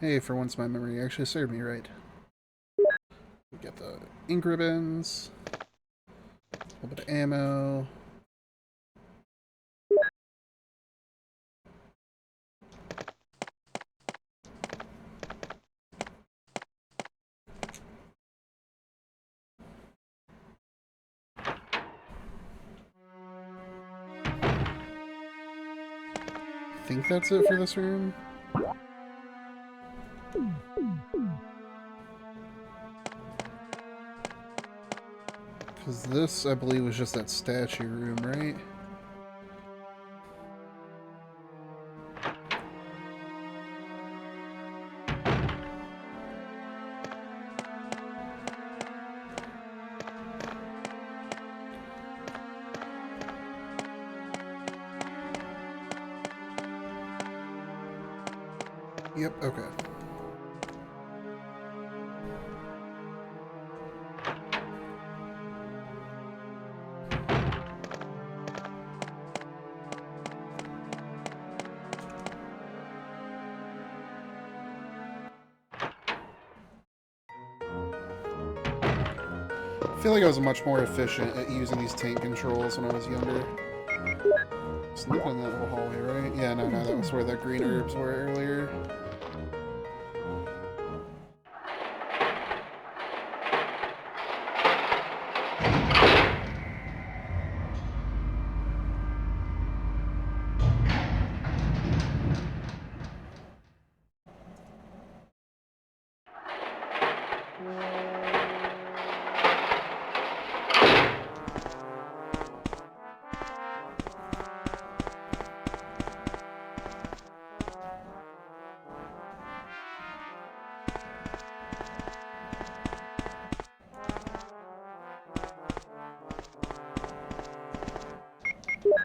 Hey, for once my memory actually served me right. We got the ink ribbons, a little bit of ammo. I think that's it for this room. Because this, I believe, was just that statue room, right? Yep, okay. I feel like I was much more efficient at using these tank controls when I was younger. Just looking in that little hallway, right? Yeah, no, that was where the green herbs were earlier.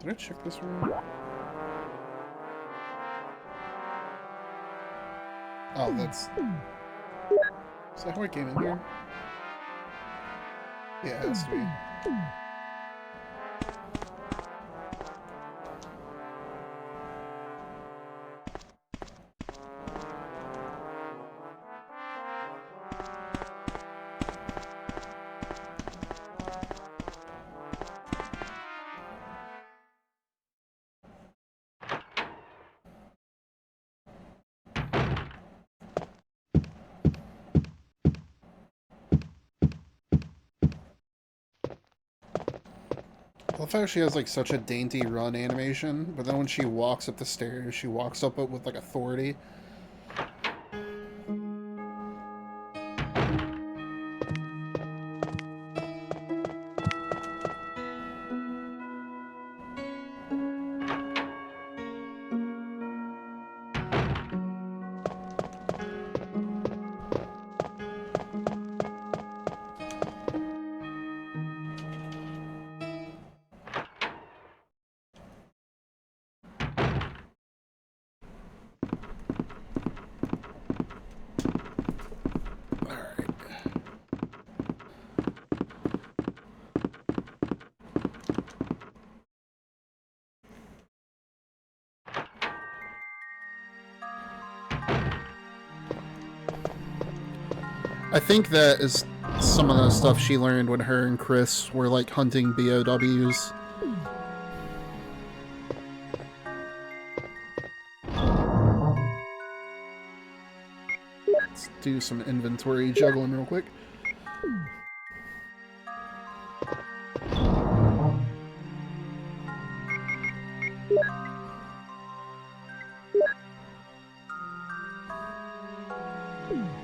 Did I check this room? Oh, that's... Is that how I came in here? Yeah, it has to be. I love how she has like such a dainty run animation, but then when she walks up the stairs, she walks up it with like authority. I think that is some of the stuff she learned when her and Chris were like hunting BOWs. Let's do some inventory juggling real quick.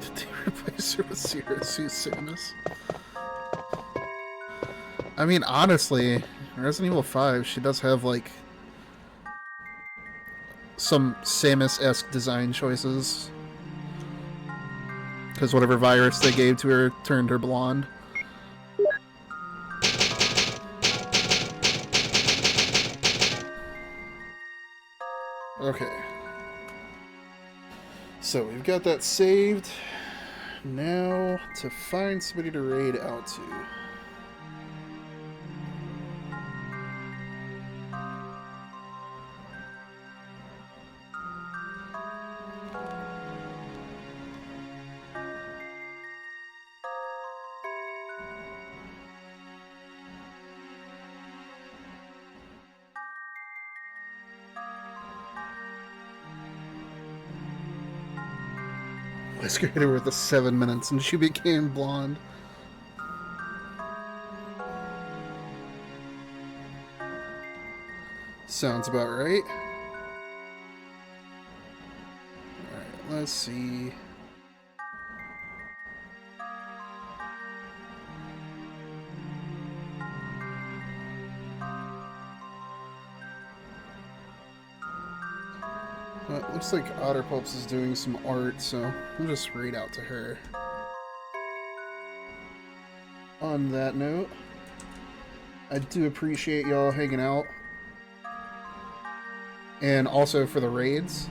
Did they replace her with Zero Suit Samus? I mean, honestly, Resident Evil 5, she does have, like, some Samus-esque design choices. Because whatever virus they gave to her turned her blonde. Okay. So we've got that saved. Now to find somebody to raid out to. Whisker hit her with the 7 minutes and she became blonde. Sounds about right. Alright, let's see. It looks like Otter Pups is doing some art, so we'll just read out to her. On that note, I do appreciate y'all hanging out. And also for the raids.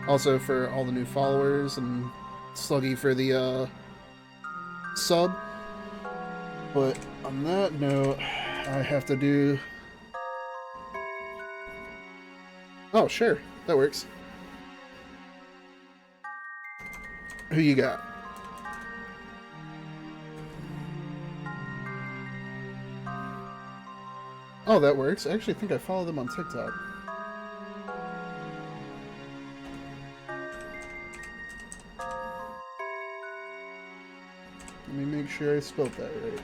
Also for all the new followers, and Sluggy for the sub. But on that note, I have to do... Oh, sure. That works. Who you got? Oh, that works. I actually think I follow them on TikTok. Let me make sure I spelled that right.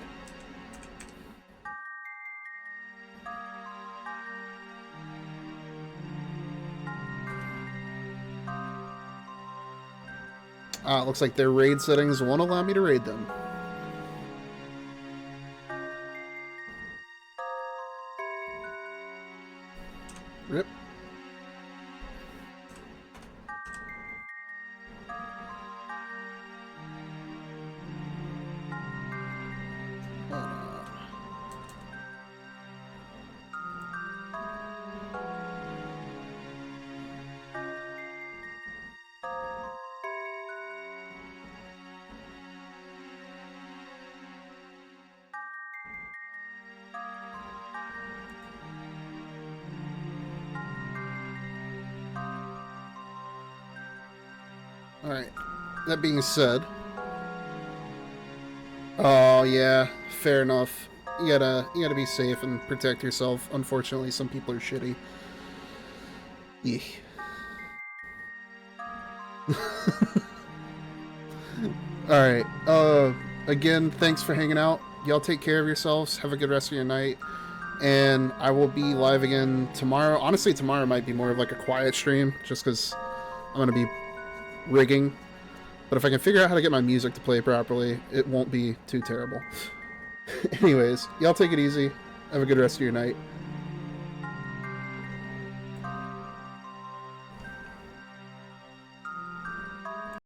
It looks like their raid settings won't allow me to raid them. Rip. Alright, that being said... Oh, yeah, fair enough. You gotta be safe and protect yourself. Unfortunately, some people are shitty. Eek. Alright, again, thanks for hanging out. Y'all take care of yourselves. Have a good rest of your night. And I will be live again tomorrow. Honestly, tomorrow might be more of like a quiet stream, just because I'm gonna be rigging, but if I can figure out how to get my music to play properly, it won't be too terrible. Anyways, y'all take it easy. Have a good rest of your night.